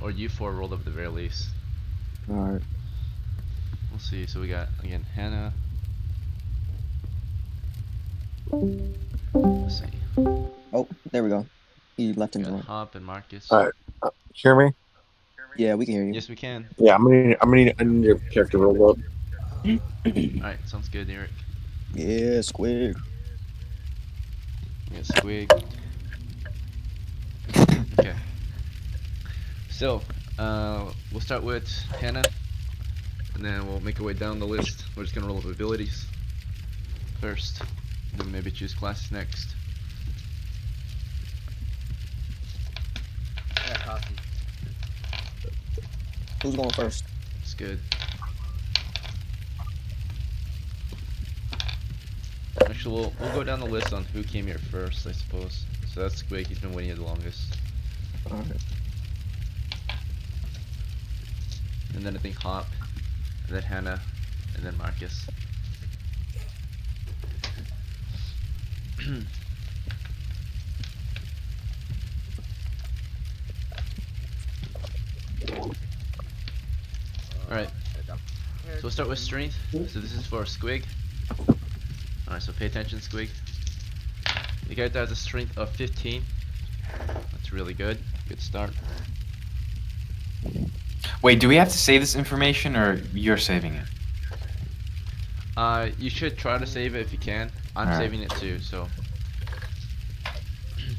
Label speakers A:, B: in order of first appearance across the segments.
A: Or you four rolled up at the very least.
B: Alright.
A: We'll see. So we got, again, Hannah. Let's see.
B: Oh, there we go. He left
A: We
B: and
A: got
B: joined.
A: Hop and Marcus.
C: Alright. Hear me?
B: Yeah, we can hear you.
A: Yes, we can.
C: Yeah, I need your character roll up.
A: Alright, sounds good, Eric.
B: Yeah, squid.
A: We got Squig. Okay. So, we'll start with Hannah, and then we'll make our way down the list. We're just gonna roll up abilities first, then maybe choose classes next.
D: I got coffee.
B: Who's going first?
A: It's good. Actually, we'll go down the list on who came here first, I suppose. So that's Squig, he's been waiting here the longest.
B: Alright.
A: And then I think Hop, and then Hannah, and then Marcus. Alright, so we'll start with strength. So this is for Squig. Alright, so pay attention, Squig. The character has a strength of 15. That's really good. Good start.
E: Wait, do we have to save this information, or you're saving it?
A: You should try to save it if you can. I'm
E: Alright.
A: saving it too, so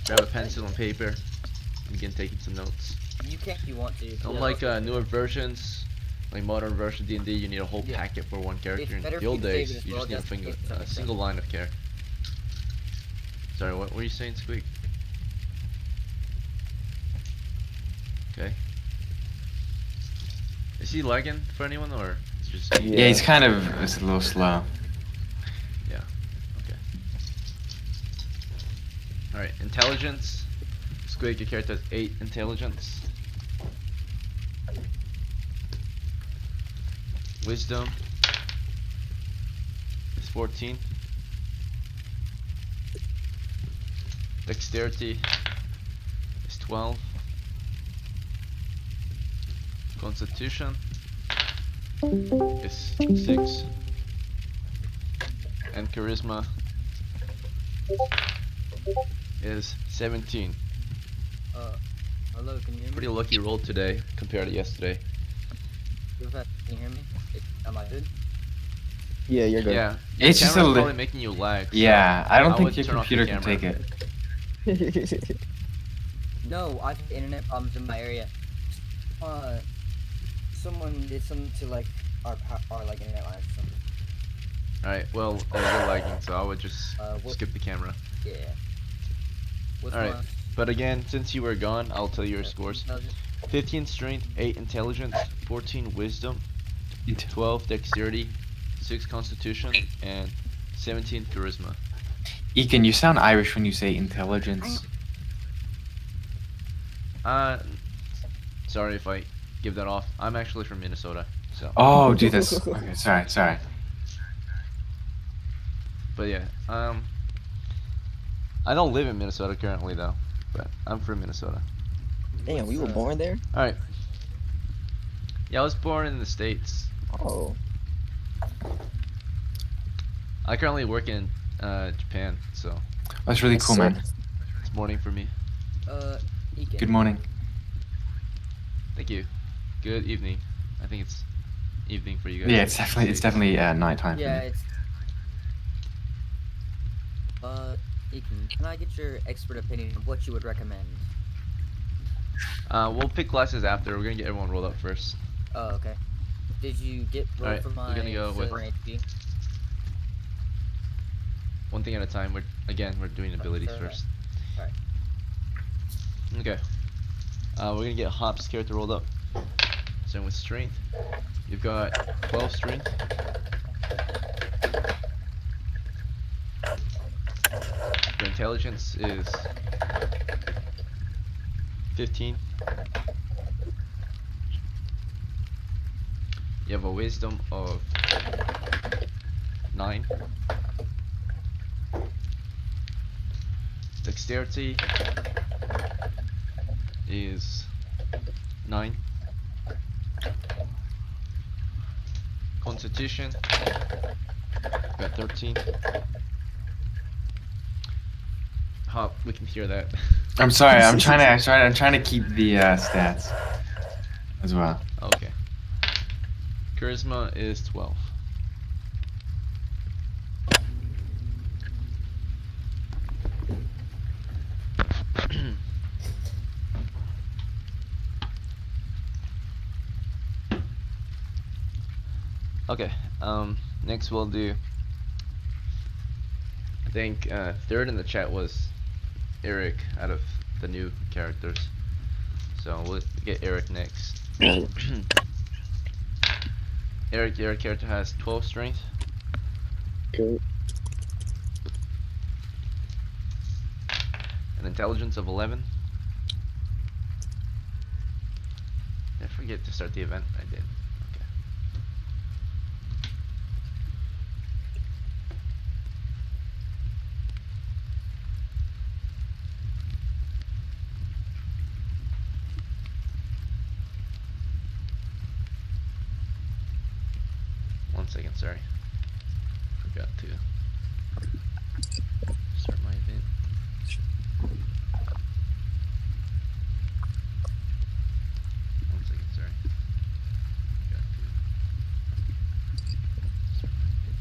A: grab a pencil and paper and begin taking some notes.
D: You can if you want to.
A: Unlike newer versions, like modern version D&D, you need a whole
D: Yeah.
A: packet for one character. In
D: better
A: the
D: if
A: old
D: you save
A: days,
D: it as
A: you
D: well,
A: just need
D: just in case
A: a
D: something
A: single line of care. Sorry, what were you saying, Squeak? Okay. Is he lagging for anyone, or it's just me?
E: Yeah, he's kind of it's a little slow.
A: Yeah. Okay. All right. Intelligence. Squig, your character has 8 intelligence. Wisdom is 14. Dexterity is 12. Constitution is 6. And charisma is 17.
D: Hello, can you hear me?
A: Pretty lucky roll today compared to yesterday.
D: Can you hear me? Am I good?
B: Yeah, you're good.
A: Yeah,
E: It's
A: your
E: just a
A: camera's
E: li-
A: probably making you lag. so
E: Yeah, I don't
A: I
E: think
A: would
E: your
A: turn off your
E: computer can take
A: camera.
E: it.
D: No, I've had internet problems in my area. Someone did something to like our like internet lines or something.
A: Alright, well, you're lagging, so I would just
D: What-
A: skip the camera.
D: Yeah. What's
A: Alright.
D: my
A: But again, since you were gone, I'll tell you your scores.
D: intelligence?
A: 15 strength, 8 intelligence, 14 wisdom, 12 dexterity, 6 constitution, and 17 charisma.
E: Ekin, you sound Irish when you say intelligence.
A: Sorry if I give that off. I'm actually from Minnesota, so.
E: Oh, dude, that's okay. Sorry.
A: But yeah, I don't live in Minnesota currently though, but I'm from Minnesota.
B: Damn, we were born there?
A: Alright. Yeah, I was born in the States.
B: Oh.
A: I currently work in Japan, so
E: That's really
B: That's
E: cool,
B: sick.
E: man.
A: it's morning for me.
D: Egan.
E: Good morning.
A: Thank you. Good evening. I think it's evening for you guys.
E: Yeah, it's definitely nighttime. for
D: Yeah,
E: me.
D: it's. Egan, can I get your expert opinion of what you would recommend?
A: We'll pick classes after. We're gonna get everyone rolled up first.
D: Oh, okay. Did you get rolled
A: Alright,
D: for
A: we're
D: my
A: gonna go with-
D: silver HP?
A: One thing at a time. We're doing abilities
D: fair enough.
A: first.
D: Alright.
A: Okay. We're gonna get Hop's character rolled up. Starting with strength. You've got 12 strength. Your intelligence is 15. You have a wisdom of 9. Dexterity is 9. Constitution, got 13. We can hear that.
E: I'm sorry. I'm trying to keep the stats as well.
A: Okay. Charisma is 12. Okay, next we'll do, I think third in the chat was Eric out of the new characters. So we'll get Eric next. Eric, your character has 12 strength.
C: Okay.
A: An intelligence of 11. Did I forget to start the event? I did. Okay. One second, sorry. Forgot to start my event. One second, sorry. Forgot to start my event.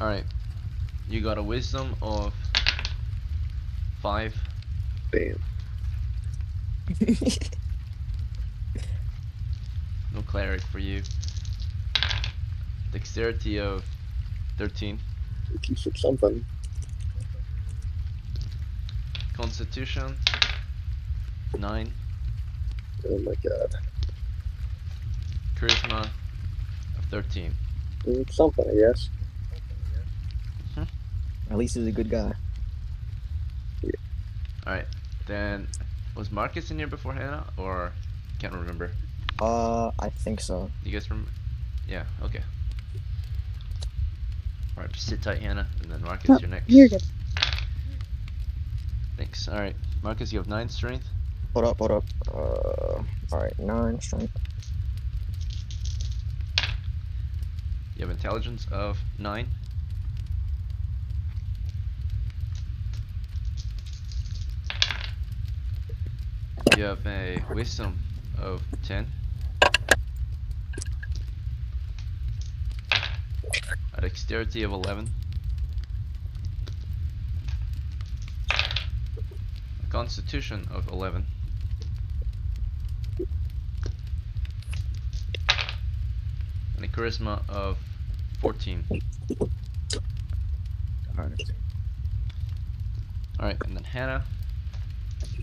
A: Alright. You got a wisdom of 5.
C: Damn.
A: No cleric for you. Dexterity of 13.
C: Keeps it something.
A: Constitution 9.
C: Oh my god.
A: Charisma of 13.
C: Something, I guess.
B: At least he's a good guy.
A: Alright, then was Marcus in here before Hannah, or can't remember?
B: I think so.
A: You guys remember? Yeah, okay. Alright, just sit tight, Hannah, and then Marcus,
F: Oh,
A: you're next.
F: you're good.
A: Thanks. Alright, Marcus, you have 9 strength.
B: Hold up. Alright, 9 strength.
A: You have intelligence of 9. You have a wisdom of 10. A dexterity of 11. A constitution of 11. And a charisma of 14. Alright, and then Hannah.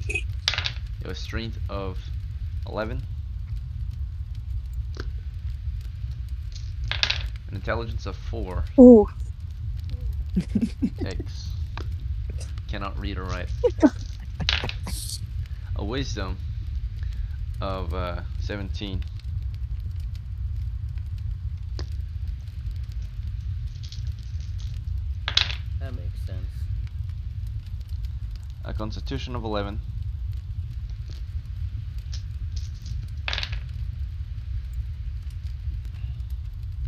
A: You have a strength of 11. An intelligence of 4.
F: Ooh.
A: Yikes. Cannot read or write. A wisdom of 17.
D: That makes sense.
A: A constitution of 11.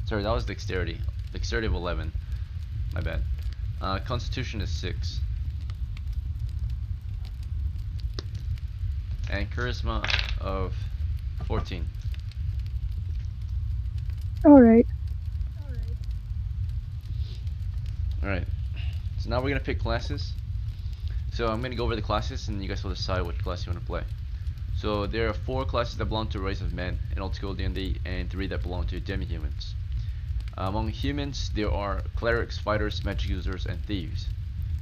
A: Sorry, that was dexterity. Dexterity of 11. My bad. Constitution is 6. And charisma of 14.
F: Alright.
A: Alright. So now we're gonna pick classes. So I'm gonna go over the classes and you guys will decide which class you wanna play. So there are 4 classes that belong to a race of men in old school D&D and 3 that belong to demi-humans. Among humans, there are clerics, fighters, magic users, and thieves.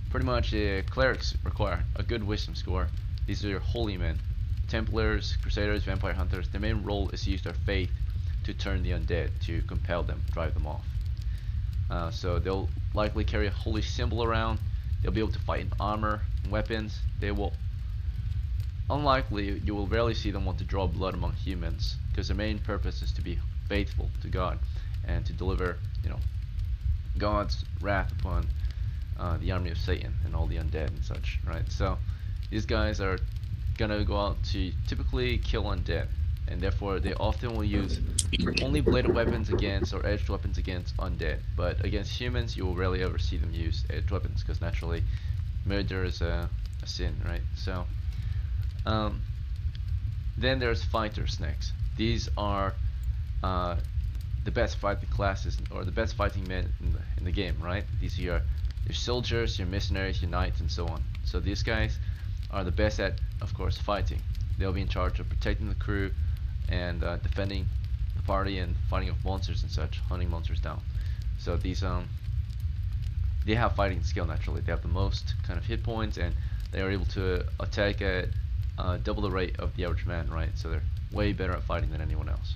A: Pretty much, clerics require a good wisdom score. These are your holy men. Templars, crusaders, vampire hunters. Their main role is to use their faith to turn the undead, to compel them, drive them off. So they'll likely carry a holy symbol around. They'll be able to fight in armor and weapons. They will, unlikely, you will rarely see them want to draw blood among humans, because their main purpose is to be faithful to God and to deliver, God's wrath upon the army of Satan and all the undead and such, right? So these guys are gonna go out to typically kill undead, and therefore they often will use only bladed weapons against or edged weapons against undead. But against humans, you will rarely ever see them use edged weapons because naturally, murder is a sin, right? So then there's fighters next. These are the best fighting classes or the best fighting men in the game, right? These are your soldiers, your mercenaries, your knights, and so on. So these guys are the best at, of course, fighting. They'll be in charge of protecting the crew and defending the party and fighting off monsters and such, hunting monsters down. So these they have fighting skill naturally. They have the most kind of hit points, and they are able to attack at double the rate of the average man, right? So they're way better at fighting than anyone else.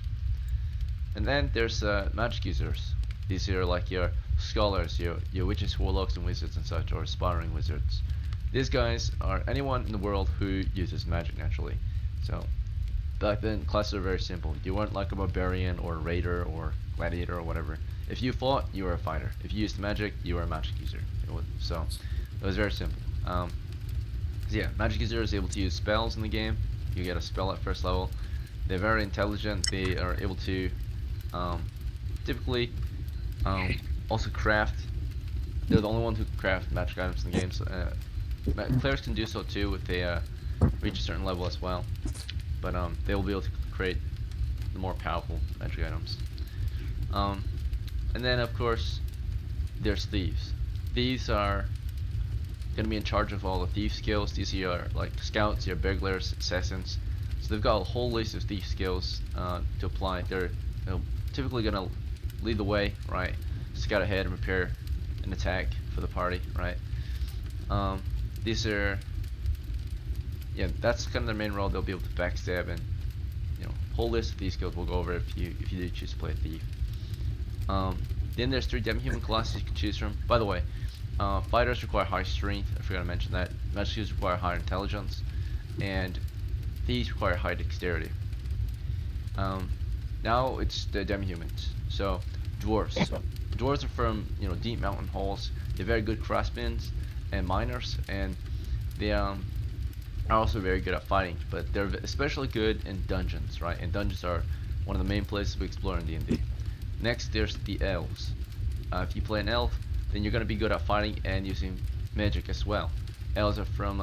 A: And then there's magic users. These are like your scholars, your witches, warlocks, and wizards and such, or aspiring wizards. These guys are anyone in the world who uses magic naturally. So back then, classes were very simple. You weren't like a barbarian or a raider or gladiator or whatever. If you fought, you were a fighter. If you used magic, you were a magic user. So it was very simple. So yeah, magic user is able to use spells in the game. You get a spell at first level. They're very intelligent. They are able to typically also craft. They're the only ones who can craft magic items in the game. So, players can do so too if they reach a certain level as well. But they will be able to create the more powerful magic items. And then of course there's thieves. Thieves are going to be in charge of all the thief skills. These are your like scouts, your burglars, assassins. So they've got a whole list of thief skills to apply. They're typically going to lead the way, right? Scout ahead and prepare an attack for the party, right? These are, yeah, that's kind of their main role. They'll be able to backstab and, you know, whole list of these skills we'll go over if you do choose to play a thief. Then there's 3 demi-human classes you can choose from. By the way, fighters require high strength. I forgot to mention that. Magic users require higher intelligence, and thieves require high dexterity. Now it's the demi-humans. So dwarves. Dwarves are from, you know, deep mountain holes. They're very good craftsmen and miners, and they are also very good at fighting. But they're especially good in dungeons, right? And dungeons are one of the main places we explore in D&D. Next, there's the elves. If you play an elf, then you're gonna be good at fighting and using magic as well. Elves are from,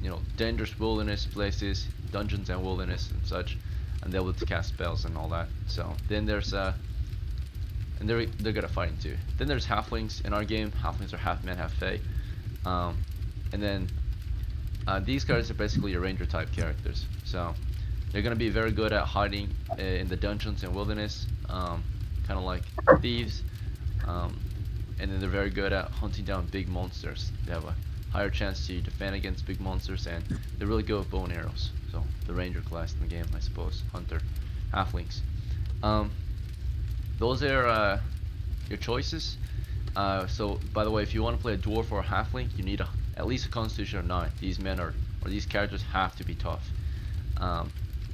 A: you know, dangerous wilderness places, dungeons and wilderness and such, and they're able to cast spells and all that. So then there's and they're good at fighting too. Then there's halflings in our game. Halflings are half men, half fae. And then these guys are basically your ranger type characters. So they're gonna be very good at hiding in the dungeons and wilderness, kind of like thieves. And then they're very good at hunting down big monsters. They have a higher chance to defend against big monsters, and they're really good with bow and arrows. So the ranger class in the game, I suppose. Hunter, halflings. Those are your choices. So by the way, if you want to play a dwarf or a halfling, you need at least a constitution of 9. These men are, or these characters have to be tough. And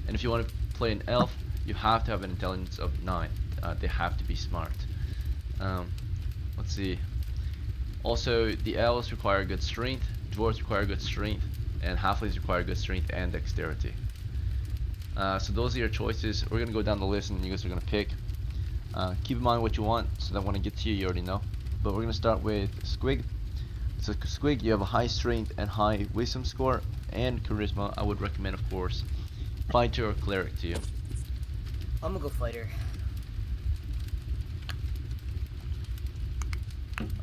A: if you want to play an elf, you have to have an intelligence of 9. They have to be smart. Let's see. Also, the elves require good strength, dwarves require good strength, and halflings require good strength and dexterity. So those are your choices. We're gonna go down the list, and you guys are gonna pick. Keep in mind what you want, so that when I get to you, you already know. But we're gonna start with Squig. So Squig, you have a high strength and high wisdom score and charisma. I would recommend, of course, fighter or cleric to you.
D: I'm gonna go fighter.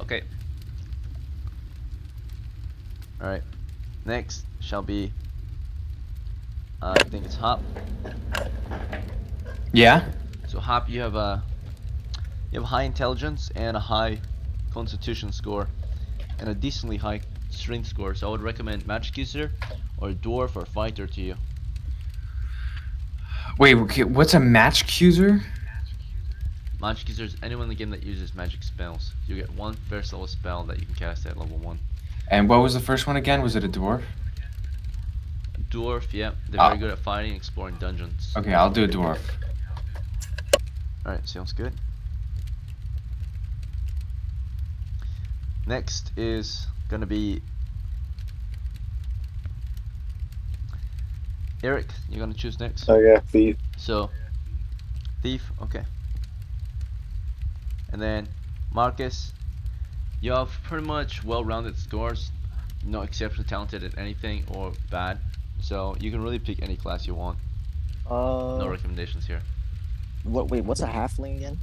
A: Okay. Alright. Next shall be I think it's Hop.
E: Yeah.
A: So Hop, you have a high intelligence and a high constitution score and a decently high strength score. So I would recommend magic user or dwarf or fighter to you.
E: Wait, okay, what's a match accuser?
A: Magic user is anyone in the game that uses magic spells. You get one first level spell that you can cast at level 1.
E: And what was the first one again? Was it a dwarf?
A: Dwarf, yeah. They're very good at fighting and exploring dungeons.
E: Okay, I'll do a dwarf.
A: Alright, sounds good. Next is gonna be Eric. You're gonna choose next.
C: Oh yeah, thief.
A: So, thief. Okay. And then Marcus. You have pretty much well-rounded scores. Not exceptionally talented at anything or bad. So you can really pick any class you want. No recommendations here.
B: Wait, what's a halfling again?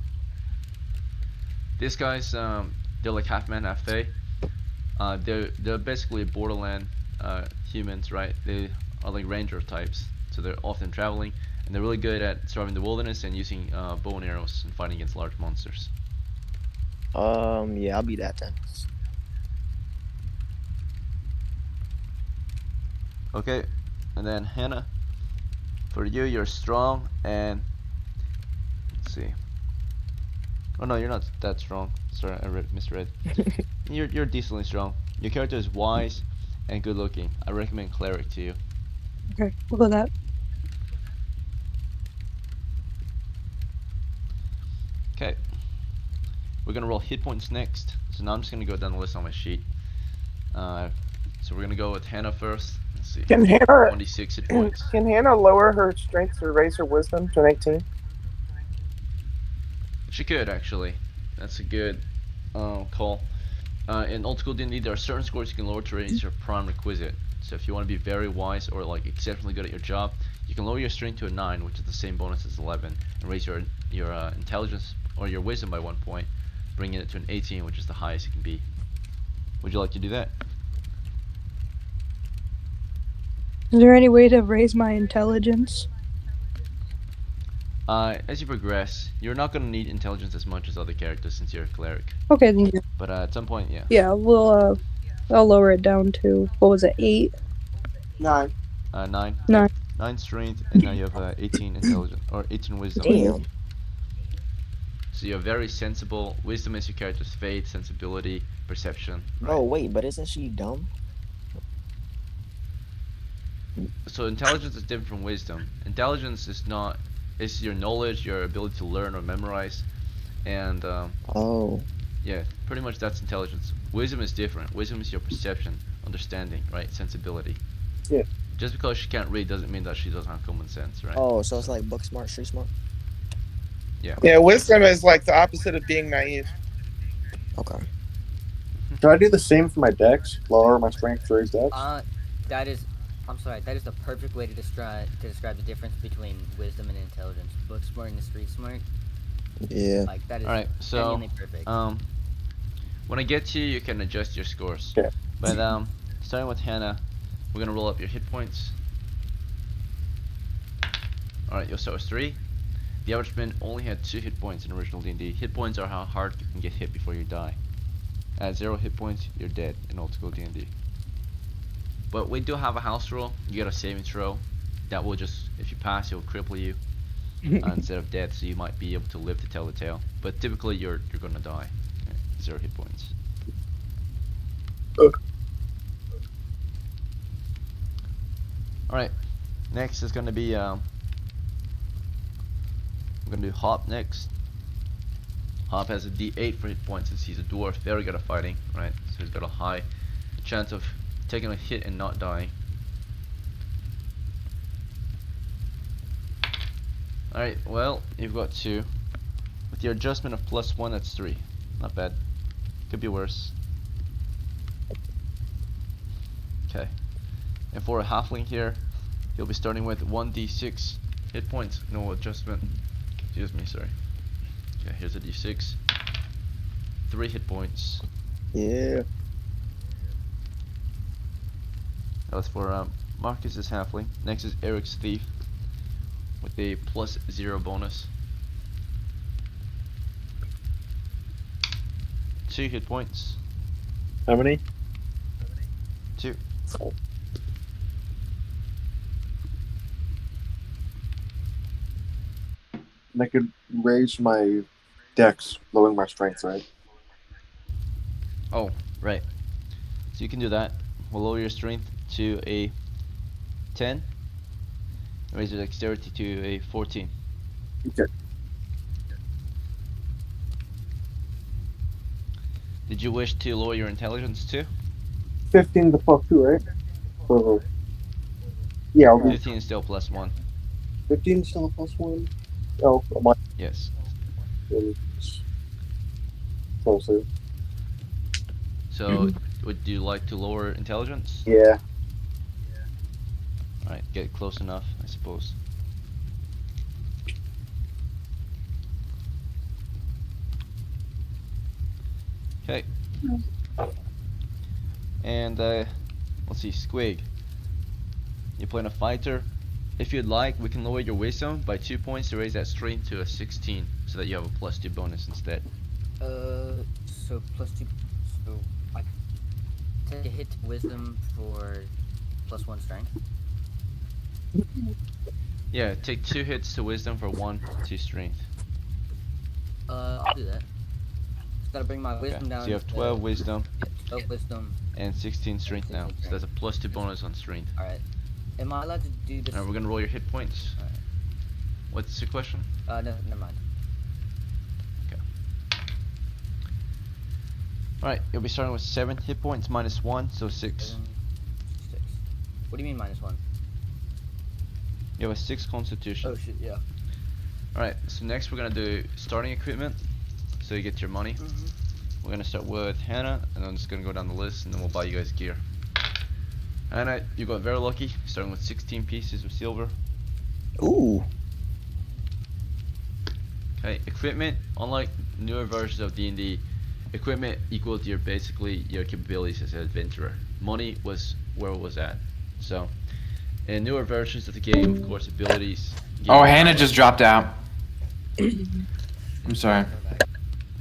A: These guys, they're like half man, half fae. They're basically borderland humans, right? They are like ranger types, so they're often traveling, and they're really good at surviving the wilderness and using bow and arrows and fighting against large monsters.
B: Yeah, I'll be that then.
A: Okay, and then Hannah, for you, you're strong and let's see. Oh no, you're not that strong. Sorry, I misread. You're decently strong. Your character is wise and good looking. I recommend cleric to you.
F: Okay, we'll go that.
A: Okay. We're gonna roll hit points next. So now I'm just gonna go down the list on my sheet. So we're gonna go with Hannah first. Let's see.
G: Can Hannah
A: 26 hit points.
G: can Hannah lower her strength or raise her wisdom to an 18?
A: She could actually. That's a good call. In old school D&D, there are certain scores you can lower to raise your prime requisite. So if you want to be very wise or like exceptionally good at your job, you can lower your strength to a 9, which is the same bonus as 11, and raise your intelligence or your wisdom by 1 point, bringing it to an 18, which is the highest it can be. Would you like to do that?
F: Is there any way to raise my intelligence?
A: As you progress, you're not going to need intelligence as much as other characters since you're a cleric.
F: Okay, then yeah.
A: But at some point, yeah.
F: Yeah, I'll lower it down to, what was it, 8?
G: 9.
A: 9.
F: 9.
A: 9 strength, and now you have 18 intelligence, or 18 wisdom.
B: Damn.
A: So you're very sensible. Wisdom is your character's faith, sensibility, perception. Right?
B: Oh wait, but isn't she dumb?
A: So intelligence is different from wisdom. Intelligence is not, it's your knowledge, your ability to learn or memorize, and
B: Oh.
A: yeah, pretty much that's intelligence. Wisdom is different. Wisdom is your perception, understanding, right? Sensibility.
C: Yeah.
A: Just because she can't read doesn't mean that she doesn't have common sense, right?
B: Oh, so it's like book smart, street smart.
G: Yeah, wisdom is like the opposite of being naive.
B: Okay.
C: Should I do the same for my dex? Lower my strength to raise dex?
D: That is, I'm sorry, that is the perfect way to describe the difference between wisdom and intelligence. Book smart and street smart.
B: Yeah.
D: Like that is
A: All right, so
D: genuinely perfect.
A: when I get to you, you can adjust your scores.
C: Okay.
A: But starting with Hannah, we're gonna roll up your hit points. All right, you'll start with 3. The average man only had 2 hit points in original D&D. Hit points are how hard you can get hit before you die. At 0 hit points, you're dead in old school D&D. But we do have a house rule. You get a saving throw. That will just, if you pass, it will cripple you instead of death, so you might be able to live to tell the tale. But typically, you're gonna die. 0 hit points. Alright, next is gonna be I'm gonna do Hop next. Hop has a D8 for hit points since he's a dwarf, very good at fighting, right? So he's got a high chance of taking a hit and not dying. Alright, well, you've got 2. With your adjustment of +1, that's 3. Not bad. Could be worse. Okay. And for a halfling here, he'll be starting with 1d6 hit points. No adjustment. Excuse me, sorry. Okay, here's a d6. 3 hit points.
B: Yeah.
A: That was for Marcus's halfling. Next is Eric's thief with a +0 bonus. 2 hit points.
C: How many?
A: 2.
C: And I could raise my dex, lowering my strength, right?
A: Oh, right. So you can do that. We'll lower your strength to a 10. Raise your dexterity to a 14.
C: Okay.
A: Did you wish to lower your intelligence too?
C: 15 to plus 2, right? Yeah, I'll do
A: 15 is still +1.
C: 15 still a plus 1. Oh, my
A: Yes.
C: closer.
A: So, would you like to lower intelligence?
C: Yeah.
A: Alright, get close enough, I suppose. Okay. And, let's see, Squig. You're playing a fighter. If you'd like, we can lower your wisdom by 2 points to raise that strength to a 16, so that you have a +2 bonus instead.
D: So +2. So I take a hit to wisdom for +1 strength.
A: Yeah, take 2 hits to wisdom for 1 to strength.
D: I'll do that. Just gotta bring my
A: Okay,
D: wisdom down.
A: so you have 12 wisdom
D: Yeah, 12 wisdom.
A: and 16 strength
D: and
A: now,
D: 16
A: so that's a
D: strength.
A: +2 bonus on strength.
D: Alright. Am I allowed to do this?
A: Alright, we're gonna roll your hit points.
D: Alright.
A: What's your question?
D: No, never mind.
A: Alright, you'll be starting with 7 hit points -1, so 6.
D: 7, 6. What do you mean -1?
A: You have a 6 constitution.
D: Oh shit, yeah.
A: Alright, so next we're gonna do starting equipment, so you get your money. We're gonna start with Hannah, and I'm just gonna go down the list, and then we'll buy you guys gear. Hannah, you got very lucky, starting with 16 pieces of silver.
B: Ooh.
A: Okay, equipment, unlike newer versions of D&D, equipment equal to basically your capabilities as an adventurer. Money was where it was at. So, in newer versions of the game, of course, abilities.
E: Oh, Hannah just dropped out. I'm sorry.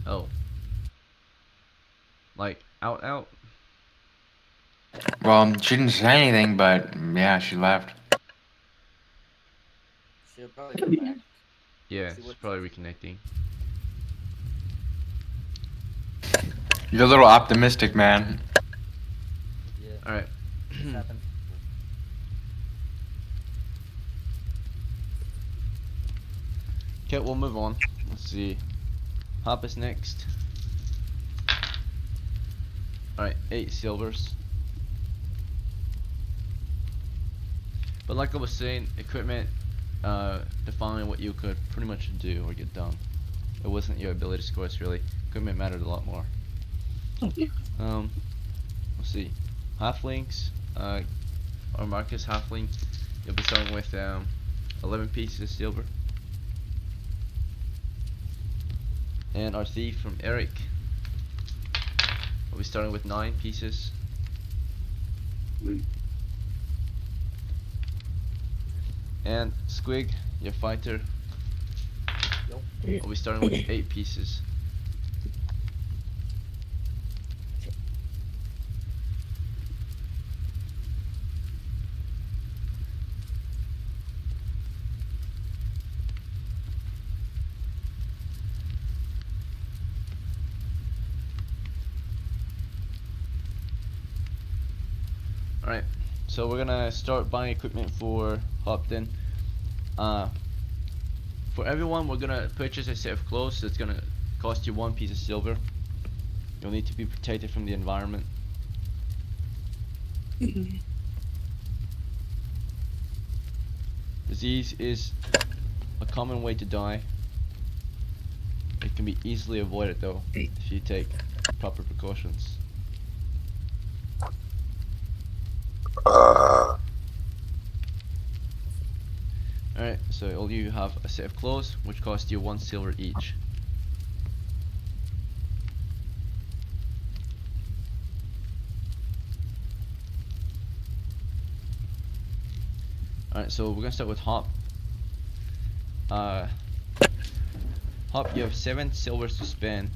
A: Oh. Like, out?
E: Well, she didn't say anything, but yeah, she left.
D: She'll probably come back.
A: Yeah, she's probably reconnecting.
E: You're a little optimistic, man.
D: Yeah.
A: Alright.
D: This happens.
A: Okay, we'll move on. Let's see. Hop is next. Alright, 8 silvers. But like I was saying, equipment defined what you could pretty much do or get done. It wasn't your ability scores really. Equipment mattered a lot more. Let's see. Halflings, or Marcus Halfling, you'll be starting with 11 pieces of silver. And our thief from Eric will be starting with 9 pieces. And Squig, your fighter, will be starting with 8 pieces. Alright, so we're gonna start buying equipment for Hopton. For everyone, we're gonna purchase a set of clothes that's gonna cost you 1 piece of silver. You'll need to be protected from the environment. Disease is a common way to die. It can be easily avoided though, if you take proper precautions. Alright, so all you have a set of clothes which cost you 1 silver each. Alright, so we're gonna start with Hop. Hop, you have 7 silvers to spend.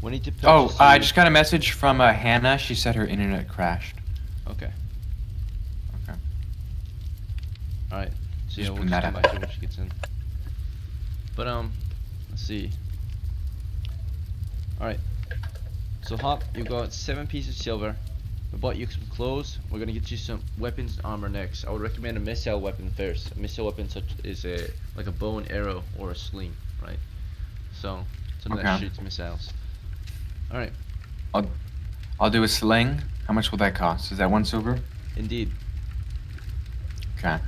A: We need to purchase.
E: Oh, I just got a message from Hannah. She said her internet crashed.
A: Okay.
E: Okay.
A: Alright. So yeah,
E: Just
A: we'll
E: bring
A: just
E: that
A: come
E: up.
A: back to when she gets in. But let's see. Alright. So Hop, you got 7 pieces of silver. We bought you some clothes. We're gonna get you some weapons and armor next. I would recommend a missile weapon first. A missile weapon such is like a bow and arrow or a sling, right? So something that
E: Okay.
A: shoots missiles. Alright.
E: I'll do a sling. How much will that cost? Is that 1 silver?
A: Indeed.
E: Okay.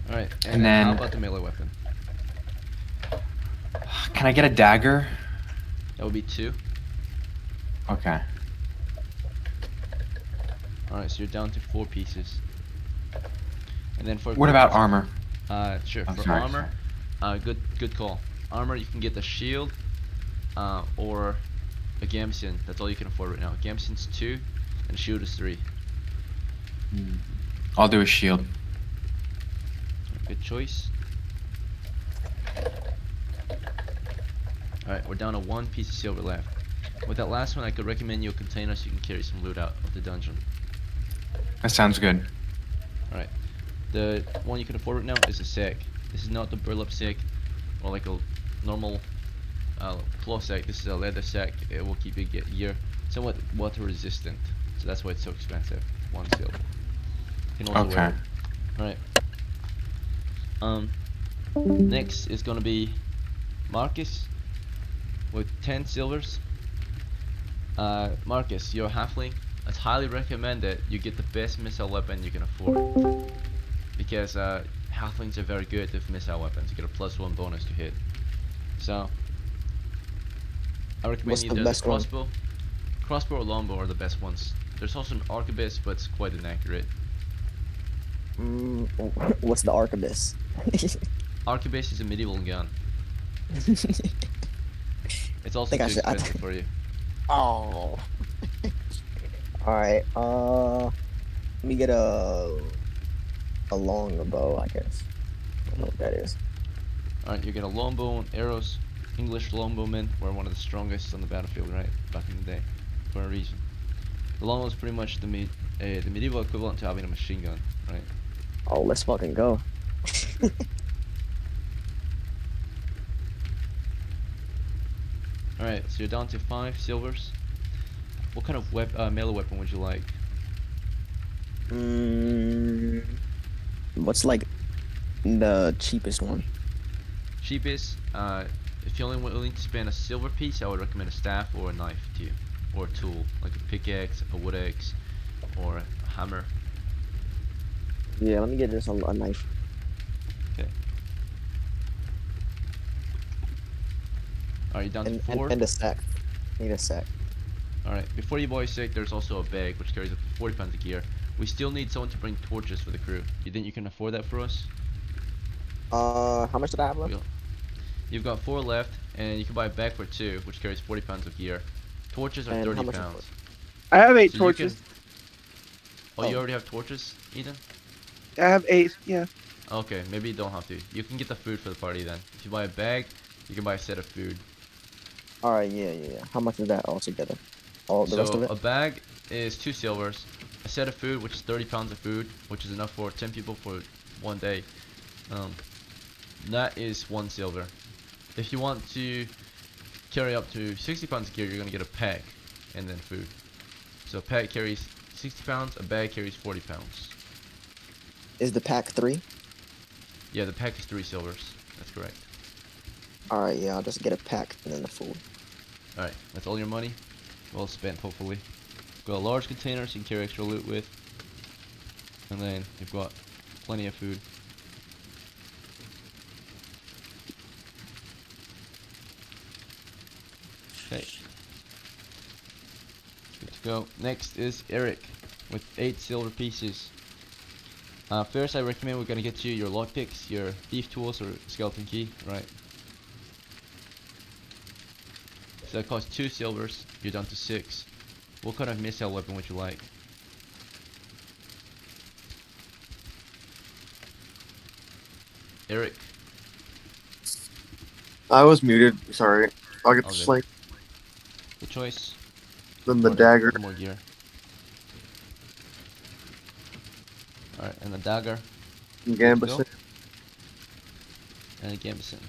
A: All right,
E: And
A: then how
E: then-
A: about the melee weapon?
E: Can I get a dagger?
A: That would be 2.
E: Okay.
A: All right, so you're down to 4 pieces. And then for
E: What about
A: equipment,
E: armor?
A: Sure.
E: Oh,
A: For
E: sorry,
A: armor, good call. Armor, you can get the shield, or a gambeson. That's all you can afford right now. Gambeson's 2, and shield is 3.
E: I'll do a shield.
A: Good choice. All right, we're down to 1 piece of silver left. With that last one, I could recommend you a container so you can carry some loot out of the dungeon.
E: That sounds good.
A: All right. The one you can afford right now is a sack. This is not the burlap sack or like a normal cloth sack. This is a leather sack. It will keep you a year. Somewhat water resistant, so that's why it's so expensive. 1 silver. You can also wear
E: Okay.
A: it. All right. Next is gonna be Marcus with 10 silvers. Marcus, you're a halfling. I'd highly recommend that you get the best missile weapon you can afford, because halflings are very good with missile weapons. You get a +1 bonus to hit. So I recommend
B: What's the
A: either the
B: best one?
A: crossbow. Crossbow or longbow are the best ones. There's also an arquebus, but it's quite inaccurate.
B: What's the arquebus?
A: Arquebus is a medieval gun. It's also too expensive for you.
B: Oh. Alright, let me get a longbow, I guess. I don't know what that is.
A: Alright, you get a longbow and arrows. English longbowmen were one of the strongest on the battlefield, right? Back in the day. For a reason. The longbow is pretty much the medieval equivalent to having a machine gun, right?
B: Oh, let's fucking go.
A: Alright, so you're down to 5 silvers. What kind of melee weapon would you like?
B: What's like the cheapest one?
A: Cheapest, if you're only willing to spend a silver piece, I would recommend a staff or a knife to you. Or a tool, like a pickaxe, a wood axe, or a hammer.
B: Yeah, let me get just a knife.
A: Okay. Are you down to 4?
B: And a sack. Need a sack.
A: Alright, before you boys sick, there's also a bag which carries up to 40 pounds of gear. We still need someone to bring torches for the crew. You think you can afford that for us?
B: How much did I have left?
A: You've got 4 left, and you can buy a bag for 2, which carries 40 pounds of gear. Torches are
B: And how
A: 30
B: much is
A: pounds.
G: I have 8
A: So
G: torches.
A: Oh, you already have torches, Eden?
G: I have 8. Yeah.
A: Okay, maybe you don't have to. You can get the food for the party then. If you buy a bag, you can buy a set of food.
B: Alright, yeah. How much is that altogether? All the rest of it?
A: A bag is 2 silvers. A set of food, which is 30 pounds of food, which is enough for 10 people for 1 day. That is 1 silver. If you want to carry up to 60 pounds of gear, you're gonna get a pack and then food. So a pack carries 60 pounds, a bag carries 40 pounds.
B: Is the pack 3?
A: Yeah, the pack is 3 silvers. That's correct.
B: Alright, yeah, I'll just get a pack and then the food.
A: Alright, that's all your money. Well spent, hopefully. Got a large container so you can carry extra loot with. And then you've got plenty of food. Okay. Good to go. Next is Eric with 8 silver pieces. First, I recommend we're gonna get you your lockpicks, your thief tools, or skeleton key, right? So that costs 2 silvers. You're down to 6. What kind of missile weapon would you like? Eric.
C: I was muted. Sorry. I'll get the
A: Okay.
C: sling,
A: Good choice.
C: then the
A: More-
C: dagger,
A: More gear. Alright, and the dagger,
C: and
A: go.
C: gambeson,
A: and a gambeson.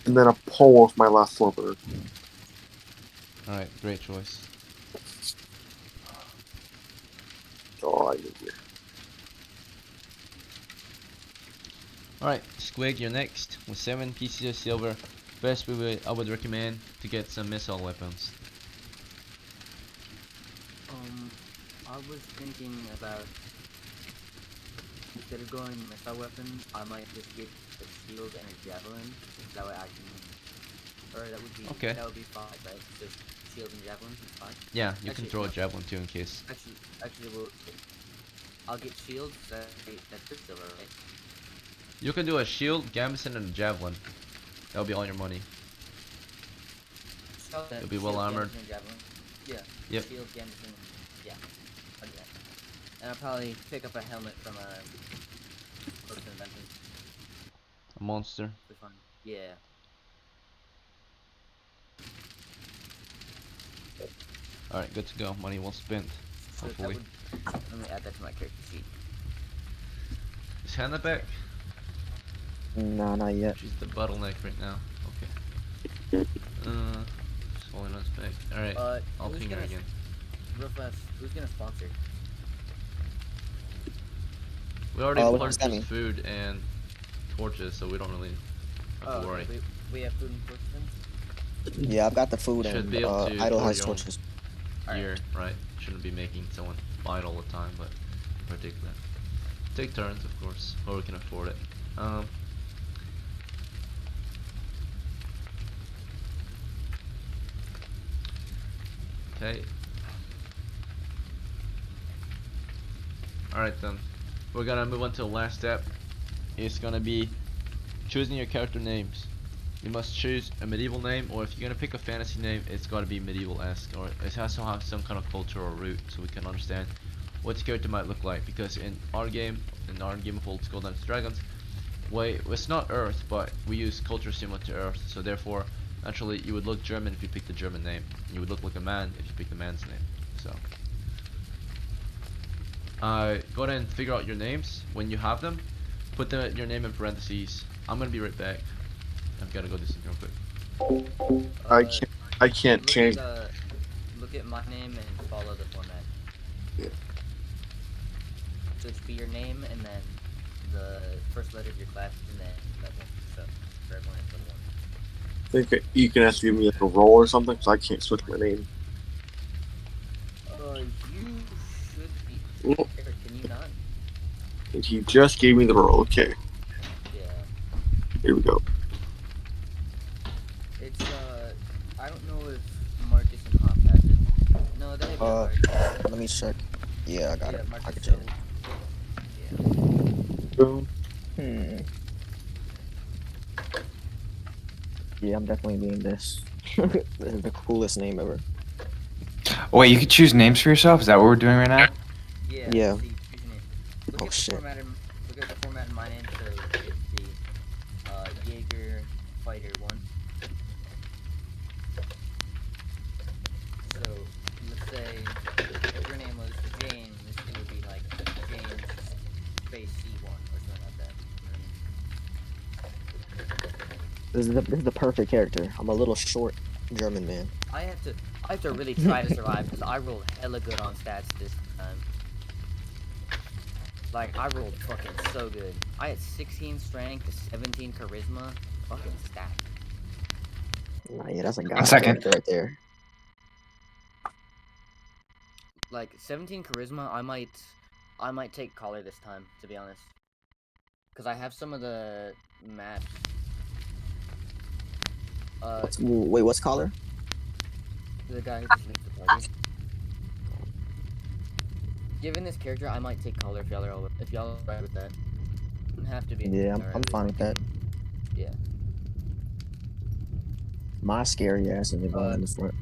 C: and then a pole with my last silver.
A: Alright, great choice.
C: Oh, I need you.
A: Alright, Squig, you're next with 7 pieces of silver. First, I would recommend to get some missile weapons.
D: I was thinking about instead of going missile weapon, I might just get a shield and a javelin. That way I can, or that would be
A: Okay.
D: that would be 5, right? Just shield and javelin is 5.
A: Yeah, you can
D: Actually,
A: throw a
D: no.
A: javelin too in case.
D: Actually, I'll get shield. That's 6 silver, right?
A: You can do a shield, gambeson, and a javelin. That'll be all your money. You'll be well armored.
D: Gambeson, and javelin. Yeah.
A: Yep.
D: Shield, Gambeson, yeah. I'll do that. And I'll probably pick up a helmet from a person invention.
A: A monster.
D: Be fun. Yeah.
A: Alright, good to go. Money well spent.
D: So that
A: Hopefully.
D: would, let me add that to my character sheet.
A: Is Hannah back?
B: No, not yet.
A: She's the bottleneck right now. Okay. Just holding us back. Alright, I'll
D: who's
A: ping her
D: gonna-
A: again.
D: Real fast, who's gonna sponsor?
A: We already
B: what does that
A: purchased
B: mean?
A: food and torches, so we don't really have to worry.
D: Okay, we have food and torches then?
B: Yeah, I've got the food
A: Should
B: and
A: be able to
B: Idle
A: pour
B: has
A: your own
B: torches.
A: Gear, right? Shouldn't be making someone fight all the time, but in particular. Take turns, of course, or we can afford it. Okay. Alright then. We're gonna move on to the last step. It's gonna be choosing your character names. You must choose a medieval name, or if you're gonna pick a fantasy name, it's gotta be medieval-esque, or it has to have some kind of cultural root, so we can understand what the character might look like. Because in our game of Old School Dungeons & Dragons, it's not Earth, but we use culture similar to Earth, so therefore, naturally, you would look German if you picked the German name. You would look like a man if you picked the man's name. So, go ahead and figure out your names. When you have them, put your name in parentheses. I'm gonna be right back. I've gotta go do something real quick.
C: I can't change.
D: Look at my name and follow the format.
C: Yeah.
D: So it should be your name and then the first letter of your class and then level. So for everyone it's level 1.
C: I think you can have to give me like a roll or something, because I can't switch my name.
D: You should be.
C: Well,
D: Eric, can you not?
C: and he just gave me the roll. Okay,
D: Yeah.
C: here we go.
D: It's I don't know if Marcus and Hop has it. No, they have it.
B: Let me check. Yeah, I got
D: Yeah,
B: it.
D: Marcus
B: I can check it.
D: Yeah.
C: Boom.
B: Yeah, I'm definitely being this. This is the coolest name ever.
E: Wait, you could choose names for yourself? Is that what we're doing right now?
D: Yeah.
B: Yeah.
D: See, choose your name. Look
B: Oh,
D: at the
B: shit.
D: format in, look at the format in my name. So it's the Jaeger Fighter 1. So let's say if your name was James, it would be like James space C1 or something like that. You know what I mean?
B: This is the perfect character. I'm a little short German man.
D: I have to really try to survive because I rolled hella good on stats this time. Like I rolled fucking so good. I had 16 strength, 17 charisma, fucking stacked.
B: Nah, yeah, that's a guy
E: 1 second.
B: character right there.
D: Like 17 charisma, I might take collar this time, to be honest. Cause I have some of the maps.
B: Wait, what's collar?
D: The guy who just leaves the party. Given this character, I might take collar if y'all are right with that. Doesn't have to be.
B: Yeah,
D: alright
B: I'm fine with that.
D: Yeah.
B: My scary ass is going in the front.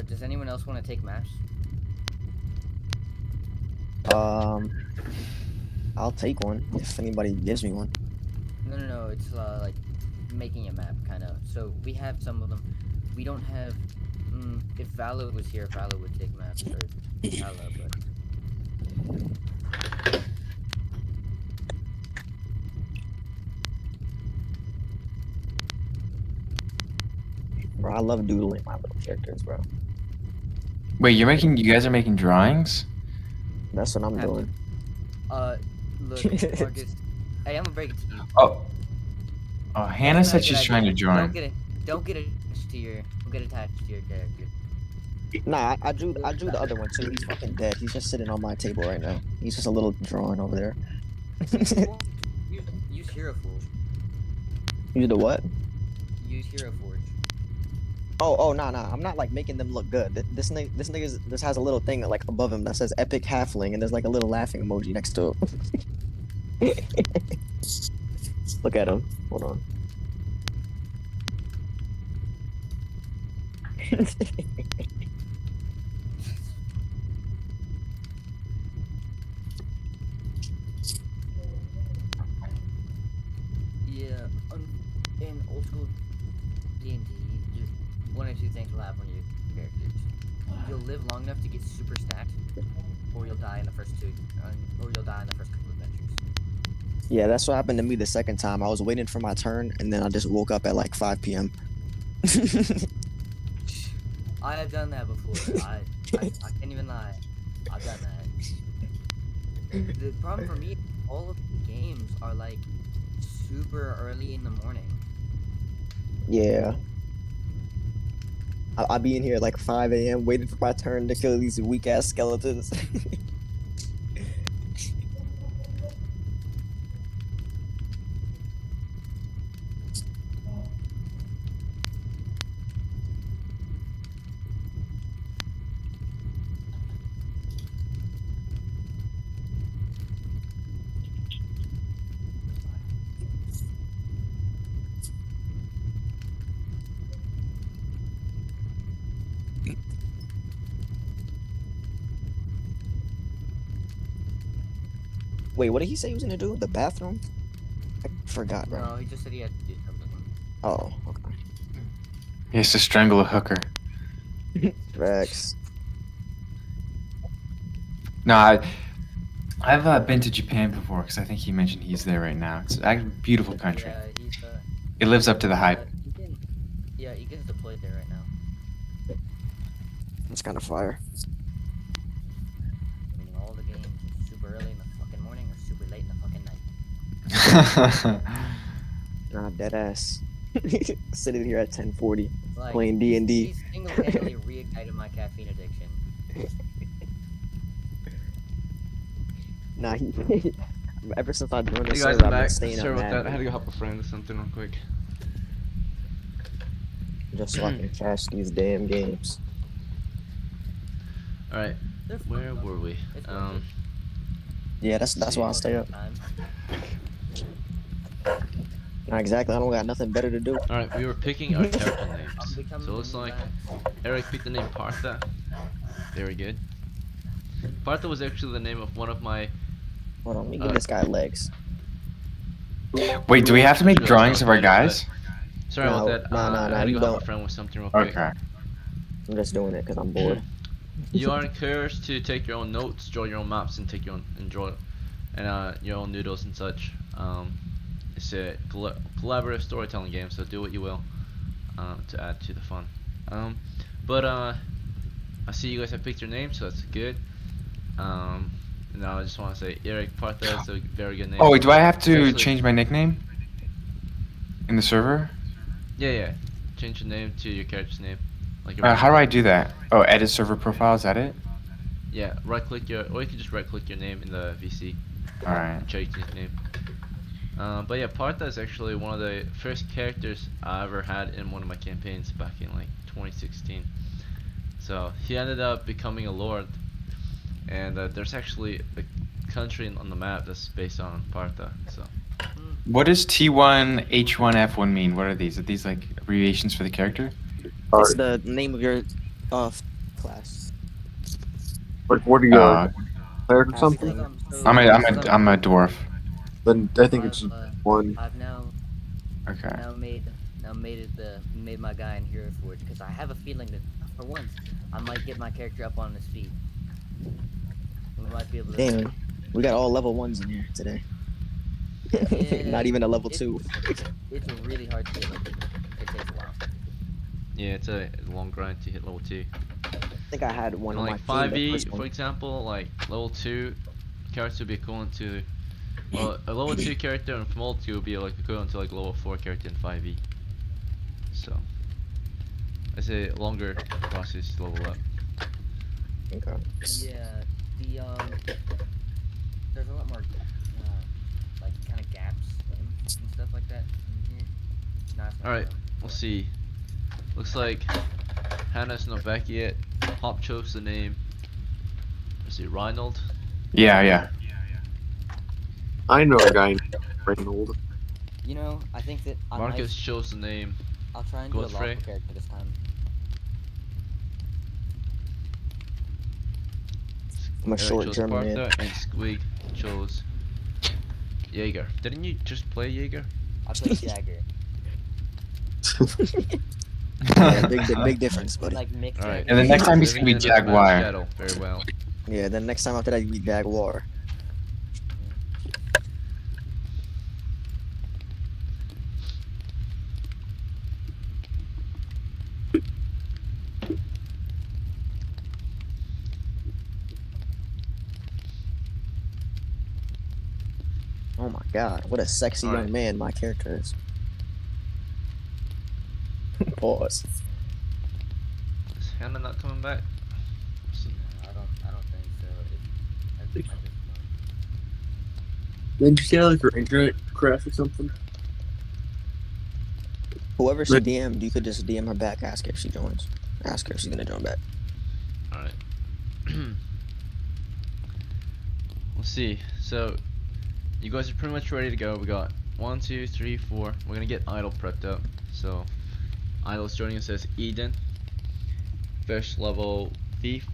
D: Does anyone else want to take maps?
B: I'll take one if anybody gives me one.
D: No. It's like making a map, kind of. So we have some of them. We don't have. If Valo was here, Valo would take maps or Valo, but.
B: Bro, I love doodling my little characters, bro.
E: Wait, you guys are making drawings?
B: That's what I'm
D: Have
B: doing.
D: Look, Marcus. Hey, I'm gonna break it to you.
E: Oh, Hannah
D: That's
E: said
D: not a
E: she's
D: good
E: trying to
D: idea.
E: join.
D: Don't get attached to your character.
B: Nah, I drew the other one too. He's fucking dead. He's just sitting on my table right now. He's just a little drawing over there.
D: Use Hero Forge.
B: You did the what?
D: Use Hero Forge.
B: Oh, nah. I'm not like making them look good. This nigga just has a little thing like above him that says epic halfling, and there's like a little laughing emoji next to it. Look at him. Hold on.
D: Yeah, in old school D&D, just one or two things will happen when your characters. You'll live long enough to get super stacked, or you'll die in the first or you'll die in the first couple adventures.
B: Yeah, that's what happened to me the second time. I was waiting for my turn, and then I just woke up at like 5 p.m.
D: I have done that before. I can't even lie. I've done that. The problem for me, all of the games are like super early in the morning.
B: Yeah. I'll be in here at like 5 a.m. waiting for my turn to kill these weak ass skeletons. Wait, what did he say he was gonna do? The bathroom? I forgot, bro.
D: No, he just said he had to do something.
B: Oh, okay.
E: He has to strangle a hooker.
B: Rex.
E: No, I've been to Japan before because I think he mentioned he's there right now. It's a beautiful country.
D: Yeah, he's
E: It lives up to the hype.
D: he gets deployed there right now.
B: That's kind of fire.
D: Meaning all the games super early in the fucking morning or super late in the fucking night.
B: Nah, dead ass. Sitting here at 10:40
D: Like,
B: playing D&D.
D: He's single-handedly reignited my caffeine addiction.
B: Nah, he. Ever since I joined the
A: Hey guys,
B: server,
A: I'm
B: I've been
A: back.
B: staying
A: Sorry
B: up
A: about that. I
B: mad,
A: had to go help a friend with something real quick.
B: just so I can cash these damn games.
A: Alright,
D: They're fun,
A: where
D: though.
A: were we?
D: It's worth it.
B: Yeah, that's why I stay up.
D: Time.
B: Nah, exactly. I don't got nothing better to do.
A: Alright, we were picking our character
D: I'm
A: names.
D: becoming
A: So it's
D: the new
A: like
D: Vax.
A: Eric picked the name Partha. Very good. Partha was actually the name of one of my.
B: Hold on, let me give this guy legs.
E: Wait, do we have to make
A: Sure,
E: drawings
A: sounds
E: of our
A: good,
E: guys?
A: Sorry
B: No,
A: about that.
B: no,
A: I had to
B: you
A: go help a
B: don't.
A: friend with something real quick.
E: Okay.
B: I'm just doing it because I'm bored.
A: You are encouraged to take your own notes, draw your own maps, and take your own your own noodles and such. It's a collaborative storytelling game, so do what you will to add to the fun. But I see you guys have picked your name, so that's good. And I just want to say Eric Partha is a very good name.
E: Oh wait, do I have to
A: Especially-
E: change my nickname in the server?
A: Yeah. Change your name to your character's name. Like
E: How do I do that? Oh, edit server profile. Is that it?
A: Yeah, right click or you can just right click your name in the VC.
E: All right.
A: Change his name. But yeah, Partha is actually one of the first characters I ever had in one of my campaigns back in like 2016. So he ended up becoming a lord, and there's actually a country on the map that's based on Partha. So
E: What does T1, H1, F1 mean? What are these? Are these like abbreviations for the character?
B: It's the name of your class.
C: Like, what are you, cleric or
B: Because
C: something?
E: I'm a dwarf.
C: Then I think it's one.
D: I've now
E: Okay.
D: made my guy in Hero Forge because I have a feeling that for once I might get my character up on his feet. We might be able to.
B: Damn, we got all level 1s in here today.
D: Yeah,
B: Not even a level
D: it-
B: 2.
D: It's really hard to get. It takes a while.
A: yeah, it's a long grind to hit level 2.
B: I think I had one
A: And
B: on
A: like
B: my team, the
A: 5e,
B: first
A: for
B: one.
A: example, like level 2 character would be equivalent to, well, a level 2 character and from level 2 would be like equivalent to like level 4 character in 5e. So it's a longer process to level up.
B: Okay.
D: Yeah, the there's a lot more like kind of gaps and stuff like that in here. No, it's not
A: Alright,
D: showing.
A: we'll see. Looks like Hannah's not back yet. Hop chose the name. Is it Reinhold?
E: Yeah.
C: I know a guy named Reynold.
D: You know, I think that I
A: Marcus
D: might.
A: chose the name
D: I'll try and do a
A: Godfrey.
D: lawful character this time.
B: I'm a
A: Eric
B: short
A: chose
B: German man.
A: Sparta, and Squig chose Jaeger. Didn't you just play Jaeger?
D: I played Jagger.
B: Yeah, big difference, buddy.
D: Like Mick
A: Alright.
D: Jagger.
E: And the next time he's
A: Living
E: gonna be
A: in another man's
E: Jaguar.
A: shadow. Very well.
B: Yeah, then next time after that you be Jaguar. Oh my god, what a sexy
A: Alright.
B: young man my character is. Pause.
A: Is Hannah not coming back? Let's see.
D: No, I don't think so. At this point.
C: Didn't you say like your internet crash or something?
B: Whoever she DM'd, you could just DM her back, ask her if she joins. Ask her if she's gonna join back.
A: Alright. We'll see. So, you guys are pretty much ready to go. We got 1, 2, 3, 4. We're gonna get Idol prepped up. So, Idol's joining us as Eden. First level thief.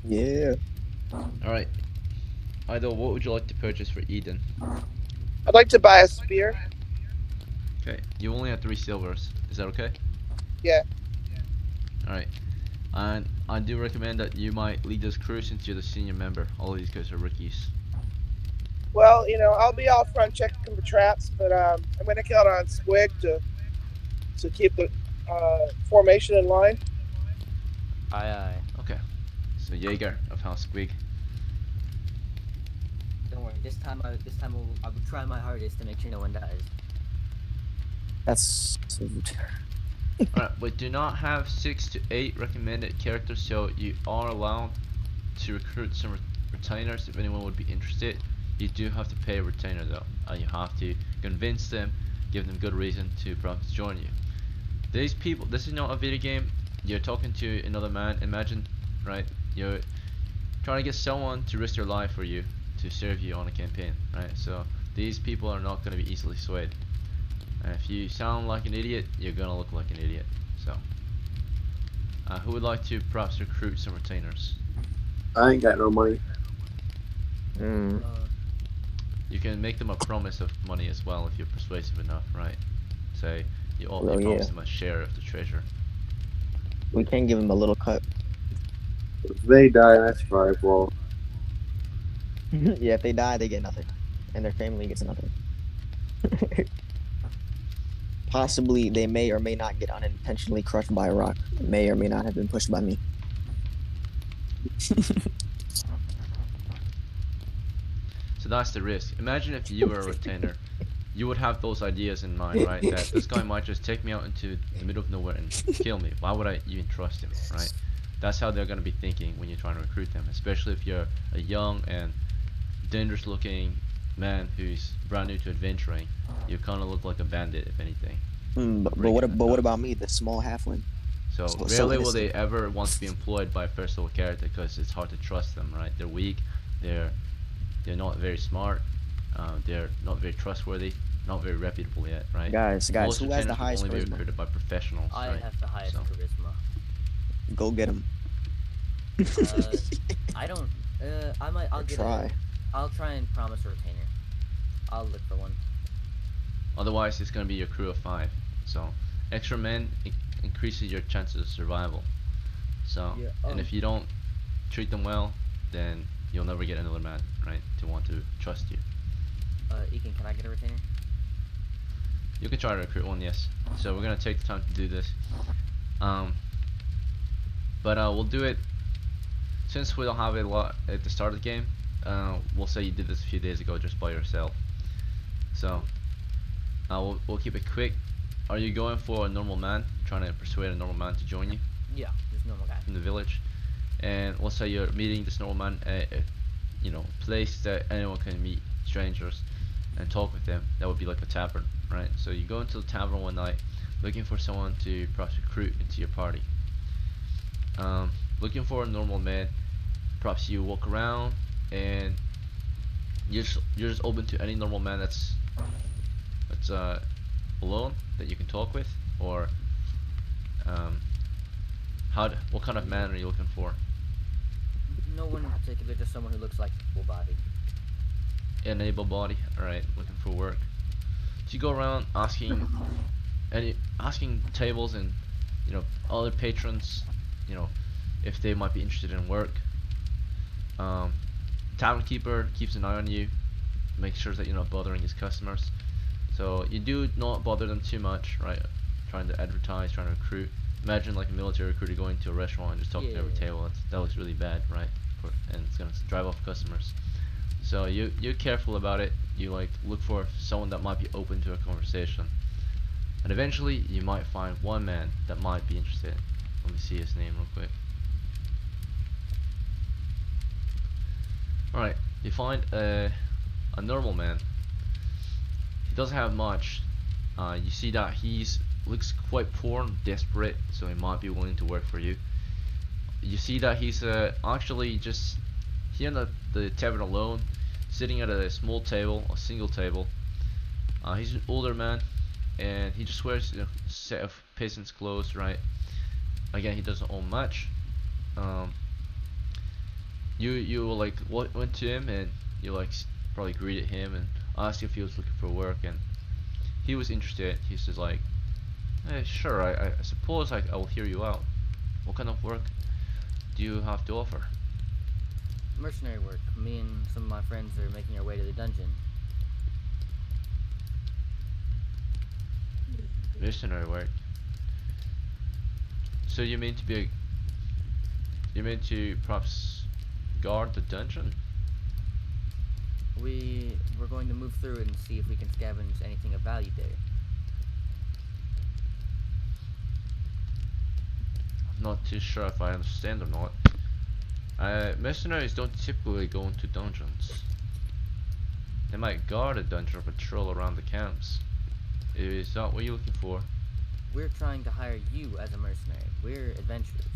B: Yeah.
A: Alright. Idol, what would you like to purchase for Eden?
G: I'd like to buy a spear.
A: Okay. You only have 3 silvers. Is that okay?
G: Yeah.
A: Alright. And I do recommend that you might lead this crew since you're the senior member. All of these guys are rookies.
G: Well, you know, I'll be out front checking for traps, but I'm gonna count on Squig to keep the formation in line.
D: Aye.
A: Okay. So Jaeger of House Squig.
D: Don't worry. This time I will try my hardest to make sure no one dies.
B: That's
A: Alright, we do not have 6 to 8 recommended characters, so you are allowed to recruit some retainers if anyone would be interested. You do have to pay a retainer though, and you have to convince them, give them good reason to perhaps join you. These people, this is not a video game. You're talking to another man. Imagine, right? You're trying to get someone to risk their life for you to serve you on a campaign, right? So these people are not going to be easily swayed. And if you sound like an idiot, you're gonna look like an idiot. So, who would like to perhaps recruit some retainers?
C: I ain't got no money.
B: mm.
A: You can make them a promise of money as well if you're persuasive enough, right? Say you
B: Well,
A: promise
B: yeah.
A: them a share of the treasure.
B: We can give him a little cut.
C: If they die and I survive, well,
B: Yeah, if they die, they get nothing, and their family gets nothing. Possibly, they may or may not get unintentionally crushed by a rock. May or may not have been pushed by me.
A: So that's the risk. Imagine if you were a retainer, you would have those ideas in mind, right? That this guy might just take me out into the middle of nowhere and kill me. Why would I even trust him, right? That's how they're gonna be thinking when you're trying to recruit them, especially if you're a young and dangerous looking man who's brand new to adventuring. You kind of look like a bandit, if anything.
B: But what about me, the small halfling?
A: So
B: So
A: rarely will
B: innocent.
A: they ever want to be employed by a first level character because it's hard to trust them, right? They're weak, they're not very smart, they're not very trustworthy, not very reputable yet, right?
B: Guys,
A: Most
B: who has
A: retainers
B: the
A: will
B: highest
A: only be
B: charisma?
A: recruited by professionals,
D: I
A: right?
D: have the highest
A: So-
D: charisma.
B: Go get him.
D: I don't. I'll get
B: Try.
D: I'll try and promise a retainer. I'll look for one.
A: Otherwise, it's going to be your crew of 5. So extra men increases your chances of survival. So,
D: Yeah,
A: and if you don't treat them well, then you'll never get another man, right, to want to trust you.
D: Egan, can I get a retainer?
A: You can try to recruit one, yes. So we're gonna take the time to do this. But we'll do it since we don't have a lot at the start of the game. We'll say you did this a few days ago just by yourself. So we'll keep it quick. Are you going for a normal man? Trying to persuade a normal man to join you
D: Yeah, just normal guy.
A: from the village? And let's say you're meeting this normal man at a, you know, place that anyone can meet strangers and talk with them. That would be like a tavern, right? So you go into the tavern one night looking for someone to perhaps recruit into your party. Looking for a normal man. Perhaps you walk around and you're just open to any normal man that's alone that you can talk with, or what kind of man are you looking for?
D: No one in particular, just someone who looks like full body.
A: An able body. All right, looking for work. So you go around asking tables and, you know, other patrons, you know, if they might be interested in work. Tavern keeper keeps an eye on you, makes sure that you're not bothering his customers. So you do not bother them too much, right? Trying to advertise, trying to recruit. Imagine like a military recruiter going to a restaurant and just talking to every table. That looks really bad, right? And it's gonna drive off customers. So you're careful about it. You like look for someone that might be open to a conversation, and eventually you might find one man that might be interested. Let me see his name real quick. Alright, you find a normal man. He doesn't have much. You see that looks quite poor and desperate, so he might be willing to work for you. You see that he's actually just here in the tavern alone, sitting at a small table, a single table. He's an older man, and he just wears a set of peasant's clothes, right? Again, he doesn't own much. You like went to him and you like probably greeted him and asked if he was looking for work, and he was interested. He says like, hey, sure, I suppose I will hear you out. What kind of work do you have to offer?
D: Mercenary work. Me and some of my friends are making our way to the dungeon.
A: Mercenary work. So you mean to perhaps guard the dungeon?
D: We're going to move through it and see if we can scavenge anything of value there.
A: I'm not too sure if I understand or not. Mercenaries don't typically go into dungeons. They might guard a dungeon or patrol around the camps. Is that what you're looking for?
D: We're trying to hire you as a mercenary. We're adventurers,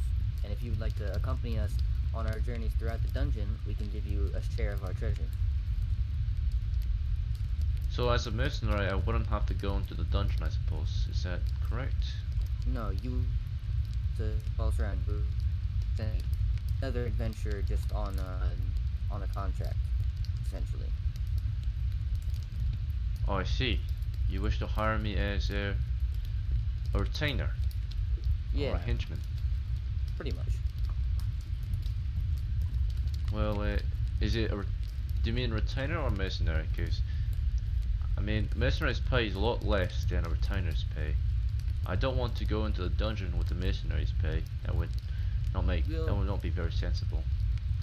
D: and if you would like to accompany us on our journeys throughout the dungeon, we can give you a share of our treasure.
A: So as a mercenary, I wouldn't have to go into the dungeon, I suppose. Is that correct?
D: No, you to false around. Another adventurer just on a contract, essentially.
A: Oh, I see. You wish to hire me as a retainer?
D: Yeah.
A: Or a henchman?
D: Pretty much.
A: Well, is it do you mean retainer or mercenary? Because I mean, mercenaries pay a lot less than a retainer's pay. I don't want to go into the dungeon with the mercenaries' pay. That would not be very sensible.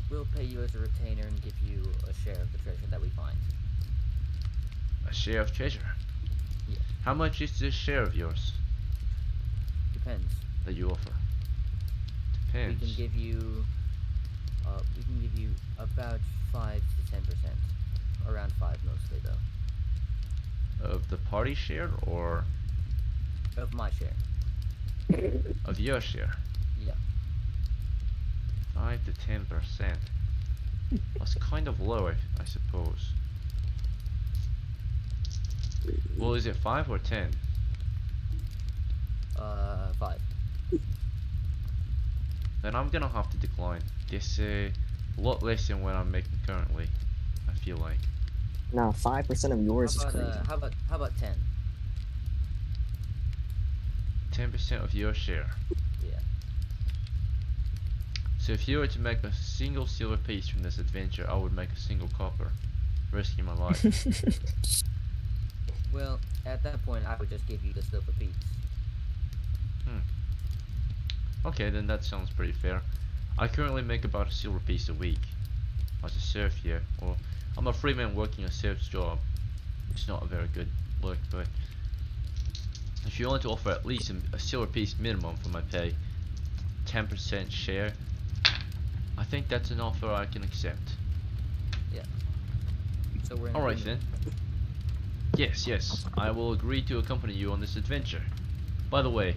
D: We'll pay you as a retainer and give you a share of the treasure that we find.
A: A share of treasure?
D: Yeah.
A: How much is this share of yours
D: Depends.
A: that you offer? Depends.
D: We can give you about 5 to 10%. Around 5 mostly though.
A: Of the party share or
D: Of my share.
A: of your share?
D: Yeah.
A: 5 to 10%. That's kind of low, I suppose. Well, is it 5 or 10?
D: 5.
A: Then I'm gonna have to decline. This a lot less than what I'm making currently, I feel like.
B: Now 5% of yours is crazy.
D: How about 10?
A: 10% of your share.
D: Yeah.
A: So if you were to make a single silver piece from this adventure, I would make a single copper, risking my life.
D: Well, at that point, I would just give you the silver piece.
A: Okay, then that sounds pretty fair. I currently make about a silver piece a week as a serf here, or I'm a free man working a serf's job. It's not a very good work, but if you want to offer at least a silver piece minimum for my pay, 10% share, I think that's an offer I can accept.
D: So we're in
A: Alright
D: agreement.
A: then. Yes, I will agree to accompany you on this adventure. By the way,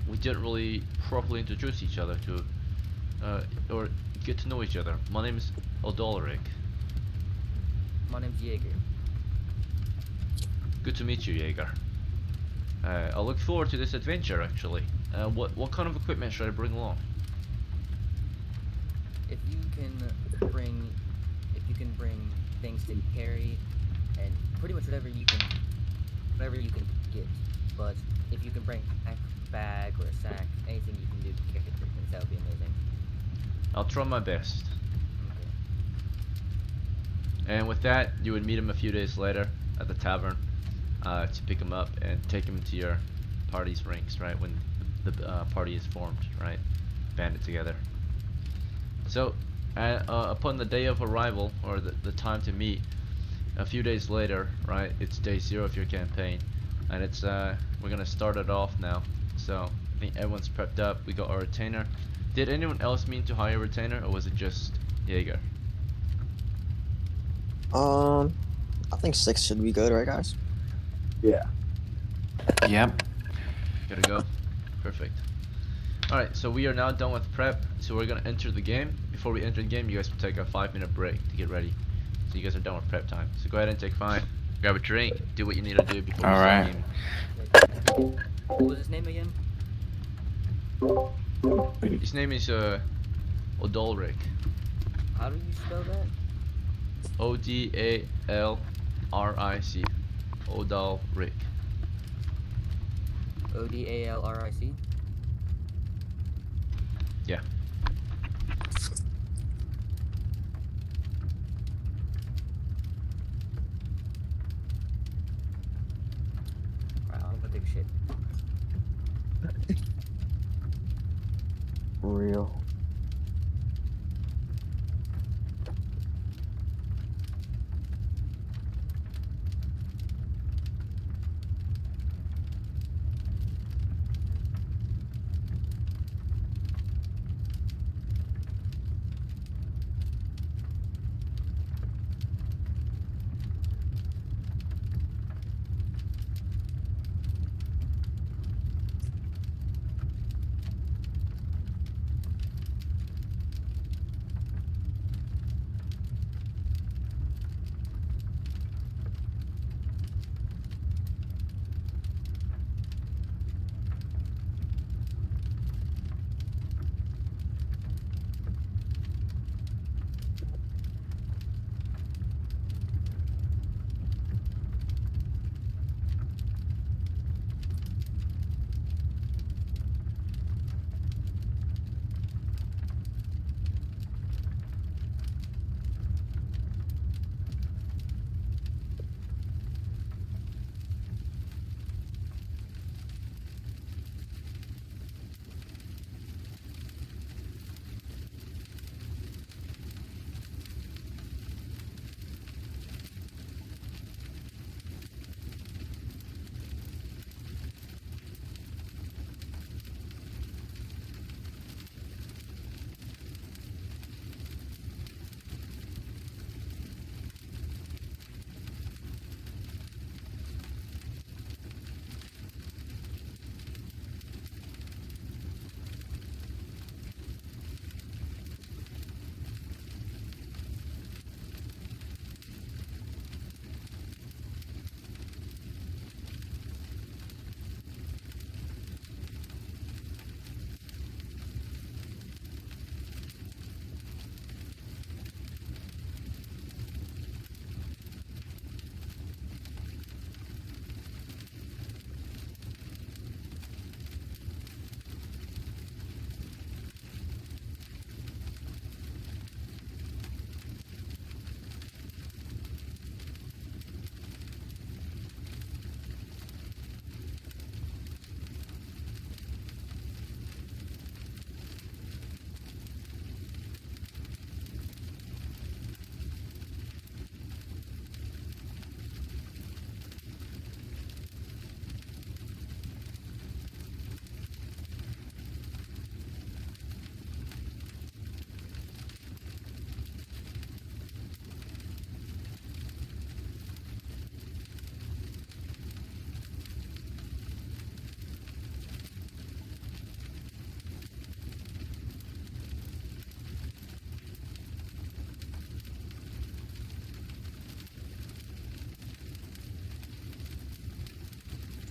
A: we didn't really properly introduce each other to, or get to know each other. My name is Odolaric.
D: My name's Jaeger.
A: Good to meet you, Jaeger. I look forward to this adventure, actually. What kind of equipment should I bring along?
D: If you can bring things to carry, and pretty much whatever you can get. But if you can bring a bag or a sack, anything you can do to carry things, that would be amazing.
A: I'll try my best.
D: Okay.
A: And with that, you would meet him a few days later at the tavern to pick him up and take him to your party's ranks, right? When the party is formed, right? Band it together. So, upon the day of arrival, or the time to meet, a few days later, right? It's day 0 of your campaign, and it's we're gonna start it off now. So I think everyone's prepped up. We got our retainer. Did anyone else mean to hire a retainer, or was it just Jaeger?
B: I think 6 should be good, right, guys?
C: Yeah.
E: Yep.
A: Gotta go. Perfect. Alright, so we are now done with prep, so we're gonna enter the game. Before we enter the game, you guys will take a 5-minute break to get ready. So you guys are done with prep time. So go ahead and take 5, grab a drink, do what you need to do before you start
E: Alright.
A: gaming.
D: What was his name again?
A: His name is Odolric.
D: How do you spell that?
A: Odalric. Odalric.
D: Odalric.
A: Yeah.
D: Alright, I'm gonna take a shit.
B: Real.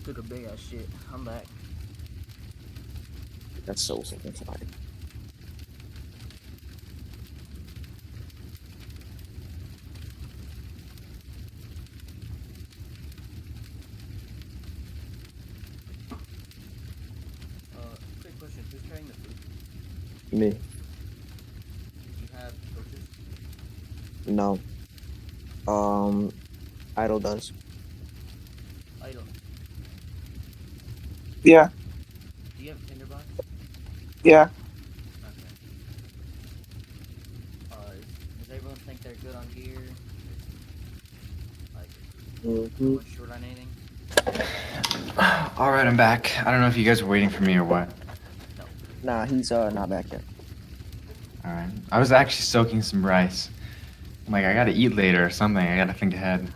D: Took a big ass shit. I'm back.
B: That's so fucking fine.
D: Quick question. Who's carrying the food?
B: Me.
D: Do you have coaches?
B: No. Idle does.
D: Idle.
G: Yeah,
D: Do you have tinderbox?
G: yeah.
D: Okay. Does everyone think they're good on gear? Like,
B: Mm-hmm.
D: what's short on anything?
E: All right, I'm back. I don't know if you guys were waiting for me or what.
D: No.
B: Nah, he's not back yet.
E: All right. I was actually soaking some rice. I'm like, I gotta eat later or something. I gotta think ahead.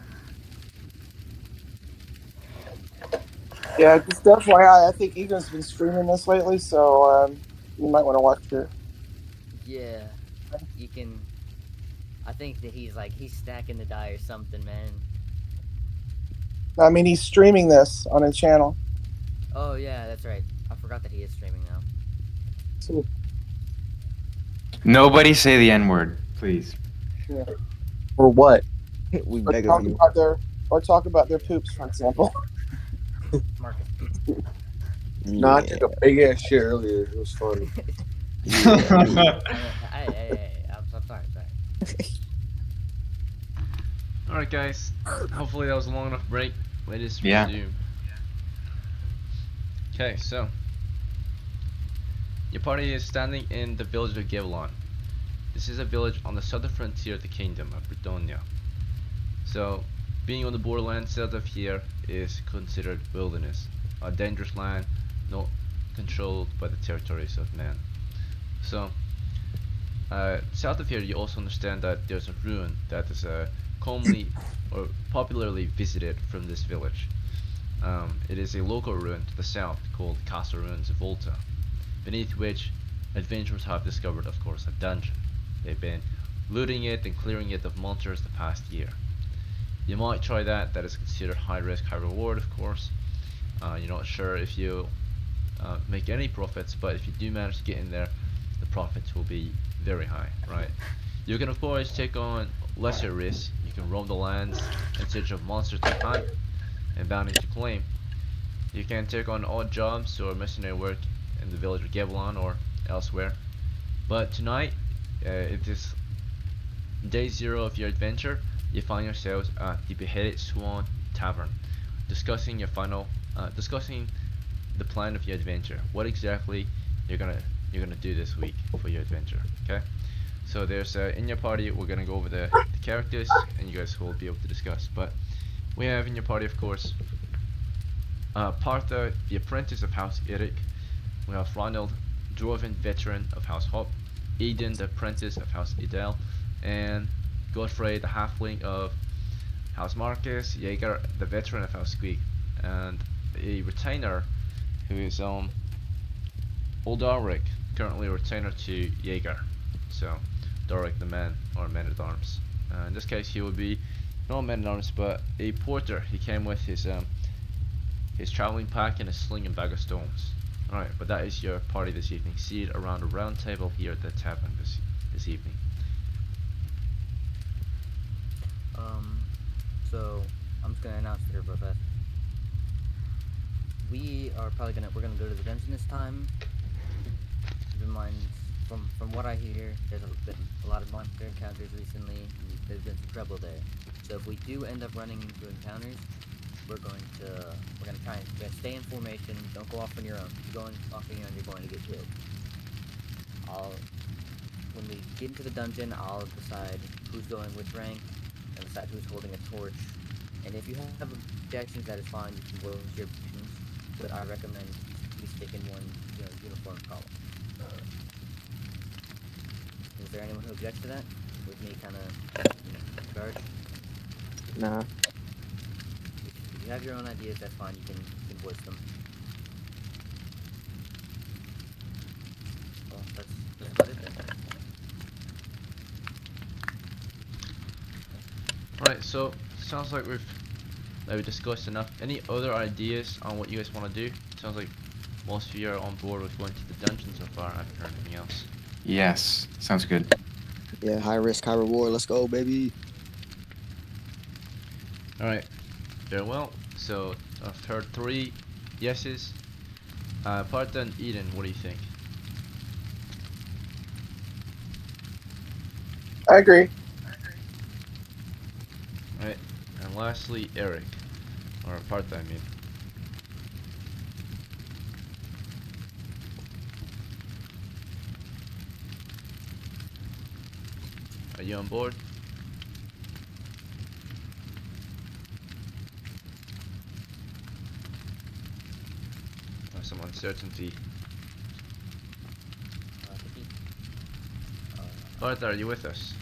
G: Yeah, just FYI, I think Egan's been streaming this lately, so you might want to watch it.
D: Yeah. You can. I think that he's stacking the die or something, man.
G: I mean, he's streaming this on his channel.
D: Oh yeah, that's right. I forgot that he is streaming now.
G: So,
E: Nobody say the N word, please.
G: yeah.
C: Or what?
B: We
G: Or
B: beg of
G: talk
B: you.
G: about their poops, for example.
D: Marcus.
C: No, I
B: Yeah.
C: took a big ass shit earlier. It was fun.
B: Yeah.
D: I'm sorry.
A: Alright, guys. Hopefully that was a long enough break. Let us
E: Yeah.
A: resume. Okay, so. Your party is standing in the village of Gevlon. This is a village on the southern frontier of the kingdom of Bretonnia. So, being on the borderland south of here is considered wilderness, a dangerous land not controlled by the territories of man. So, south of here you also understand that there's a ruin that is commonly or popularly visited from this village. It is a local ruin to the south called Castle Ruins of Volta, beneath which adventurers have discovered, of course, a dungeon. They've been looting it and clearing it of monsters the past year. You might try that. That is considered high risk, high reward, of course. You're not sure if you make any profits, but if you do manage to get in there, the profits will be very high, right? You can of course take on lesser risks. You can roam the lands in search of monsters to hunt and bounties to claim. You can take on odd jobs or mercenary work in the village of Gevlon or elsewhere. But tonight, it is day 0 of your adventure. You find yourselves at the Beheaded Swan Tavern, discussing discussing the plan of your adventure. What exactly you're gonna do this week for your adventure. Okay. So there's in your party, we're gonna go over the characters, and you guys will be able to discuss. But we have in your party, of course, Partha, the apprentice of House Eric. We have Ronald, dwarven veteran of House Hop. Eden, the apprentice of House Idel, and Godfrey, the halfling of House Marcus. Jaeger, the veteran of House Squeak, and a retainer who is Old Ulrich, currently a retainer to Jaeger. So Doric, the man or man at arms. In this case, he would be not a man at arms, but a porter. He came with his traveling pack and a sling and bag of stones. Alright, but that is your party this evening, seated around a round table here at the tavern this evening.
D: So I'm just gonna announce it here real fast. We're gonna go to the dungeon this time. Keep in mind, from what I hear, there's been a lot of monster encounters recently, and there's been some trouble there. So if we do end up running into encounters, we're gonna stay in formation. Don't go off on your own. If you're going off on your own, you're going to get killed. When we get into the dungeon, I'll decide who's going which rank, and decide who's holding a torch. And if you have objections, that is fine. You can voice your objections, but I recommend you stick in one, uniform column. Is there anyone who objects to that? With me kind of, in charge?
B: Nah.
D: If you have your own ideas, that's fine. You can voice them. Well, that's about it then.
A: Alright, so sounds like we've maybe discussed enough. Any other ideas on what you guys want to do? Sounds like most of you are on board with going to the dungeon so far. I haven't heard anything else.
E: Yes, sounds good.
B: Yeah, high risk, high reward. Let's go, baby.
A: Alright, very well. So I've heard 3 yeses. Partha and Eden, what do you think?
G: I agree.
A: Alright, and lastly, Eric. Or Partha, I mean. Are you on board? Or some uncertainty. Partha, are you with us?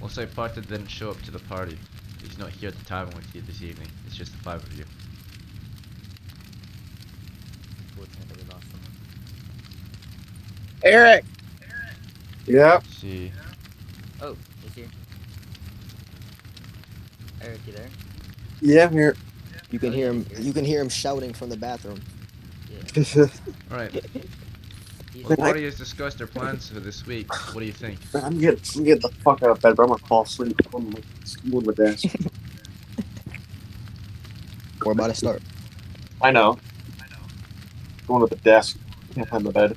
A: Looks like Partha didn't show up to the party. He's not here at the tavern with you this evening. It's just the 5 of you.
D: Fortunately, we lost someone.
G: Eric,
C: Yeah.
A: Let's see.
D: Oh, he's here. Eric, you there?
C: Yeah, I'm here.
B: You can
D: Oh,
B: hear
D: yeah,
B: him.
D: he's here.
B: You can hear him shouting from the bathroom.
D: Yeah.
A: Alright,
D: He's
A: well, the
C: Man, I-
A: party has discussed their plans for this week. What do you think?
C: Man, I'm getting the fuck out of bed, but I'm gonna fall asleep on my school with my desk.
B: We're about to start.
C: I know. Going to the desk. Can't find my bed.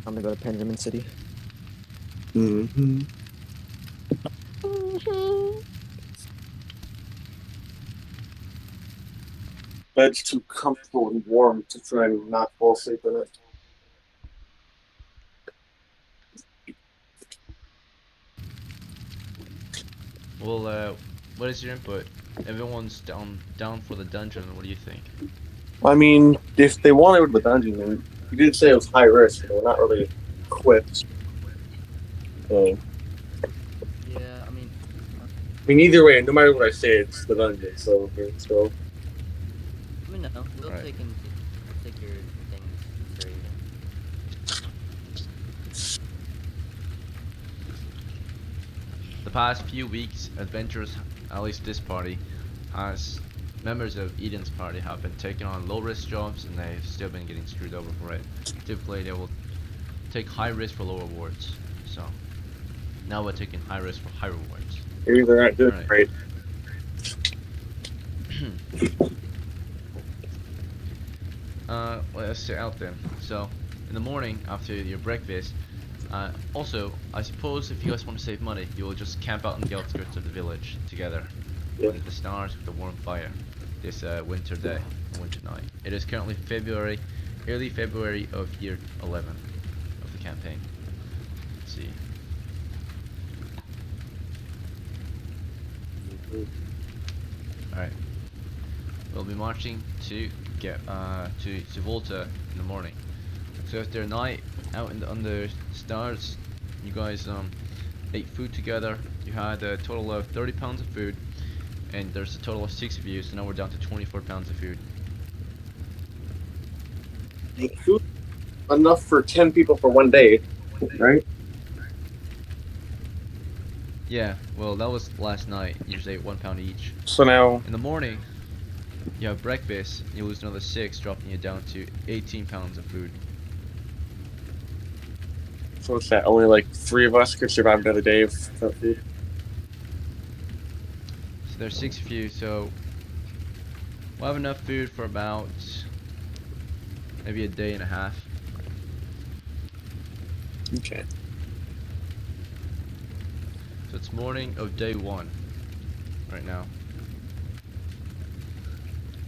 B: I'm gonna go to Benjamin City.
C: Mm-hmm. Bed's too comfortable and warm to try and not fall asleep in it.
A: Well, what is your input? Everyone's down for the dungeon. What do you think?
C: I mean, if they want to go to the dungeon, then you did say it was high risk, and we're not really equipped. So,
D: Yeah, I mean,
C: either way, no matter what I say, it's the dungeon. So, let's go.
D: no. We'll
A: Alright.
D: take your things straight.
A: The past few weeks, adventurers, at least this party, as members of Eden's party, have been taking on low-risk jobs, and they've still been getting screwed over for it. Typically, they will take high risk for low rewards. So now we're taking high risk for high rewards.
C: Maybe they're not doing
A: Right.
C: great.
A: Let's set out then. So, in the morning after your breakfast, also, I suppose if you guys want to save money, you will just camp out on the outskirts of the village together,
C: Yeah.
A: under the stars with a warm fire, this winter day, winter night. It is currently early February of year 11 of the campaign. Let's see. Alright. We'll be marching to get to Volta in the morning. So after night out under stars, you guys ate food together. You had a total of 30 pounds of food, and there's a total of 6 of you, so now we're down to 24 pounds of food.
C: Food enough for 10 people for one day, right?
A: Yeah, well that was last night. You just ate 1 pound each.
C: So now,
A: In the morning, you have breakfast, and you lose another 6, dropping you down to 18 pounds of food.
C: so what's that? Only like 3 of us could survive another day without food.
A: So there's 6 of you, so we'll have enough food for about maybe a day and a half.
C: Okay.
A: So it's morning of day 1 right now.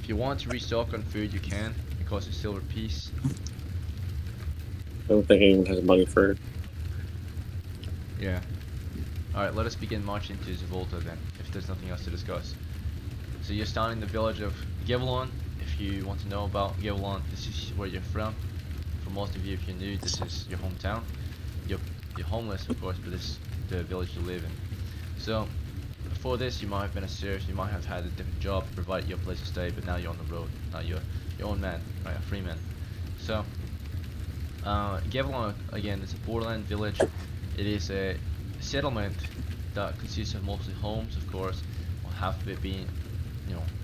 A: If you want to restock on food, you can. It costs a silver piece.
C: I don't think anyone has money for it.
A: Yeah. Alright, let us begin marching to Zavolta then, if there's nothing else to discuss. So you're standing in the village of Givelon. If you want to know about Givelon, this is where you're from. For most of you, if you're new, this is your hometown. You're homeless, of course, but this is the village you live in. So, before this, you might have been a serf, you might have had a different job, provided you a place to stay, but now you're on the road. Now you're your own man, right? A free man. So, Gavelon again is a borderland village. It is a settlement that consists of mostly homes, of course, or half of it being,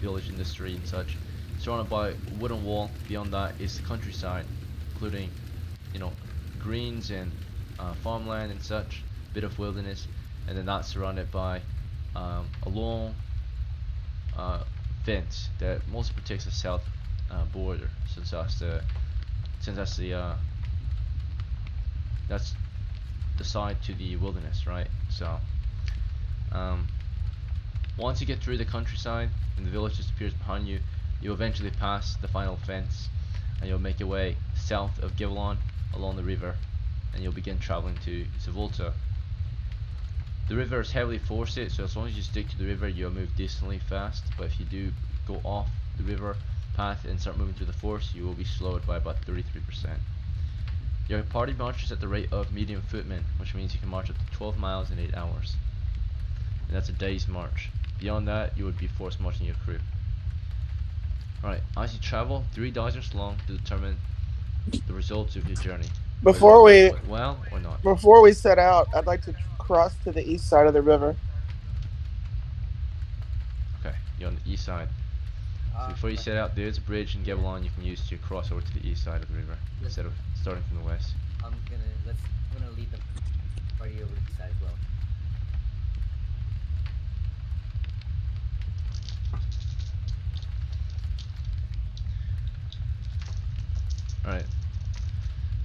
A: village industry and such. Surrounded by a wooden wall. Beyond that is the countryside, including, you know, greens and farmland and such. Bit of wilderness, and then that's surrounded by a long fence that mostly protects the south border, since that's the side to the wilderness, right? So um, once you get through the countryside and the village disappears behind you, you'll eventually pass the final fence, and you'll make your way south of Givelon along the river, and you'll begin traveling to Zavolta. The river is heavily forested, so as long as you stick to the river, you'll move decently fast. But if you do go off the river path and start moving through the forest, you will be slowed by about 33%. Your party marches at the rate of medium footmen, which means you can march up to 12 miles in 8 hours. And that's a day's march. Beyond that, you would be forced marching your crew. Alright, as you travel, 3 dice are slung to determine the results of your journey.
G: Before
A: Whether it
G: we
A: went well or not.
G: before we set out, I'd like to cross to the east side of the river.
A: Okay, you're on the east side. So before you set out, there's a bridge in Gavelon you can use to cross over to the east side of the river instead of starting from the west.
D: I'm gonna lead the party over to the side as well.
A: Alright.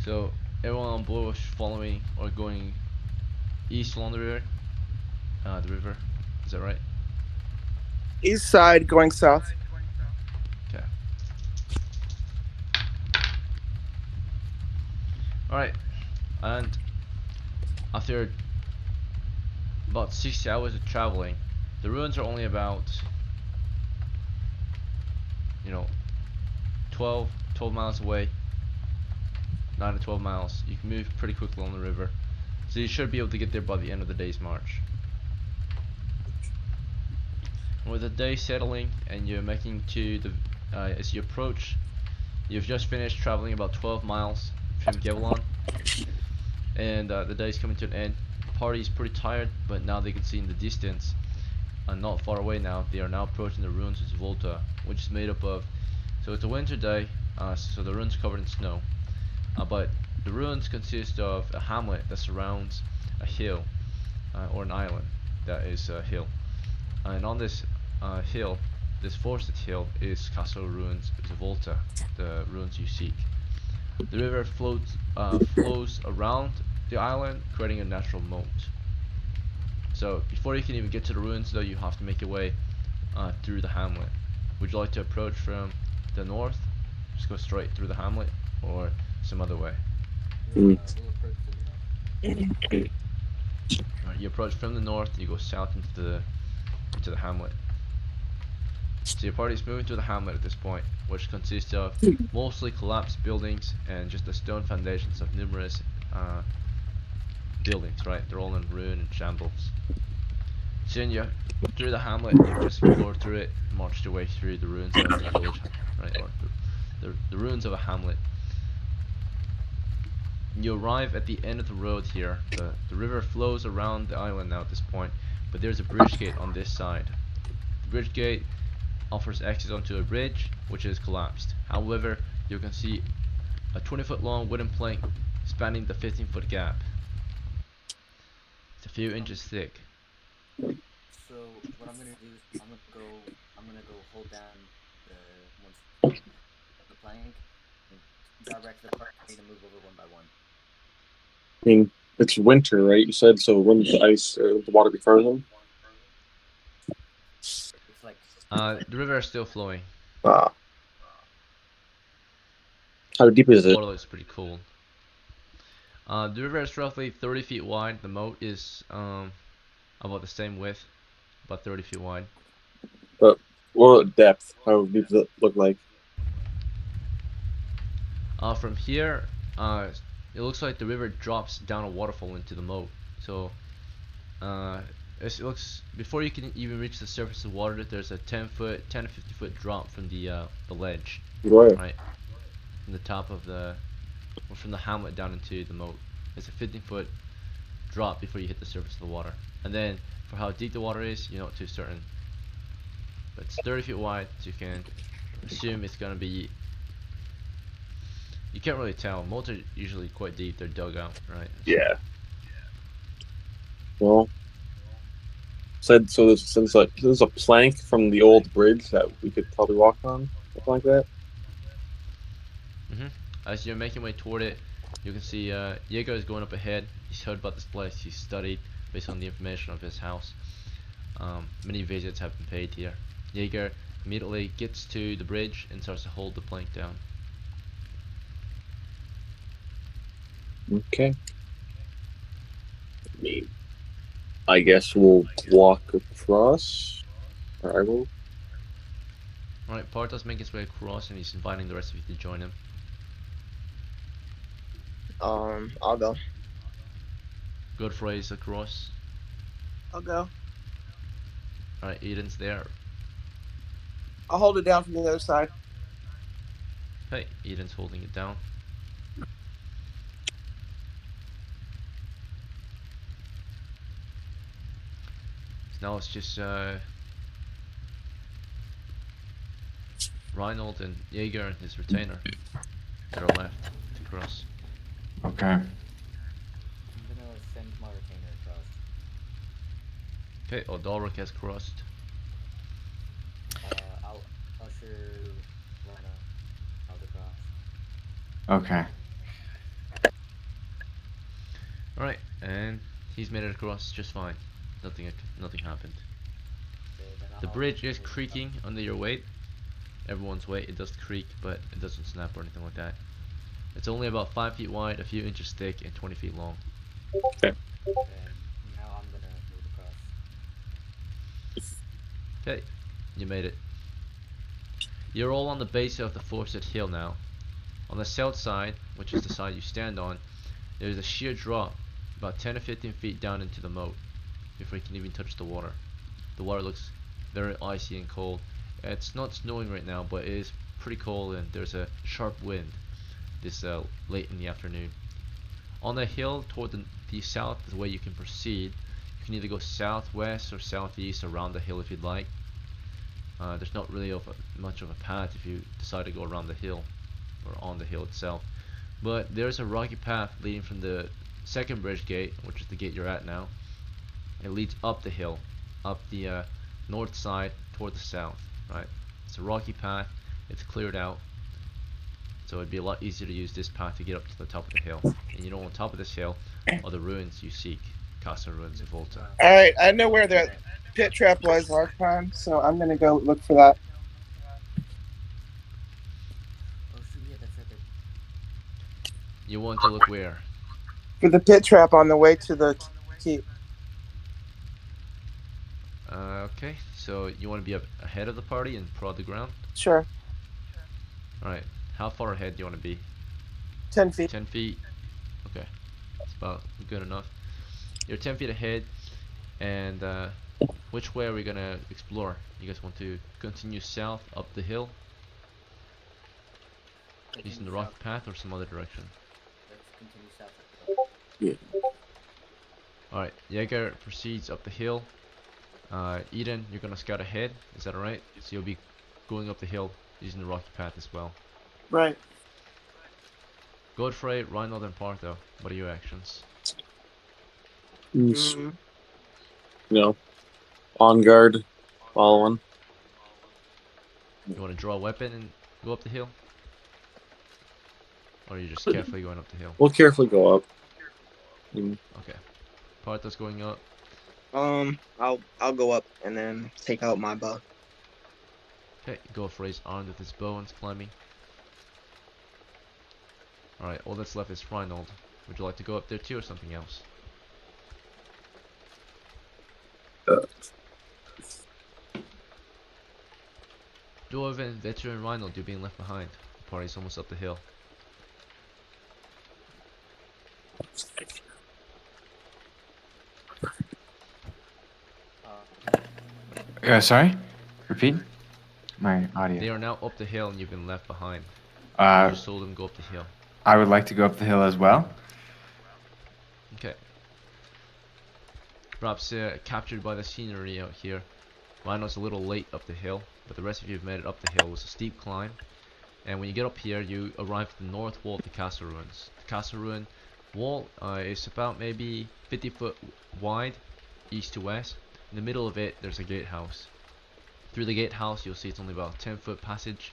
A: So everyone on board was following or going east along the river. Is that right?
G: East side going south.
A: Okay. Alright. And after about 6 hours of traveling, the ruins are only about 12 miles away. 9 to 12 miles. You can move pretty quickly on the river, so you should be able to get there by the end of the day's march. With the day settling and you're making to the as you approach, you've just finished traveling about 12 miles from Gavelon, and the day's coming to an end. The party's pretty tired, but now they can see in the distance, not far away now, they are now approaching the ruins of Volta, which is made up of, so it's a winter day, so the ruins are covered in snow, but the ruins consist of a hamlet that surrounds a hill, or an island that is a hill, and on this hill, this forested hill, is Castle Ruins Zavolta, the ruins you seek. The river flows around the island, creating a natural moat. So before you can even get to the ruins, though, you have to make your way through the hamlet. Would you like to approach from the north, just go straight through the hamlet, or some other way?
D: We'll approach to the north.
A: Alright, you approach from the north, you go south into the hamlet. So your party is moving to the hamlet at this point, which consists of mostly collapsed buildings and just the stone foundations of numerous buildings, right? They're all in ruin and shambles. Soon you through the hamlet, you've just explored through it, marched your way through the ruins of the village, right? Or the ruins of a hamlet. You arrive at the end of the road here. The river flows around the island now at this point, but there's a bridge gate on this side. The bridge gate offers access onto a bridge which is collapsed. However, you can see a 20-foot long wooden plank spanning the 15-foot gap. It's a few inches thick.
D: So what I'm gonna do is I'm gonna go hold down the plank and direct the party to move over one by one.
C: I mean, it's winter, right? You said so. When the ice, the water be frozen.
D: It's like
A: The river is still flowing.
C: Ah. How deep is
A: The
C: it?
A: water looks pretty cool. The river is roughly 30 feet wide. The moat is about the same width, about 30 feet wide.
C: What depth? How deep does it look like?
A: From here, it looks like the river drops down a waterfall into the moat. So, it looks, before you can even reach the surface of the water, there's a 10 to 50 foot drop from the ledge.
C: Go ahead.
A: right? From the top of the, or from the hamlet down into the moat. It's a 15-foot drop before you hit the surface of the water. And then, for how deep the water is, you're not too certain. But it's 30 feet wide, so you can assume it's gonna be. You can't really tell. Moats are usually quite deep. They're dug out, right?
C: Yeah. Well, so there's a plank from the old bridge that we could probably walk on, something like that.
A: As you're making way toward it, you can see Jaeger is going up ahead. He's heard about this place. He's studied based on the information of his house. Many visits have been paid here. Jaeger immediately gets to the bridge and starts to hold the plank down.
C: Okay. I guess we'll walk across. Or I will.
A: Alright, Partos making his way across and he's inviting the rest of you to join him.
B: I'll go.
A: Godfrey's across.
G: I'll go.
A: Alright, Eden's there.
G: I'll hold it down from the other side.
A: Okay, Eden's holding it down. So now it's just Reinhold and Jaeger and his retainer that are left to cross.
E: Okay.
D: I'm gonna send my retainer across.
A: Okay, Odalric has crossed.
D: I'll usher Rhino out across.
E: Okay.
A: Alright, and he's made it across just fine. Nothing happened.
D: Okay, then
A: The
D: I'll
A: bridge is
D: move
A: creaking under your weight. Everyone's weight. It does creak, but it doesn't snap or anything like that. It's only about 5 feet wide, a few inches thick, and 20 feet long.
D: up, and now I'm gonna move across.
A: Okay, you made it. You're all on the base of the forested hill now. On the south side, which is the side you stand on, there's a sheer drop, about 10 to 15 feet down into the moat, before you can even touch the water. The water looks very icy and cold. It's not snowing right now, but it is pretty cold and there's a sharp wind this late in the afternoon. On the hill toward the south is where you can proceed. You can either go southwest or southeast around the hill if you'd like. There's not really much of a path if you decide to go around the hill or on the hill itself. But there's a rocky path leading from the second bridge gate, which is the gate you're at now. It leads up the hill, up the north side toward the south, right? It's a rocky path, it's cleared out, so it'd be a lot easier to use this path to get up to the top of the hill. And you know, on top of this hill are the ruins you seek, Casa Ruins of Volta.
G: All right, I know where that pit trap was last time, so I'm gonna go look for that.
D: Oh shoot, yeah, that's right there.
A: You want to look where?
G: For the pit trap on the way to the keep.
A: Okay, so you want to be up ahead of the party and prod the ground?
G: Sure.
A: Alright, how far ahead do you want to be?
G: 10 feet.
A: 10 feet? Okay, that's about good enough. You're 10 feet ahead, and which way are we gonna explore? You guys want to continue south up the hill, using the rocky path, or some other direction?
D: Let's continue south.
A: Alright, Jaeger proceeds up the hill. Eden, you're gonna scout ahead, is that alright? So you'll be going up the hill using the rocky path as well.
G: Right.
A: Godfrey, Reinhold, and Partho, what are your actions?
G: Mm,
C: On guard, following.
A: You want to draw a weapon and go up the hill? Or are you just carefully going up the hill?
C: We'll carefully go up.
A: Okay. Partho's going up.
B: I'll go up and then take out my bow.
A: Okay, Godfrey's armed with his bow and is climbing. Alright, all that's left is Reinhold. Would you like to go up there too, or something else? Dwarven, veteran Reinhold, you're being left behind. The party's almost up the hill.
E: Sorry? Repeat? my
A: They
E: audio.
A: are now up the hill and you've been left behind. You
E: Uh,
A: just saw them go up the hill.
E: I would like to go up the hill as well.
A: Okay. Perhaps captured by the scenery out here. Rhino's a little late up the hill, but the rest of you have made it up the hill. It was a steep climb. And when you get up here, you arrive at the north wall of the castle ruins. The castle ruin wall is about maybe 50 foot wide, east to west. In the middle of it, there's a gatehouse. Through the gatehouse, you'll see it's only about a 10-foot passage.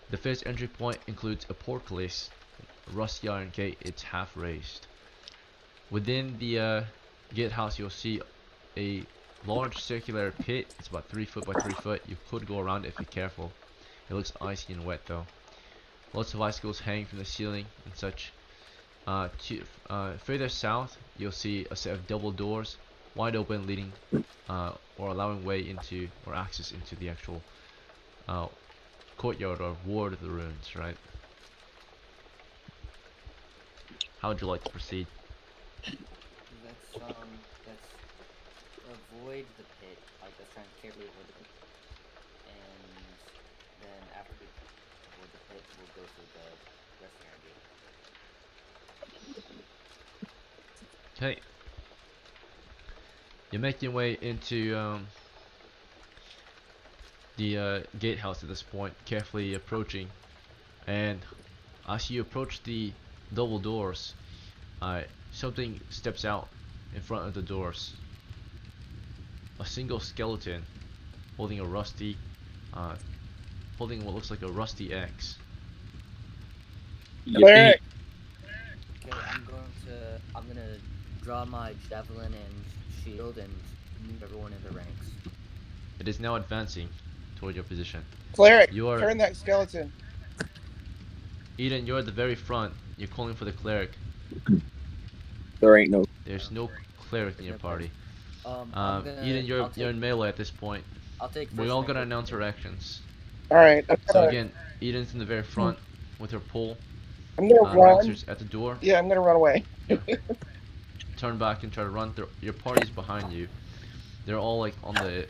A: The first entry point includes a portcullis, a rusty iron gate. It's half raised. Within the gatehouse, you'll see a large circular pit. It's about 3 foot by 3 foot. You could go around it if you're careful. It looks icy and wet though. Lots of icicles hang from the ceiling and such. Further south, you'll see a set of double doors, wide open, leading or allowing way into or access into the actual courtyard or ward of the ruins. Right? How would you like to proceed?
D: Let's avoid the pit. Like let's try and carefully avoid the pit. And then after we avoid the pit, we'll go through the resting area.
A: Okay. You're making your way into the gatehouse at this point, carefully approaching, and as you approach the double doors, something steps out in front of the doors. A single skeleton holding a rusty, holding what looks like a rusty axe.
G: Cleric.
D: Okay, I'm gonna draw my javelin and shield and move everyone in their ranks.
A: It is now advancing toward your position.
G: Cleric.
A: You are
G: Turn that skeleton.
A: Eden. You're at the very front. You're calling for the cleric.
C: There ain't no.
A: There's no cleric in your party.
D: I'm gonna,
A: Eden,
D: I'll
A: you're in melee at this point.
D: I'll take.
A: We're
D: first
A: all
D: rank
A: gonna
D: with
A: announce
D: you.
A: our actions.
G: All right.
A: So again, Eden's in the very front with her pole.
G: I'm gonna run.
A: Monsters at the door.
G: Yeah, I'm gonna run away.
A: Turn back and try to run. Your party's behind you. They're all like on the.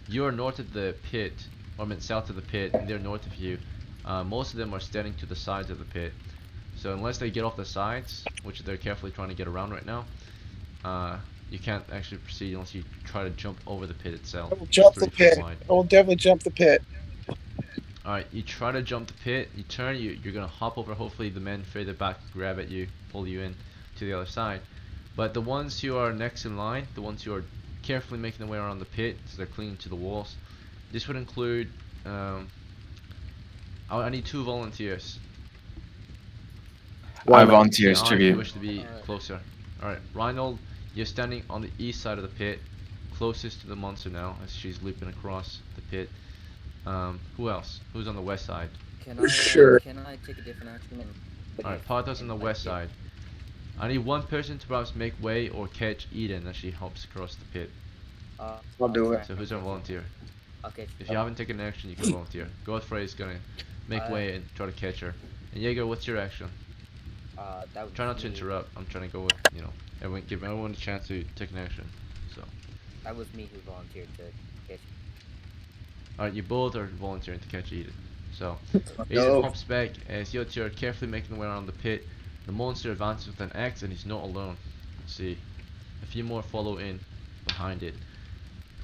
A: You're north of the pit, or I mean south of the pit, and they're north of you. Most of them are standing to the sides of the pit. So unless they get off the sides, which they're carefully trying to get around right now, you can't actually proceed unless you try to jump over the pit itself.
G: I will jump the
A: 3 feet
G: pit.
A: wide.
G: I will definitely jump the pit.
A: Alright, you try to jump the pit, you turn, you're gonna hop over, hopefully the men further back grab at you, pull you in to the other side. But the ones who are next in line, the ones who are carefully making their way around the pit, so they're clinging to the walls, this would include, I need 2 volunteers.
E: I volunteer as
A: If you
E: tribute.
A: wish to be closer. Alright, Reinhold, you're standing on the east side of the pit, closest to the monster now, as she's leaping across the pit. Who else? Who's on the west side?
D: Can I,
C: Sure.
D: Can I take a different action and?
A: Alright, Parthos on the west side. I need one person to perhaps make way or catch Eden as she hops across the pit.
C: I'll do it.
A: So who's gonna volunteer?
D: Okay.
A: If you haven't taken an action, you can volunteer. Godfrey's gonna make way and try to catch her. And Jaeger, what's your action?
D: That would
A: Try not to
D: be-
A: interrupt. I'm trying to go with, give everyone a chance to take an action. So,
D: That was me who volunteered to catch.
A: alright, you both are volunteering to catch Eden. So,
C: No.
A: Eden hops back as Yotier carefully making the way around the pit. The monster advances with an axe and he's not alone. Let's see. A few more follow in behind it.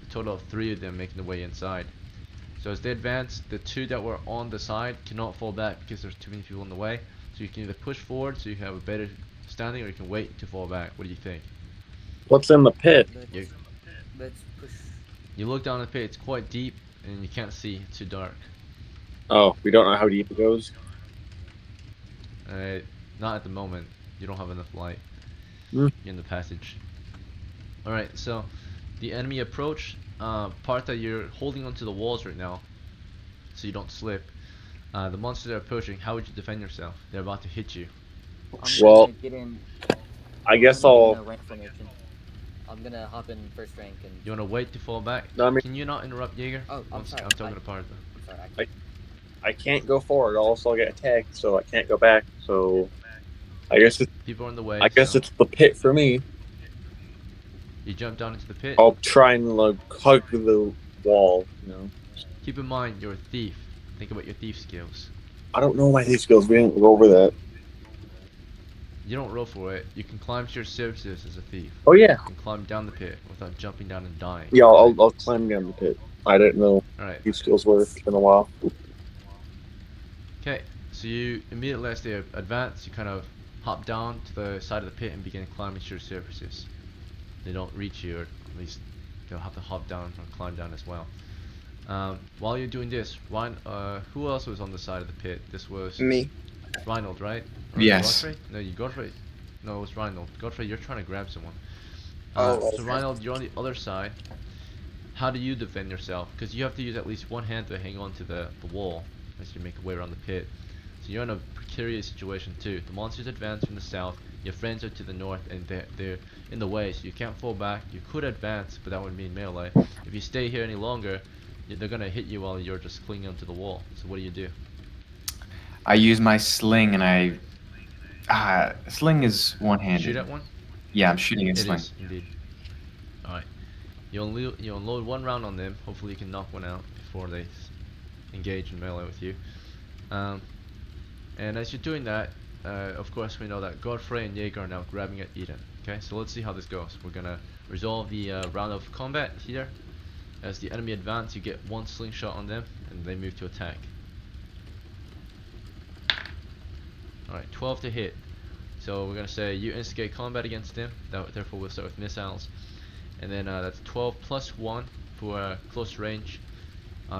A: A total of 3 of them making the way inside. So as they advance, the 2 that were on the side cannot fall back because there's too many people in the way. So you can either push forward so you have a better standing, or you can wait to fall back. What do you think?
C: What's in the pit?
A: You,
D: Let's push.
A: you look down the pit, it's quite deep and you can't see, it's too dark.
C: Oh, we don't know how deep it goes.
A: Not at the moment. You don't have enough light in the passage. Alright, so the enemy approach. Partha, you're holding onto the walls right now so you don't slip. The monsters are approaching. How would you defend yourself? They're about to hit you.
C: Well,
D: Gonna get in.
C: I guess
D: I'm gonna
C: I'll.
D: get in a rank formation. I'm gonna hop in first rank and.
A: You wanna wait to fall back?
C: No, I mean,
A: Can you not interrupt Jaeger?
D: Oh, I'm sorry.
A: I'm talking to Partha.
D: I'm sorry.
C: I can't go forward. Also, I'll get attacked, so I can't go back. So, I guess it's.
A: People are in the way.
C: I guess
A: so
C: it's the pit for me.
A: you jump down into the pit.
C: I'll try and like hug the wall. You know.
A: keep in mind you're a thief. Think about your thief skills.
C: I don't know my thief skills. We didn't go over that.
A: You don't roll for it. You can climb to your surfaces as a thief.
C: Oh yeah.
A: You can climb down the pit without jumping down and dying.
C: Yeah,
A: right?
C: I'll climb down the pit. I didn't know
A: Alright.
C: thief skills were. It's been a while.
A: Okay, so you immediately as they advance, you kind of hop down to the side of the pit and begin climbing to your surfaces. They don't reach you, or at least they'll have to hop down or climb down as well. While you're doing this, Ryan, who else was on the side of the pit? This was
B: Me.
A: Reinhold, right? Or
E: Yes.
A: Godfrey? No, you Godfrey. No, it was Reinhold. Godfrey, you're trying to grab someone.
B: Oh,
A: So Reinhold, you're on the other side. How do you defend yourself? Because you have to use at least one hand to hang on to the wall as you make your way around the pit. So you're in a precarious situation too. The monsters advance from the south, your friends are to the north, and they're in the way, so you can't fall back. You could advance, but that would mean melee. If you stay here any longer, they're gonna hit you while you're just clinging onto the wall. So what do?
E: I use my sling, and sling is one-handed.
A: Shoot at one?
E: Yeah, I'm shooting a
A: It
E: sling.
A: is, indeed. Alright. You unload one round on them. Hopefully you can knock one out before they engage in melee with you. And as you're doing that, of course we know that Godfrey and Jaeger are now grabbing at Eden. Okay, so let's see how this goes. We're gonna resolve the round of combat here. As the enemy advance, you get one slingshot on them, and they move to attack. Alright, 12 to hit. So we're gonna say you instigate combat against them. Therefore we'll start with missiles. And then that's 12 plus 1 for close range.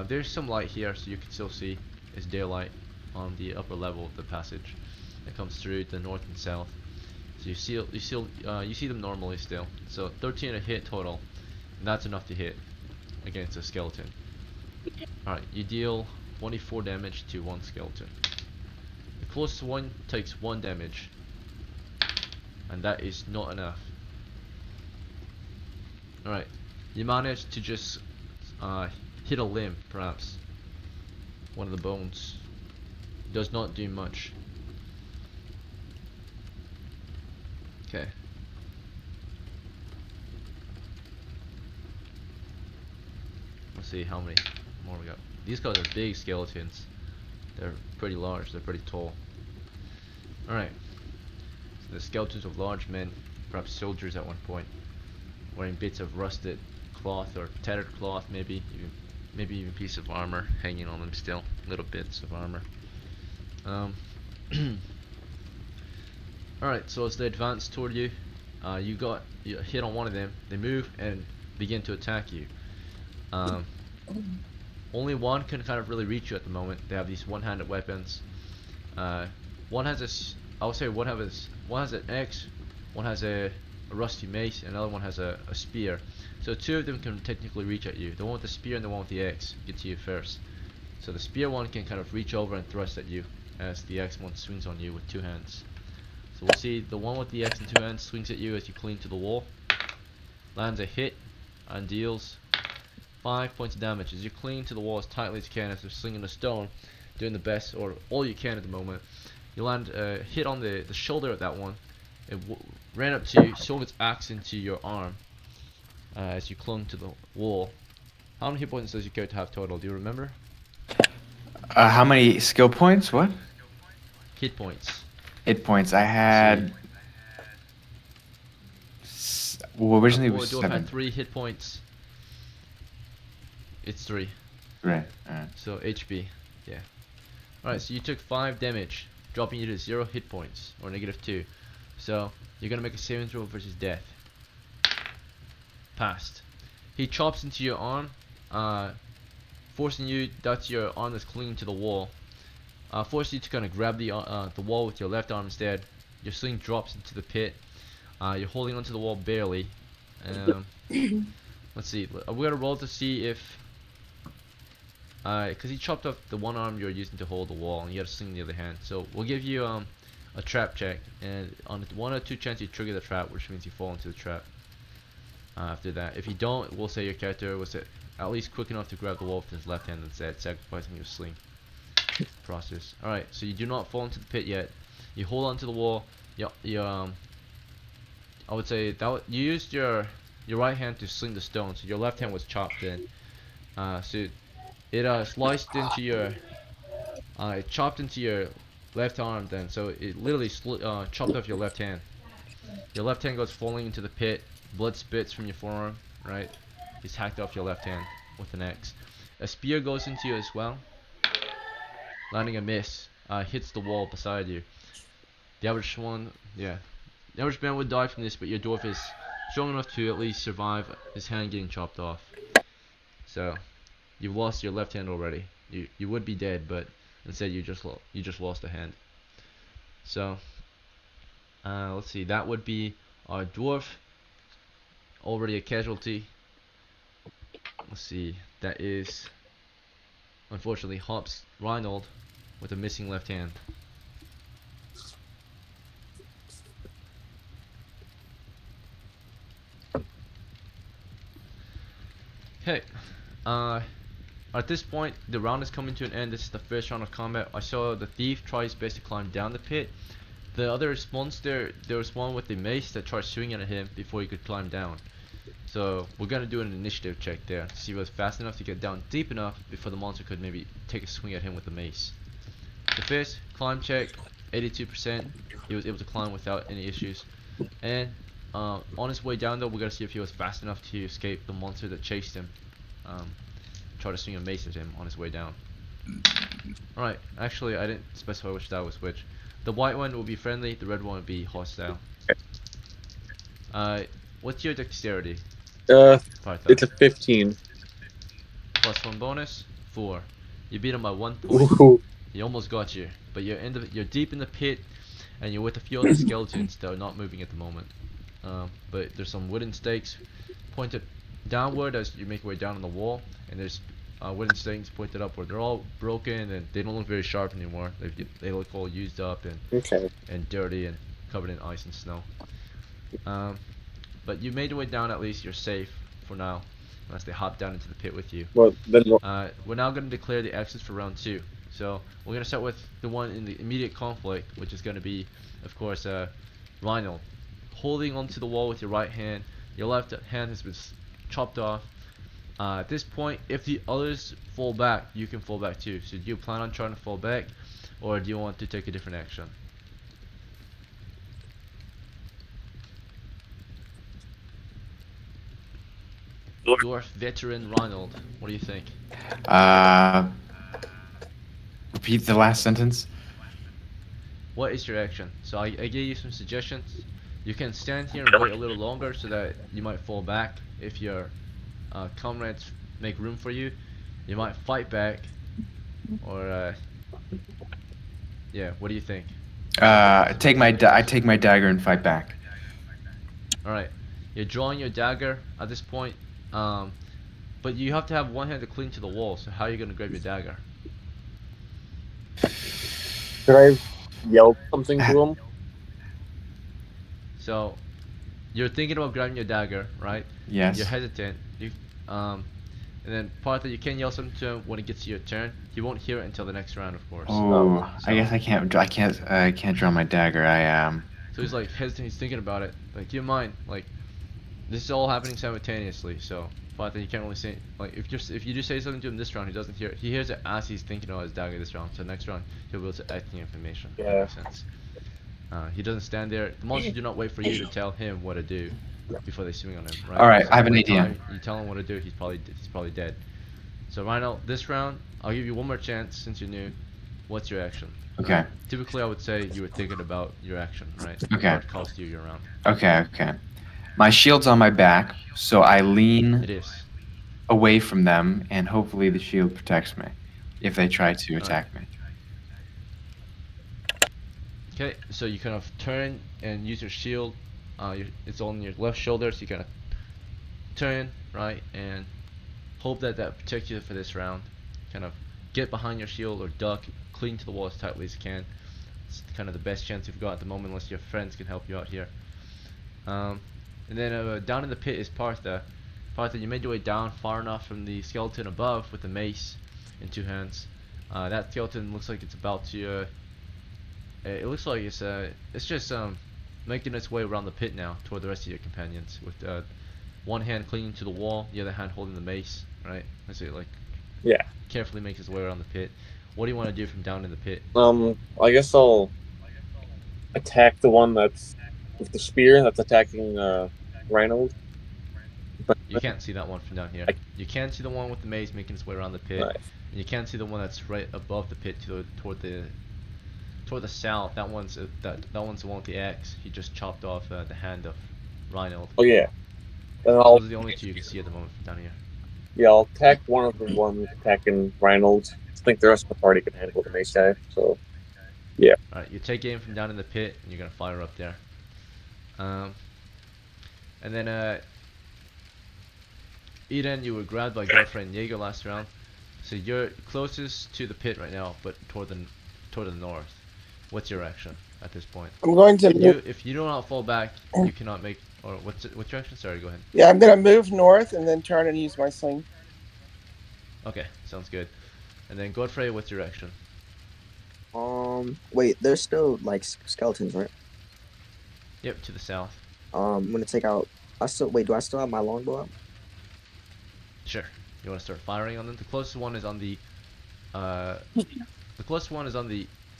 A: There's some light here, so you can still see it's daylight on the upper level of the passage that comes through the north and south. So you see them normally still. So 13 to hit total, and that's enough to hit against a skeleton. Alright, you deal 24 damage to one skeleton. The closest one takes 1 damage, and that is not enough. Alright, you manage to just hit a limb, perhaps. One of the bones. Does not do much. Okay. Let's see how many more we got. These guys are big skeletons. They're pretty large, they're pretty tall. Alright. So the skeletons of large men, perhaps soldiers at one point, wearing bits of rusted cloth or tattered cloth, maybe even piece of armor hanging on them still, little bits of armor. Alright, so as they advance toward you, you hit on one of them, they move and begin to attack you. Only one can kind of really reach you at the moment. They have these one-handed weapons. One has I would say one has an axe, one has a rusty mace, and another one has a spear. So two of them can technically reach at you. The one with the spear and the one with the axe get to you first. So the spear one can kind of reach over and thrust at you, as the axe one swings on you with 2 hands. So we'll see the one with the axe in 2 hands swings at you as you cling to the wall, lands a hit, and deals 5 points of damage. As you cling to the wall as tightly as you can, as they're slinging a stone, doing the best or all you can at the moment. You land a hit on the shoulder of that one. It ran up to you, shoved its axe into your arm as you clung to the wall. How many hit points does your character have total? Do you remember?
E: How many skill points? What?
A: Hit points.
E: Hit points. I had. Well, originally it was
A: Dwarf had
E: 7.
A: 3 hit points. It's 3.
E: Right. Alright.
A: So HP. Yeah. Alright, so you took 5 damage, dropping you to 0 hit points, or -2. So you're gonna make a saving throw versus death. Passed. He chops into your arm, forcing you, that's your arm that's clinging to the wall, forcing you to kind of grab the wall with your left arm instead. Your sling drops into the pit. You're holding onto the wall barely. Let's see, we're gonna roll to see if, because he chopped off the one arm you're using to hold the wall, and you got a sling in the other hand. So we'll give you a trap check, and on 1 or 2 chance you trigger the trap, which means you fall into the trap. After that, if you don't, we'll say your character was at least quick enough to grab the wall with his left hand instead, sacrificing your sling process. Alright, so you do not fall into the pit yet. You hold on to the wall. I would say that you used your right hand to sling the stone, so your left hand was chopped in. So it sliced into your, it chopped into your left arm then, so it literally chopped off your left hand. Your left hand goes falling into the pit, blood spits from your forearm, right? He's hacked off your left hand with an axe. A spear goes into you as well, landing a miss, hits the wall beside you. The average one, yeah, the average man would die from this, but your dwarf is strong enough to at least survive his hand getting chopped off. So, you've lost your left hand already. You would be dead, but instead you just lost a hand. So, let's see. That would be our dwarf, already a casualty. Let's see. That is unfortunately Hops Reinhold with a missing left hand. Okay. At this point, the round is coming to an end. This is the first round of combat. I saw the thief try his best to climb down the pit. The other monster, there was one with the mace that tried swinging at him before he could climb down. So we're gonna do an initiative check there to see if he was fast enough to get down deep enough before the monster could maybe take a swing at him with the mace. The first climb check, 82%. He was able to climb without any issues. And on his way down though, we're gonna see if he was fast enough to escape the monster that chased him. Try to swing a mace at him on his way down. Alright, actually I didn't specify which that was which. The white one will be friendly, the red one will be hostile. What's your dexterity?
C: It's a 15.
A: Plus 1 bonus, 4. You beat him by 1 point.
C: Ooh.
A: He almost got you, but you're deep in the pit, and you're with a few other skeletons that are not moving at the moment. But there's some wooden stakes pointed downward as you make your way down on the wall, and there's wooden stakes pointed upward. They're all broken and they don't look very sharp anymore. They look all used up and dirty and covered in ice and snow. But you made your way down. At least you're safe for now, unless they hop down into the pit with you.
C: Well, then
A: We're now going to declare the exits for round 2. So we're going to start with the one in the immediate conflict, which is going to be, of course, Reinhold. Holding onto the wall with your right hand, your left hand has been chopped off. At this point, if the others fall back, you can fall back too. So do you plan on trying to fall back, or do you want to take a different action? Dwarf veteran Reinhold, what do you think?
E: Repeat the last sentence.
A: What is your action? So I gave you some suggestions. You can stand here and wait a little longer so that you might fall back if your comrades make room for you. You might fight back, or yeah. What do you think?
E: I take my dagger and fight back.
A: All right, you're drawing your dagger at this point, but you have to have one hand to cling to the wall. So how are you gonna grab your dagger?
C: could I yell something to him?
A: So you're thinking about grabbing your dagger, right?
E: Yes.
A: You're hesitant. And then part that you can yell something to him when it gets to your turn. He won't hear it until the next round, of course.
E: Oh,
A: So-
E: I guess I can't draw my dagger.
A: So he's like hesitant. He's thinking about it. Like, keep in mind, like, this is all happening simultaneously. So part that you can't really say, like, if you do say something to him this round, he doesn't hear it. He hears it as he's thinking about his dagger this round. So next round he'll be able to act the information. If that
C: Yeah.
A: makes sense. He doesn't stand there. The monsters do not wait for you to tell him what to do before they swing on him. Right?
E: All right,
A: So
E: I have an
A: every
E: idea.
A: time you tell him what to do, he's probably dead. So Rhino, this round I'll give you one more chance since you're new. What's your action?
E: Okay.
A: Typically, I would say you were thinking about your action, right?
E: Okay.
A: What cost you your round?
E: Okay. My shield's on my back, so I lean
A: It is.
E: away from them, and hopefully the shield protects me if they try to attack me.
A: Okay, so you kind of turn and use your shield. It's on your left shoulder, so you kind of turn, right, and hope that protects you for this round. Kind of get behind your shield or duck, cling to the wall as tightly as you can. It's kind of the best chance you've got at the moment, unless your friends can help you out here. And then down in the pit is Partha. Partha, you made your way down far enough from the skeleton above with the mace in two hands. That skeleton looks like it's about to. It looks like it's just making its way around the pit now toward the rest of your companions with one hand clinging to the wall, the other hand holding the mace. Right? Is it like
C: Yeah.
A: carefully makes his way around the pit. What do you want to do from down in the pit?
C: I guess I'll attack the one that's with the spear that's attacking Reynold. But
A: You can't see that one from down here.
C: I,
A: You can see the one with the maze making its way around the pit.
C: nice.
A: And you can see the one that's right above the pit toward the south. That one's that one's the one with the axe. He just chopped off the hand of Reinhold.
C: Oh yeah. Then
A: So
C: I'll
A: those are the only two you can see at the moment from down here.
C: yeah I'll attack one of the ones attacking Reynold. I think the rest of the party can handle the mace guy. So yeah.
A: Alright, you take aim from down in the pit, and you're gonna fire up there. And then Eden, you were grabbed by Godfrey and Jaeger last round, so you're closest to the pit right now, but toward the north. What's your action at this point?
G: I'm going to move.
A: If you do not fall back, you cannot make. Or what's your action? Sorry, go ahead.
G: Yeah, I'm gonna move north and then turn and use my sling.
A: Okay, sounds good. And then Godfrey, what's your action?
B: Wait, there's still like skeletons, right?
A: Yep, to the south.
B: I'm gonna take out. Wait. Do I still have my longbow up?
A: Sure. You want to start firing on them? The closest one is on the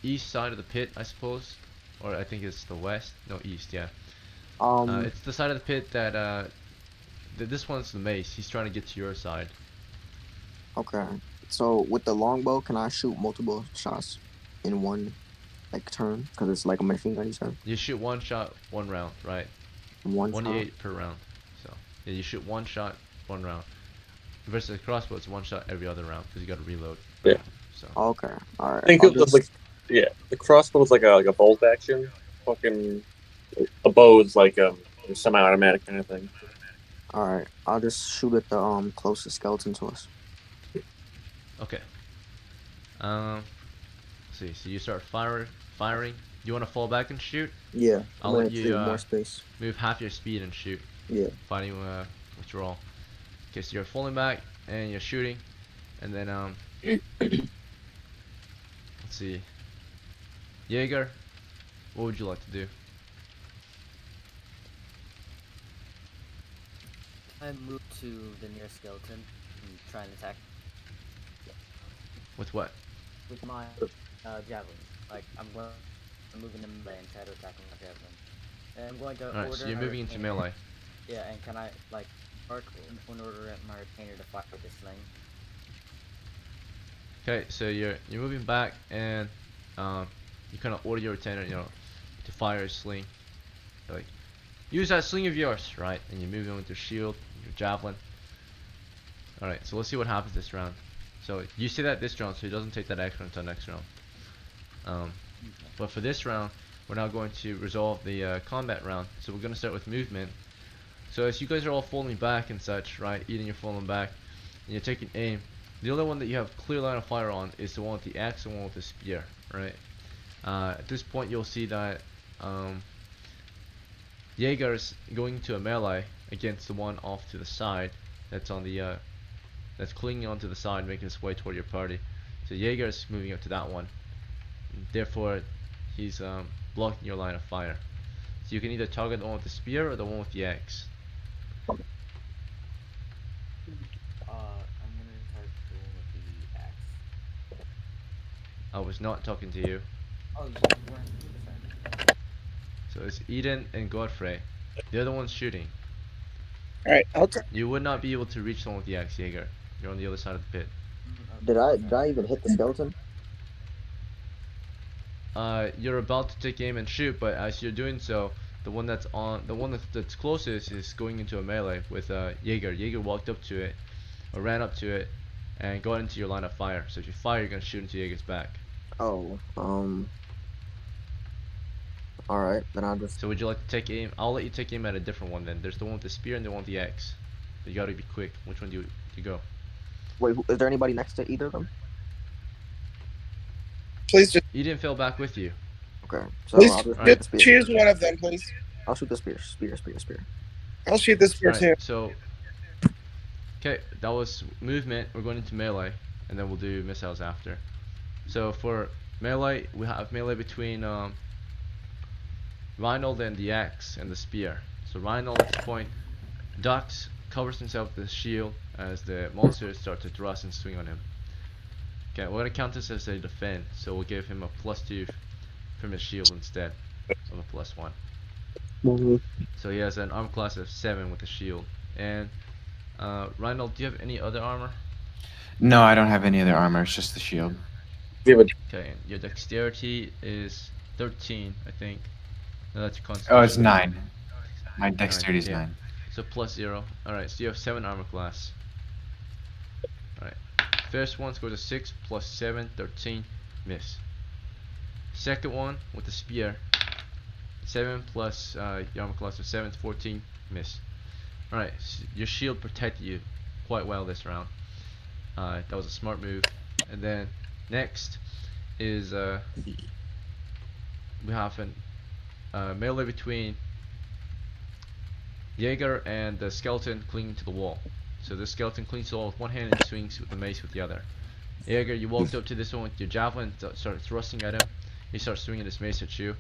A: east side of the pit, I suppose, or I think it's the west. No, east. Yeah. It's the side of the pit that this one's the mace. He's trying to get to your side.
B: Okay. So with the longbow, can I shoot multiple shots in one like turn? Because it's like a machine gun, you said.
A: You shoot one shot, one round, right?
B: One shot.
A: 1d8 per round. So yeah, you shoot one shot, one round. Versus a crossbow, it's one shot every other round because you got to reload.
C: Yeah.
A: So.
B: Okay. All right.
C: I think it was like the crossbow is like a bolt action. Fucking a bow is like a semi-automatic kind of thing.
B: All right. I'll just shoot at the closest skeleton to us.
A: Okay. Let's see. So you start firing. You want to fall back and shoot?
B: Yeah.
A: I'll let you
B: more space.
A: move half your speed and shoot.
B: Yeah.
A: Fighting withdrawal. Okay, so you're falling back and you're shooting, and then let's see. Jaeger, what would you like to do?
D: I move to the nearest skeleton and try and attack
A: With what?
D: with my javelin. Like I'm moving in melee and try to attack with my javelin. And I'm going to
A: Alright,
D: order.
A: so you're
D: my
A: moving into
D: retainer-
A: melee.
D: Yeah, and can I like arc in order at my retainer to fire with the sling?
A: Okay, so you're moving back and you kind of order your retainer, to fire a sling. You're like, use that sling of yours, right? And you move in with your shield, your javelin. Alright, so let's see what happens this round. So you say that this round, so he doesn't take that action until next round. But for this round, we're now going to resolve the combat round. So we're going to start with movement. So as you guys are all falling back and such, right? Eden, you're falling back, and you're taking aim. The only one that you have clear line of fire on is the one with the axe and the one with the spear, right? At this point, you'll see that Jaeger's going to a melee against the one off to the side. That's on the that's clinging onto the side, making its way toward your party. So Jaeger's moving up to that one. Therefore, he's blocking your line of fire. So you can either target the one with the spear or the one with the axe.
D: I'm gonna target the one with the axe.
A: I was not talking to you.
D: Oh, sorry.
A: So it's Eden and Godfrey. They're the ones shooting.
G: All right,
A: You would not be able to reach the one with the axe, Jaeger. You're on the other side of the pit.
B: Did I even hit the skeleton?
A: You're about to take aim and shoot, but as you're doing so, the one that's closest is going into a melee with Jaeger. Jaeger walked up to it, or ran up to it, and got into your line of fire. So if you fire, you're gonna shoot into Jaeger's back.
B: Oh. All right, then I'll just.
A: So would you like to take aim? I'll let you take aim at a different one then. There's the one with the spear and the one with the axe. But you gotta be quick. Which one do you go?
B: Wait, is there anybody next to either of them?
G: please just
A: Eden fell back with you.
B: Okay, so
G: please
B: I'll just
A: Alright.
B: shoot the spear.
G: choose one of them, please.
B: I'll shoot the spear. Spear.
G: I'll shoot this spear too.
A: Alright, so okay, that was movement. We're going into melee, and then we'll do missiles after. So for melee, we have melee between Reinhold and the axe and the spear. So Reinhold at this point ducks, covers himself with his shield as the monsters start to thrust and swing on him. Okay, we're gonna count this as a defend, so we'll give him a +2 from his shield instead of a +1.
C: Mhm.
A: So he has an armor class of 7 with the shield. And Reinhold, do you have any other armor?
E: No, I don't have any other armor. It's just the shield.
C: Give it.
A: Okay, and your dexterity is 13, I think. No, that's your
E: Oh, it's
A: constitution.
E: 9. My
A: 9,
E: dexterity is
A: yeah.
E: 9.
A: So +0. Alright, so you have 7 armor class. Alright. First one scores a 6 plus 7, 13. Miss. Second one with the spear. 7 plus your armor class of 7 is 14. Miss. Alright, so your shield protected you quite well this round. That was a smart move. And then next is we have a melee between Jaeger and the skeleton clinging to the wall. So the skeleton clings to the wall with one hand and swings with the mace with the other. Jaeger, you walked up to this one with your javelin, start thrusting at him. He starts swinging his mace at you.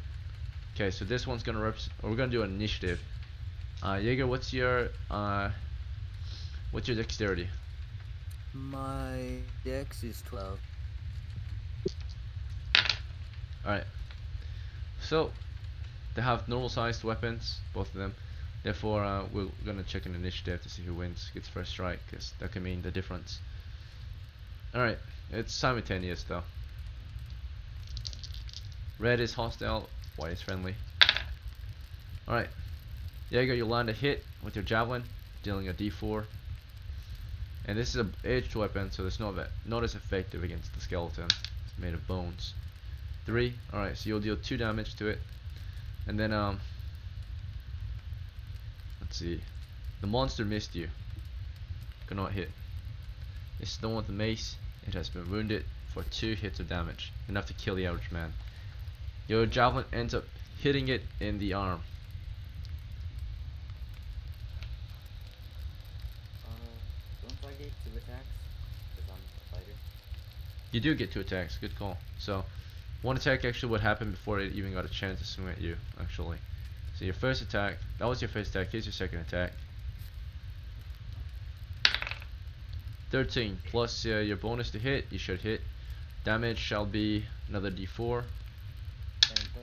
A: Okay, so this one's gonna we're gonna do an initiative. Jaeger, what's your dexterity?
D: My dex is 12.
A: Alright. So they have normal sized weapons, both of them. Therefore, we're gonna check an initiative to see who wins, gets first strike, because that can mean the difference. Alright, it's simultaneous though. Red is hostile, white is friendly. Alright, Jaeger, you land a hit with your javelin, dealing a d4. And this is a edged weapon, so it's not as effective against the skeleton. It's made of bones. 3. Alright, so you'll deal 2 damage to it. And then let's see. The monster missed you. Cannot hit. It's the one with the mace. It has been wounded for 2 hits of damage, enough to kill the average man. Your javelin ends up hitting it in the arm.
D: Don't I get 2 attacks? Because I'm a fighter.
A: You do get 2 attacks. Good call. So one attack actually would happen before it even got a chance to swing at you, actually. So your first attack, that was your first attack. Here's your second attack. 13 plus your bonus to hit. You should hit. Damage shall be another d4.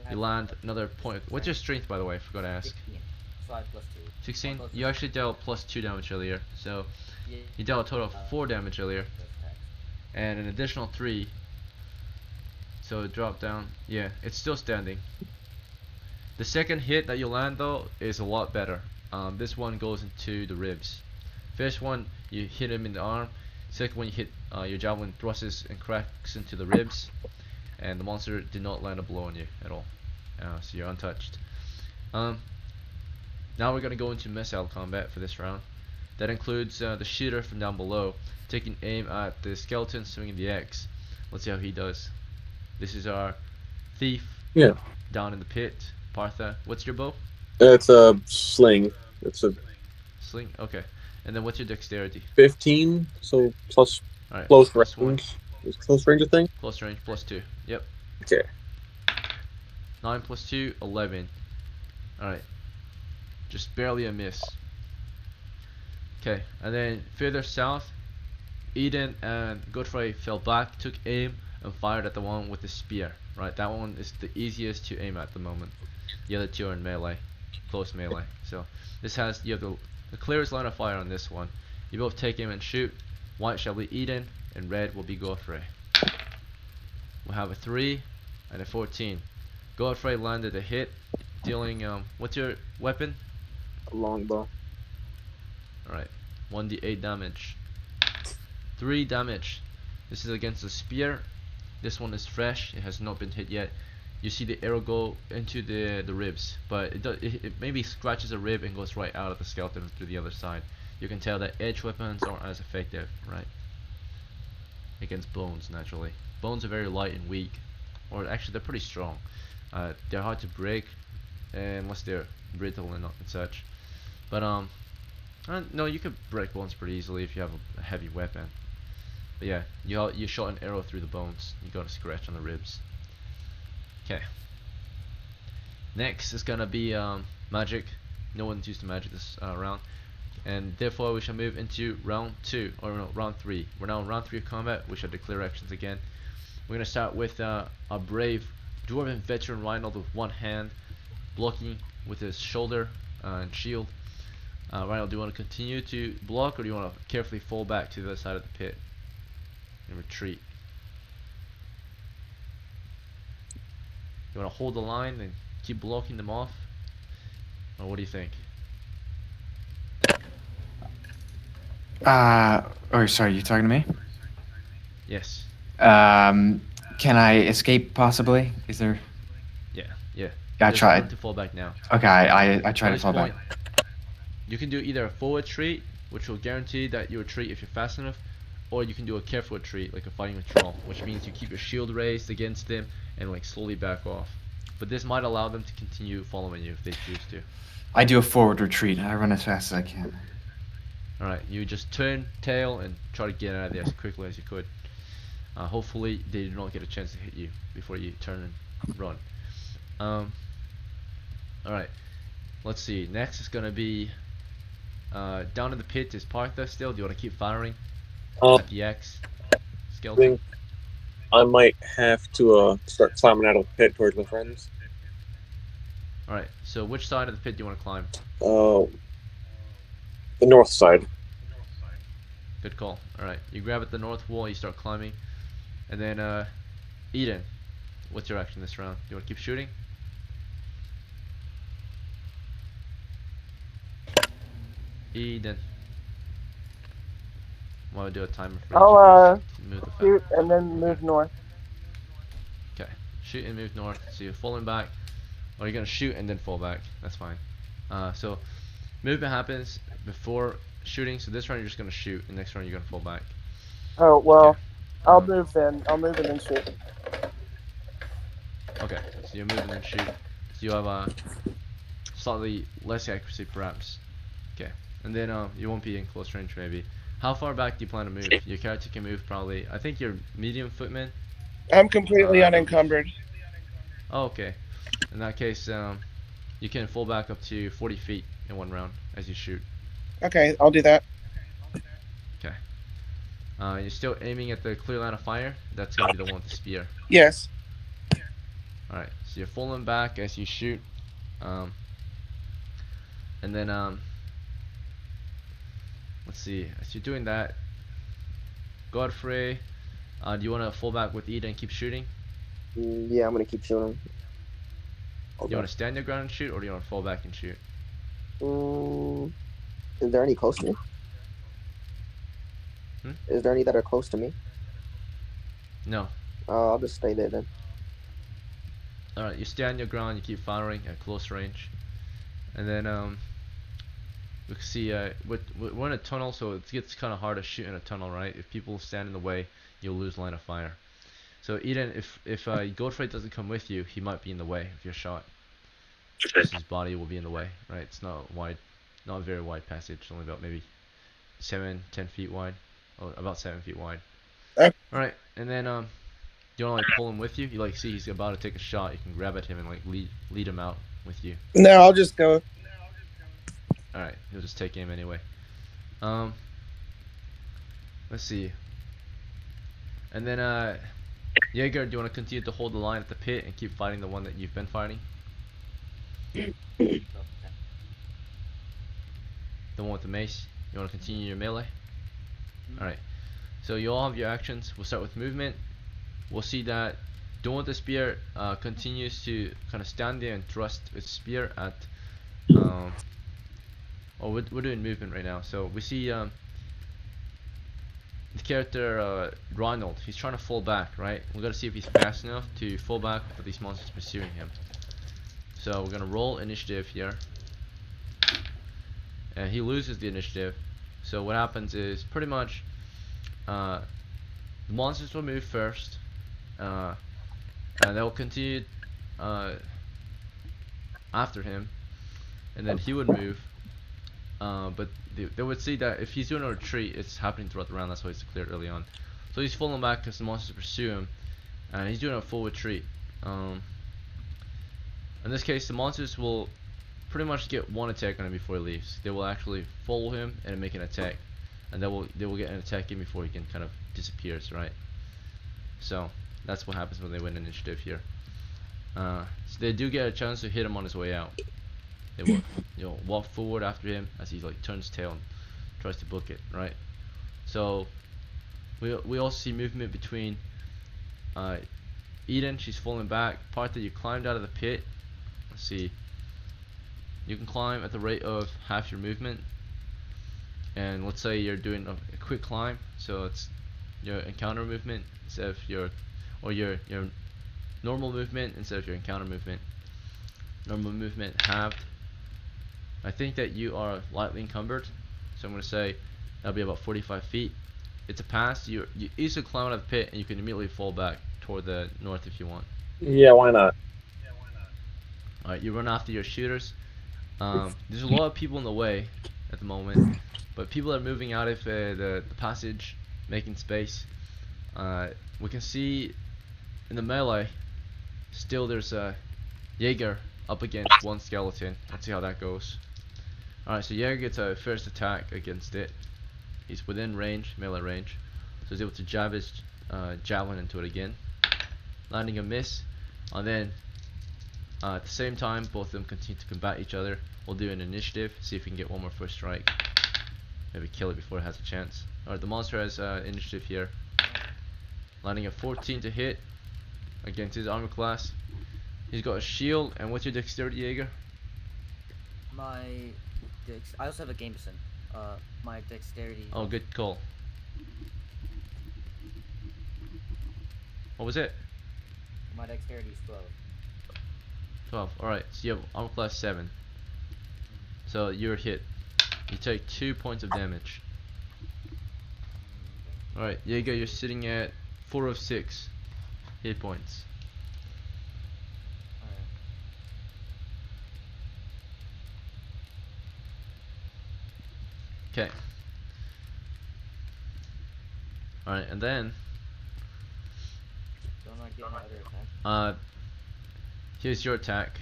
A: You land another point. What's your strength, by the way? I forgot to ask.
D: 16. So I have +2.
A: 16.
D: Plus
A: You actually dealt +2 damage earlier, so
D: Yeah,
A: you dealt a total of 4 damage earlier,
D: first attack.
A: and an additional 3. So it dropped down. Yeah, it's still standing. The second hit that you land though is a lot better. This one goes into the ribs. First one you hit him in the arm. Second one you hit your javelin thrusts and cracks into the ribs, and the monster did not land a blow on you at all. So you're untouched. Now we're gonna go into missile combat for this round. That includes the shooter from down below taking aim at the skeleton swinging the axe. Let's see how he does. This is our thief.
C: Yeah.
A: Down in the pit. Partha, what's your bow?
C: It's a sling. It's a
A: Sling. Okay. And then what's your dexterity?
C: 15. So plus
A: All right.
C: close
A: plus 1.
C: range. Is close range a thing?
A: Close range +2. Yep.
C: Okay.
A: 9 plus 2, 11. All right. Just barely a miss. Okay. And then further south, Eden and Godfrey fell back, took aim, and fired at the one with the spear. Right. That one is the easiest to aim at the moment. The other 2 are in melee, close melee. So this has you have the clearest line of fire on this one. You both take aim and shoot. White shall be Eden, and red will be Godfrey. We'll have a 3 and a 14. Godfrey landed a hit, dealing what's your weapon?
C: A longbow.
A: Alright, 1d8 damage. 3 damage. This is against the spear. This one is fresh, it has not been hit yet. You see the arrow go into the ribs, but it maybe scratches a rib and goes right out of the skeleton to the other side. You can tell that edge weapons aren't as effective, right? Against bones, naturally. Bones are very light and weak, or actually they're pretty strong. They're hard to break, unless they're brittle and such. But no, you could break bones pretty easily if you have a heavy weapon. But yeah, you shot an arrow through the bones. You got a scratch on the ribs. Okay. Next is gonna be magic. No one's used to magic this round. and therefore we shall move into round 2, or no, round 3. We're now in round 3 of combat. We shall declare actions again. We're gonna start with a brave dwarven veteran Reinhold with one hand, blocking with his shoulder and shield. Reinhold, do you want to continue to block, or do you want to carefully fall back to the other side of the pit and retreat? You want to hold the line and keep blocking them off, or what do you think?
E: Oh, sorry, you talking to me?
A: Yes.
E: Can I escape possibly? Is there?
A: Yeah.
E: I
A: There's
E: try.
A: room to fall back now.
E: Okay, I try
A: At
E: to
A: this
E: fall
A: point,
E: back.
A: you can do either a forward retreat, which will guarantee that you retreat if you're fast enough, or you can do a careful retreat, like a fighting withdrawal, which means you keep your shield raised against them and like slowly back off. But this might allow them to continue following you if they choose to.
E: I do a forward retreat. I run as fast as I can.
A: Alright, you just turn tail and try to get out of there as quickly as you could. Hopefully they do not get a chance to hit you before you turn and run. Alright, let's see. Next is gonna be down in the pit is Partha still. Do you want to keep firing at the X
C: I
A: skeleton?
C: think I might have to start climbing out of the pit towards my friends.
A: Alright, so which side of the pit do you want to climb?
C: The north side.
A: Good call. Alright, you grab at the north wall, you start climbing. And then, Eden, what's your action this round? Do you want to keep shooting? Eden. Want to do a timer for
G: I'll
A: each of these to move the
G: shoot and then move north.
A: Okay, shoot and move north. So you're falling back, or you're gonna shoot and then fall back. That's fine. So movement happens before shooting. So this round you're just gonna shoot, and next round you're gonna fall back.
G: Oh well,
A: Okay.
G: I'll move then. I'll move and then shoot.
A: Okay, so you move and then shoot. So you have slightly less accuracy perhaps. Okay, and then you won't be in close range maybe. How far back do you plan to move? Your character can move probably. I think you're medium footman.
G: I'm completely unencumbered.
A: Oh, okay. In that case, you can fall back up to 40 feet in one round as you shoot.
G: Okay, I'll do that.
A: Okay. You're still aiming at the clear line of fire. That's gonna be the one with the spear.
G: Yes.
A: Alright, so you're falling back as you shoot. And then, let's see. As you're doing that, Godfrey, do you want to fall back with Eden and keep shooting?
B: Yeah, I'm gonna keep shooting.
A: Do you want to stand your ground and shoot, or do you want to fall back and shoot?
B: Is there any close to me? Is there any that are close to me?
A: No.
B: I'll just stay there then.
A: Alright, you stand your ground, you keep firing at close range. And then, we can see, we're in a tunnel, so it gets kind of hard to shoot in a tunnel, right? If people stand in the way, you'll lose line of fire. So Eden, if Godfrey doesn't come with you, he might be in the way of your shot. His body will be in the way, right? It's not wide, not a very wide passage, only about maybe 7-10 feet wide, or about 7 feet wide. Alright, and then you wanna like pull him with you? You like see he's about to take a shot, you can grab at him and like lead him out with you.
G: No, I'll just go.
A: Alright, he'll just take aim anyway. Let's see. And then Jaeger, do you want to continue to hold the line at the pit and keep fighting the one that you've been fighting? The one with the mace? You want to continue your melee? Alright. So you all have your actions. We'll start with movement. We'll see that the one with the spear continues to kind of stand there and thrust its spear at we're doing movement right now. So we see the character Ronald. He's trying to fall back, right? We gotta see if he's fast enough to fall back with these monsters pursuing him. So we're gonna roll initiative here, and he loses the initiative. So what happens is pretty much the monsters will move first, and they'll continue after him, and then he would move. But they would see that if he's doing a retreat, it's happening throughout the round. That's why it's declared early on. So he's falling back because the monsters pursue him, and he's doing a full retreat. In this case, the monsters will pretty much get one attack on him before he leaves. They will actually follow him and make an attack, and they will get an attack in before he can kind of disappears, right? So that's what happens when they win initiative here. So they do get a chance to hit him on his way out. They will, walk forward after him as he like turns tail and tries to book it, right? So we also see movement between Eden. She's falling back. Part that you climbed out of the pit. Let's see. You can climb at the rate of half your movement, and let's say you're doing a quick climb, so it's your encounter movement instead of your normal movement instead of your encounter movement. Normal movement halved. I think that you are lightly encumbered, so I'm going to say that'll be about 45 feet. It's a pass. You easily climb out of the pit, and you can immediately fall back toward the north if you want.
C: Yeah, why not?
A: Alright, you run after your shooters. There's a lot of people in the way at the moment, but people are moving out of the passage, making space. We can see in the melee, still there's a Jaeger up against one skeleton. Let's see how that goes. Alright, so Jaeger gets a first attack against it. He's within range, melee range, so he's able to jab his javelin into it again, landing a miss, and then at the same time both of them continue to combat each other. We'll do an initiative, see if we can get one more first strike, maybe kill it before it has a chance. Alright, the monster has initiative here, landing a 14 to hit against his armor class. He's got a shield. And what's your dexterity, Jaeger?
D: I also have a Gameson. My dexterity.
A: Oh, good call. What was it?
D: My dexterity is 12.
A: 12. Alright, so you have armor class 7. So you're hit. You take 2 points of damage. Alright, Jaeger, you're sitting at 4 of 6 hit points. Okay. Alright, and then
D: Don't I get another attack?
A: here's your attack.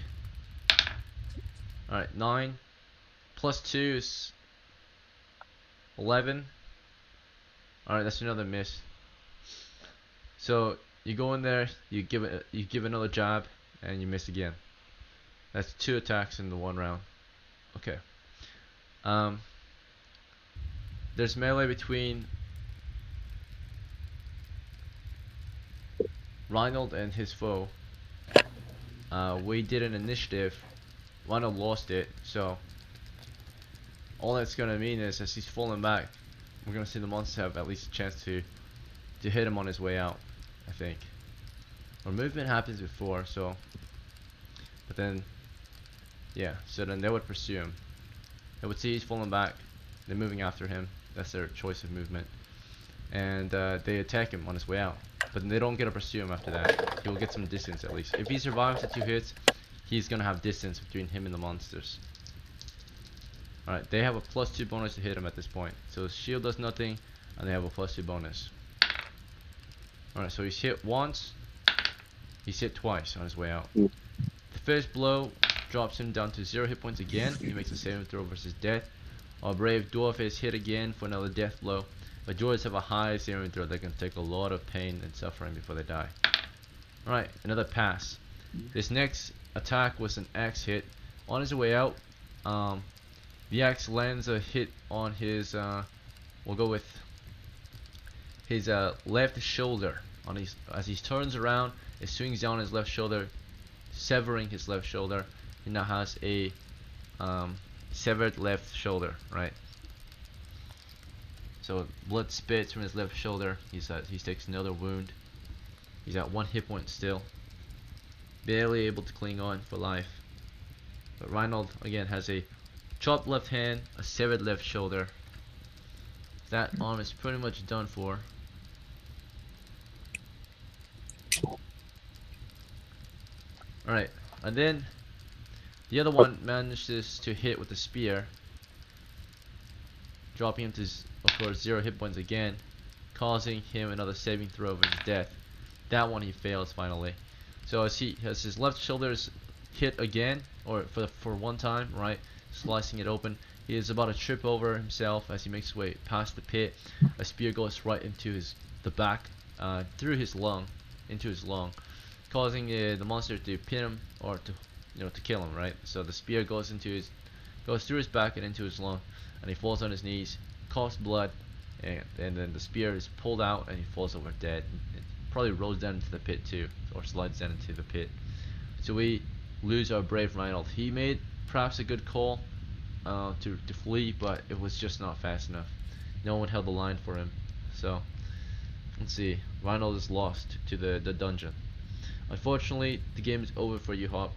A: Alright, 9 plus 2 is 11. Alright, that's another miss. So you go in there, you give another jab, and you miss again. That's 2 attacks in the 1 round. Okay. There's melee between Reinhold and his foe. We did an initiative. Reinhold lost it, so all that's gonna mean is as he's falling back, we're gonna see the monster have at least a chance to hit him on his way out, I think. Or movement happens before, so but then yeah, so then they would pursue him. They would see he's falling back, they're moving after him. That's their choice of movement, and they attack him on his way out. But they don't get to pursue him after that. He'll get some distance at least. If he survives the 2 hits, he's gonna have distance between him and the monsters. Alright, they have a +2 bonus to hit him at this point. So his shield does nothing, and they have a +2 bonus. Alright, so he's hit once, he's hit twice on his way out. The first blow drops him down to 0 hit points again. He makes a saving throw versus death. Our brave dwarf is hit again for another death blow. But dwarves have a high saving throw that can take a lot of pain and suffering before they die. Alright, another pass. This next attack was an axe hit. On his way out, the axe lands a hit on his, we'll go with his left shoulder. As he turns around, it swings down his left shoulder, severing his left shoulder. He now has a severed left shoulder, right? So blood spits from his left shoulder. He takes another wound. He's at 1 hit point still, barely able to cling on for life. But Reinhold again has a chopped left hand, a severed left shoulder. That arm is pretty much done for. Alright, and then the other one manages to hit with the spear, dropping him to, of course, 0 hit points again, causing him another saving throw of his death. That one he fails finally. So as his left shoulder is hit again, or for one time, right, slicing it open. He is about to trip over himself as he makes his way past the pit. A spear goes right into the back, through his lung, into his lung, causing the monster to pin him, or to kill him, right? So the spear goes through his back and into his lung, and he falls on his knees, coughs blood, and then the spear is pulled out and he falls over dead. It probably rolls down into the pit too, or slides down into the pit. So we lose our brave Reinhold. He made perhaps a good call to flee, but it was just not fast enough. No one held the line for him. So let's see, Reinhold is lost to the dungeon. Unfortunately, the game is over for you, Hop.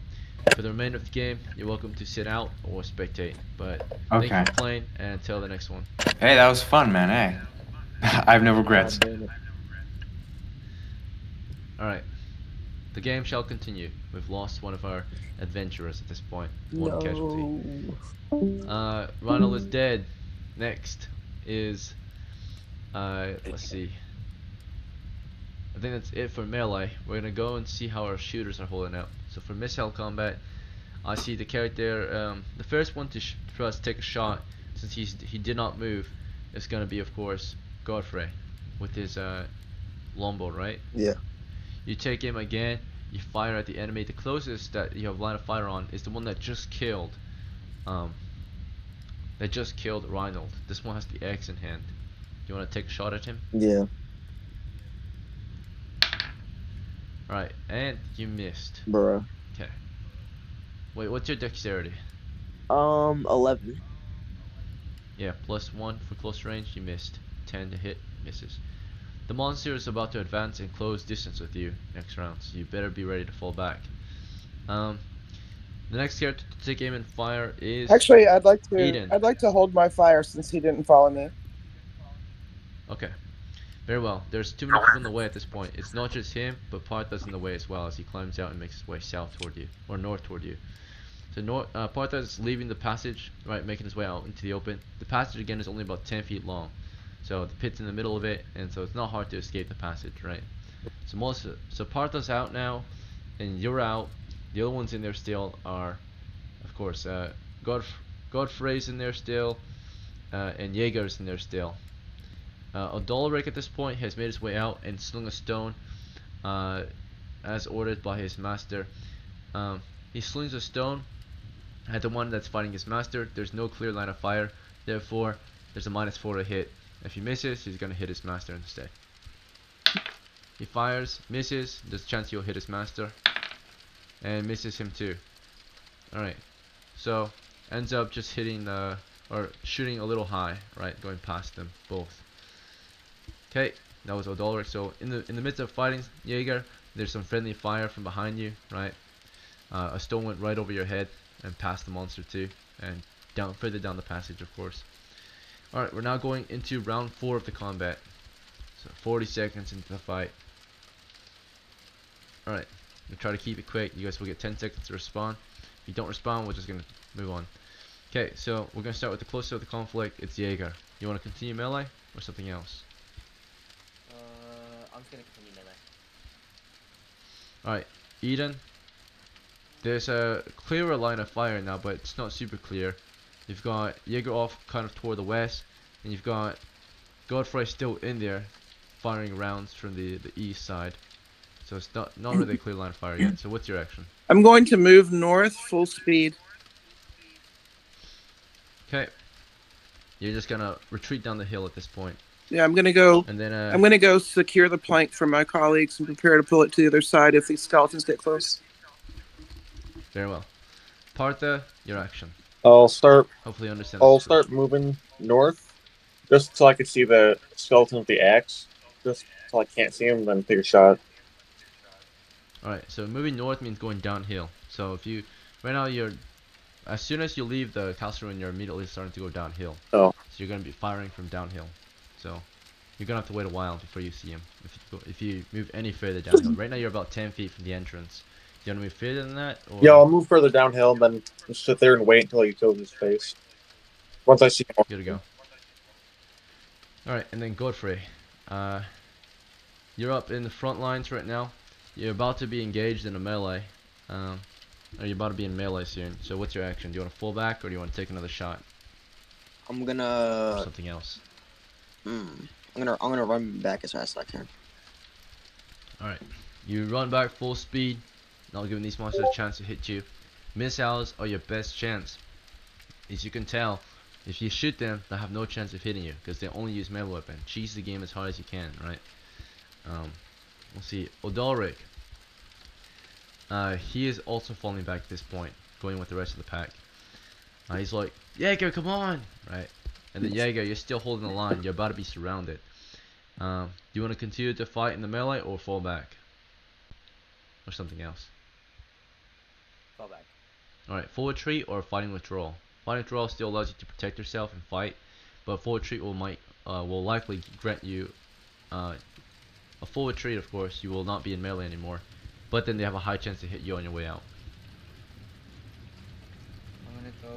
A: For the remainder of the game, you're welcome to sit out or spectate. But thank you
E: Okay.
A: for playing, and until the next one.
E: Hey, that was fun, man. Hey, I have no regrets.
B: God damn it.
A: Alright. The game shall continue. We've lost one of our adventurers at this point. One casualty. Ronald is dead. Next is let's see. I think that's it for melee. We're gonna go and see how our shooters are holding out. So for missile combat, I see the character, the first one to try to take a shot, since he did not move, is gonna be, of course, Godfrey with his longbow, right?
B: Yeah.
A: You take him again. You fire at the enemy. The closest that you have line of fire on is the one that just killed Reinhold. This one has the axe in hand. You want to take a shot at him?
B: Yeah.
A: Alright, and you missed.
B: Bruh.
A: Okay. Wait, what's your dexterity?
B: 11.
A: Yeah, +1 for close range. You missed. 10 to hit. Misses. The monster is about to advance in close distance with you next round, so you better be ready to fall back. The next character to take aim and fire is
G: Actually,
A: Eden.
G: I'd like to hold my fire since he didn't follow me.
A: Okay. Very well. There's too many people in the way at this point. It's not just him, but Partha's in the way as well as he climbs out and makes his way south toward you, or north toward you. So Partha is leaving the passage, right, making his way out into the open. The passage again is only about 10 feet long, so the pit's in the middle of it, and so it's not hard to escape the passage, right? So Partha's out now, and you're out. The other ones in there still are, of course, Godfrey's in there still, and Jaeger's in there still. Odolaric at this point has made his way out and slung a stone, as ordered by his master. He slings a stone at the one that's fighting his master. There's no clear line of fire, therefore there's a -4 to hit. If he misses, he's gonna hit his master instead. He fires, misses, there's a chance he'll hit his master, and misses him too. Alright, so ends up just hitting or shooting a little high, right, going past them both. Okay, that was Odolaric. So in the midst of fighting Jaeger, there's some friendly fire from behind you, right? A stone went right over your head and past the monster too, and further down the passage, of course. Alright, we're now going into round 4 of the combat. So 40 seconds into the fight. Alright, we'll try to keep it quick. You guys will get 10 seconds to respond. If you don't respond, we're just going to move on. Okay, so we're going to start with the closer of the conflict. It's Jaeger. You want to continue melee or something else?
D: I'm just gonna continue melee.
A: Alright, Eden. There's a clearer line of fire now, but it's not super clear. You've got Jaeger off kind of toward the west, and you've got Godfrey still in there, firing rounds from the east side. So it's not really a clear line of fire yet. So what's your action?
G: I'm going to move north full speed.
A: Okay. You're just gonna retreat down the hill at this point.
G: Yeah, I'm gonna go.
A: And then
G: I'm gonna go secure the plank for my colleagues and prepare to pull it to the other side if these skeletons get close.
A: very well. Partha, your action.
C: I'll start
A: Hopefully you understand.
C: I'll
A: the situation.
C: start moving north, just so I can see the skeleton with the axe. Just so I can't see him, then take a shot.
A: Alright, so moving north means going downhill. So if you right now as soon as you leave the castle ruin, you're immediately starting to go downhill.
C: Oh.
A: So you're gonna be firing from downhill. So you're gonna have to wait a while before you see him. If you move any further downhill. Right now you're about 10 feet from the entrance. Do you wanna move further than that? Or?
C: Yeah, I'll move further downhill, then just sit there and wait until he kills his face. Once I see him.
A: Here we go. Alright, and then Godfrey. You're up in the front lines right now. You're about to be engaged in a melee. You're about to be in melee soon. So what's your action? Do you want to fall back or do you want to take another shot
B: I'm
A: or
B: gonna.
A: something else?
B: I'm gonna run back as fast as I can.
A: All right. You run back full speed, not giving these monsters a chance to hit you. Missiles are your best chance. As you can tell, if you shoot them, they have no chance of hitting you because they only use melee weapon. Cheese the game as hard as you can, right? We'll see. Odalric. He is also falling back at this point, going with the rest of the pack. He's like, Jaeger, come on, right? And then Jaeger, you're still holding the line. You're about to be surrounded. Do you want to continue to fight in the melee or fall back? Or something else?
D: Fall back.
A: Alright, full retreat or fighting withdrawal. Fighting withdrawal still allows you to protect yourself and fight, but full retreat will likely grant you a full retreat. Of course, you will not be in melee anymore, but then they have a high chance to hit you on your way out.
D: I'm gonna go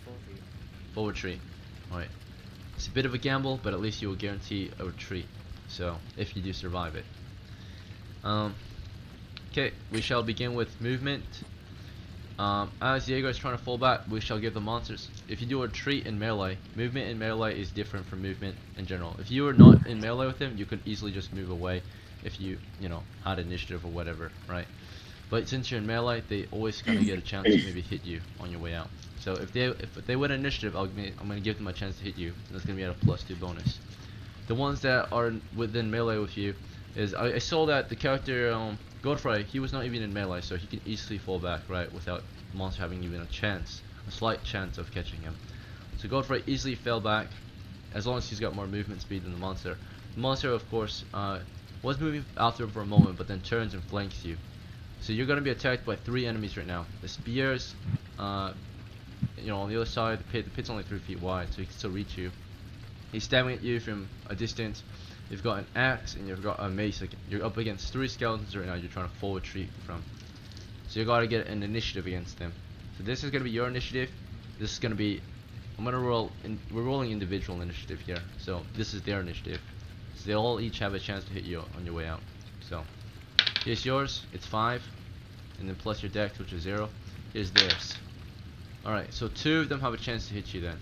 D: full retreat.
A: Full retreat. Alright. It's a bit of a gamble, but at least you will guarantee a retreat. So, if you do survive it. Okay, we shall begin with movement. As Jaeger is trying to fall back, we shall give the monsters. If you do a retreat in melee, movement in melee is different from movement in general. If you were not in melee with him, you could easily just move away if you had initiative or whatever, right? But since you're in melee, they always kind of get a chance to maybe hit you on your way out. So if they win initiative, I'm gonna give them a chance to hit you. And that's gonna be at a +2 bonus. The ones that are within melee with you is I saw that the character Godfrey, he was not even in melee, so he can easily fall back, right, without the monster having even a slight chance of catching him. So Godfrey easily fell back, as long as he's got more movement speed than the monster. The monster, of course, was moving after him for a moment, but then turns and flanks you. So you're gonna be attacked by 3 enemies right now. The spears, on the other side, the pit's only 3 feet wide, so he can still reach you. He's stabbing at you from a distance. You've got an axe and you've got a mace. You're up against 3 skeletons right now. You're trying to full retreat from. So you gotta get an initiative against them. So this is gonna be your initiative. This is gonna be. We're rolling individual initiative here. So this is their initiative. So they all each have a chance to hit you on your way out. So here's yours. It's 5, and then plus your dex, which is 0. Here's theirs. All right. So 2 of them have a chance to hit you then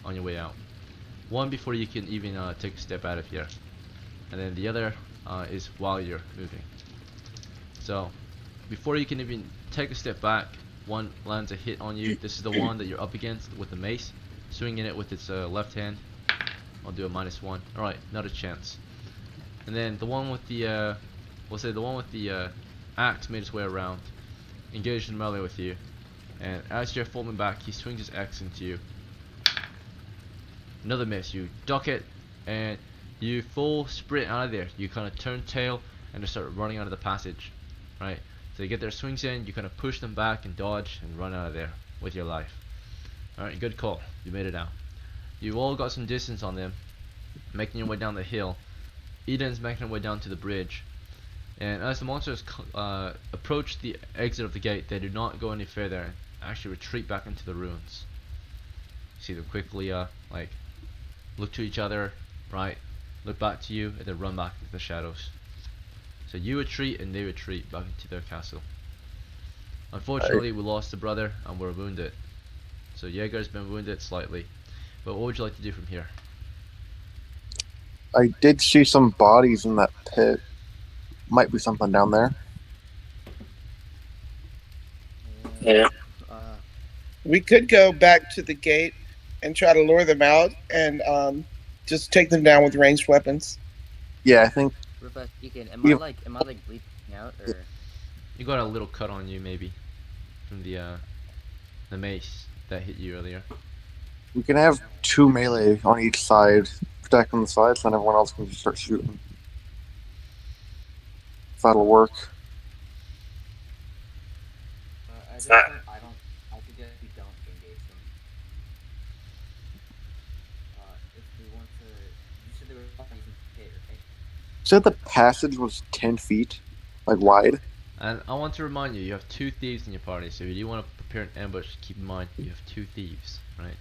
A: on your way out. 1 before you can even take a step out of here. And then the other is while you're moving. So before you can even take a step back, 1 lands a hit on you. This is the one that you're up against with the mace, swinging it with its left hand. I'll do a -1. All right, not a chance. And then the one with the axe made its way around, engaged in melee with you, and as you're falling back, he swings his axe into you. Another miss. You duck it, and you full sprint out of there. You kind of turn tail and just start running out of the passage, right? So you get their swings in, you kind of push them back and dodge and run out of there with your life. Alright, good call. You made it out. You've all got some distance on them, making your way down the hill. Eden's making her way down to the bridge. And as the monsters approach the exit of the gate, they do not go any further and actually retreat back into the ruins. You see them quickly look to each other, right? Look back to you, and then run back into the shadows. So you retreat and they retreat back into their castle. Unfortunately, we lost a brother and we're wounded. So Jaeger's been wounded slightly. But what would you like to do from here?
H: I did see some bodies in that pit. Might be something down there.
C: Yeah.
G: We could go back to the gate and try to lure them out and just take them down with ranged weapons.
H: Yeah, I think.
D: Rufus, Deacon, am
H: You-
D: I bleeding out or?
A: You got a little cut on you maybe from the mace that hit you earlier.
H: We can have 2 melee on each side, protecting the sides, and everyone else can just start shooting. If that'll work.
D: I suggest we don't engage them. If we want to, you said there were bodies in the pit, right?
H: Said the passage was 10 feet, wide.
A: And I want to remind you, you have 2 thieves in your party, so if you want to prepare an ambush, keep in mind you have 2 thieves, right?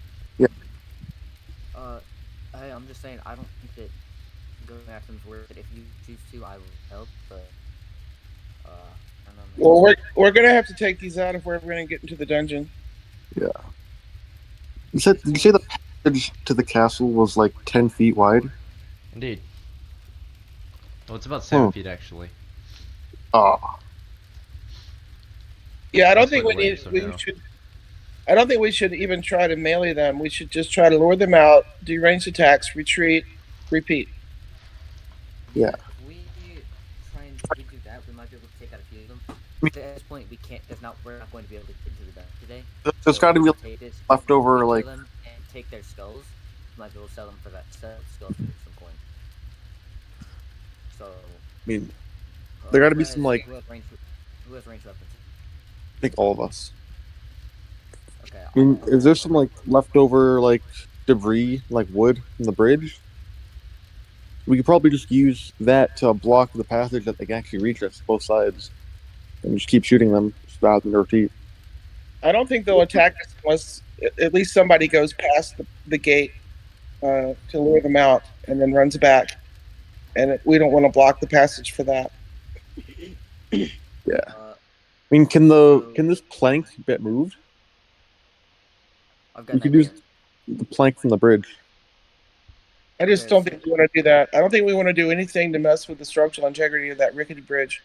D: Hey, I'm just saying, I don't think that going after them is worth it. If you choose to, I will help, but, I don't
G: Well, we're gonna have to take these out if we're ever gonna get into the dungeon.
H: Yeah. Did you say the passage to the castle was like 10 feet wide?
A: Indeed. Well, it's about 7
H: Hmm.
A: feet actually.
H: Ah.
G: Yeah, I don't
A: That's why
G: think
A: the way is so
G: we
A: narrow.
G: should. I don't think we should even try to melee them. We should just try to lure them out, do ranged attacks, retreat, repeat.
H: Yeah.
D: If we do that, we might be able to take out a few of them. At this point, we can't. We're not going to be able to get into the dungeon today.
H: There's
D: So
H: got to
D: if
H: be
D: we take this,
H: leftover,
D: we
H: like.
D: kill them and take their skulls, we might be able to sell them for that. Sell the skulls for some coin. So.
H: I mean, there got to be some, like.
D: Who has ranged weapons?
H: I think all of us.
D: Okay.
H: I mean, is there some, like, leftover, like, debris, like wood from the bridge? We could probably just use that to block the passage that they can actually reach us both sides. And just keep shooting them, stop and repeat.
G: I don't think they'll attack us unless at least somebody goes past the gate to lure them out and then runs back. And we don't want to block the passage for that.
H: Yeah. I mean, can this plank get moved?
D: I've got
H: We could use the plank from the bridge.
G: I just don't think we want to do that. I don't think we want to do anything to mess with the structural integrity of that rickety bridge.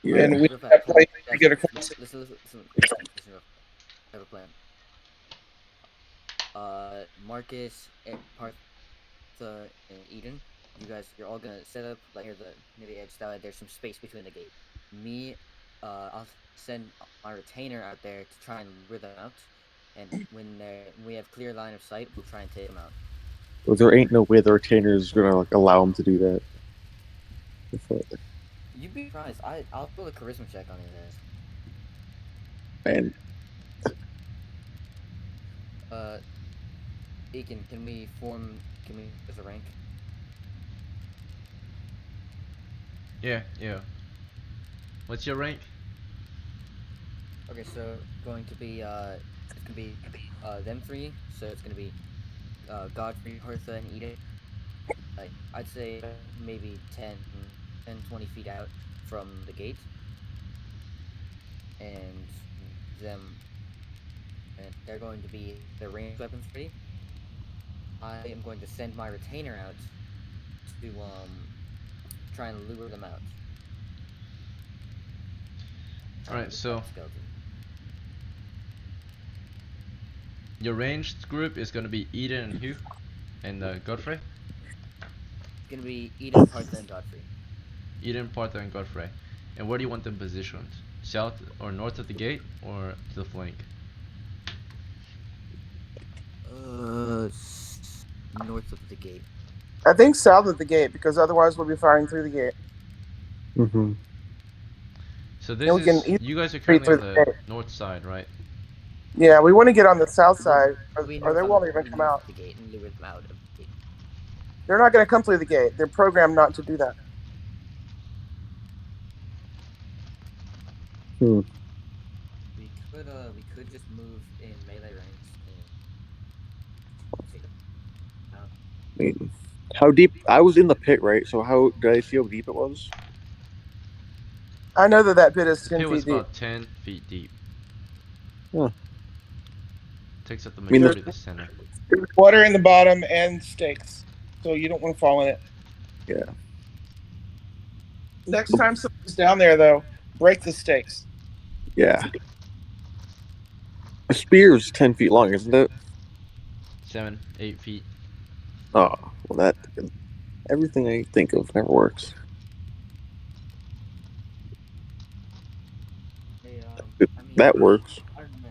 H: Yeah.
G: And we have to get across it.
D: Listen. I have a plan. Marcus and Partha and Eden, you're all gonna set up like near the edge. That way, there's some space between the gate. Me, I'll send my retainer out there to try and lure them out. And when we have clear line of sight, we'll try and take them out.
H: Well, there ain't no way the retainer is gonna like allow him to do that.
D: You'd be surprised. I'll throw a charisma check on his ass.
H: Man,
D: Aiken, can we as a rank?
A: Yeah. What's your rank?
D: Okay, so it's gonna be them three. So it's gonna be Godfrey, Hertha, and Eden. Like I'd say maybe 10, 20 feet out from the gate, and they're going to be their ranged weapons ready. I am going to send my retainer out to try and lure them out.
A: Alright, so your ranged group is gonna be Eden and who? And Godfrey?
D: It's gonna be Eden, Partha, and Godfrey.
A: Eden, Partha, and Godfrey. And where do you want them positioned? South or north of the gate, or to the flank?
D: North of the gate.
G: I think south of the gate, because otherwise we'll be firing through the gate.
H: Mm-hmm.
A: So this is, you guys are currently on the north side, right?
G: Yeah, we want to get on the south side, or they won't even come out.
D: The gate and lure them out of the gate.
G: They're not going to come through the gate. They're programmed not to do that.
H: Hmm.
D: We could just move in melee ranks and take them out.
H: I mean, how deep? I was in the pit, right? So how did I see how deep it was?
G: I know that pit is
A: The
G: 10
A: pit
G: feet
A: was
G: deep.
A: about 10 feet deep.
H: Huh.
A: Takes up the
H: mean,
A: majority of the center.
G: There's water in the bottom and stakes, so you don't want to fall in it.
H: Yeah.
G: Next time somebody's down there, though, break the stakes.
H: Yeah. A spear's 10 feet long, isn't it?
A: 7, 8 feet.
H: Oh, well, that everything I think of never works.
D: Hey,
H: That works.
D: I don't know.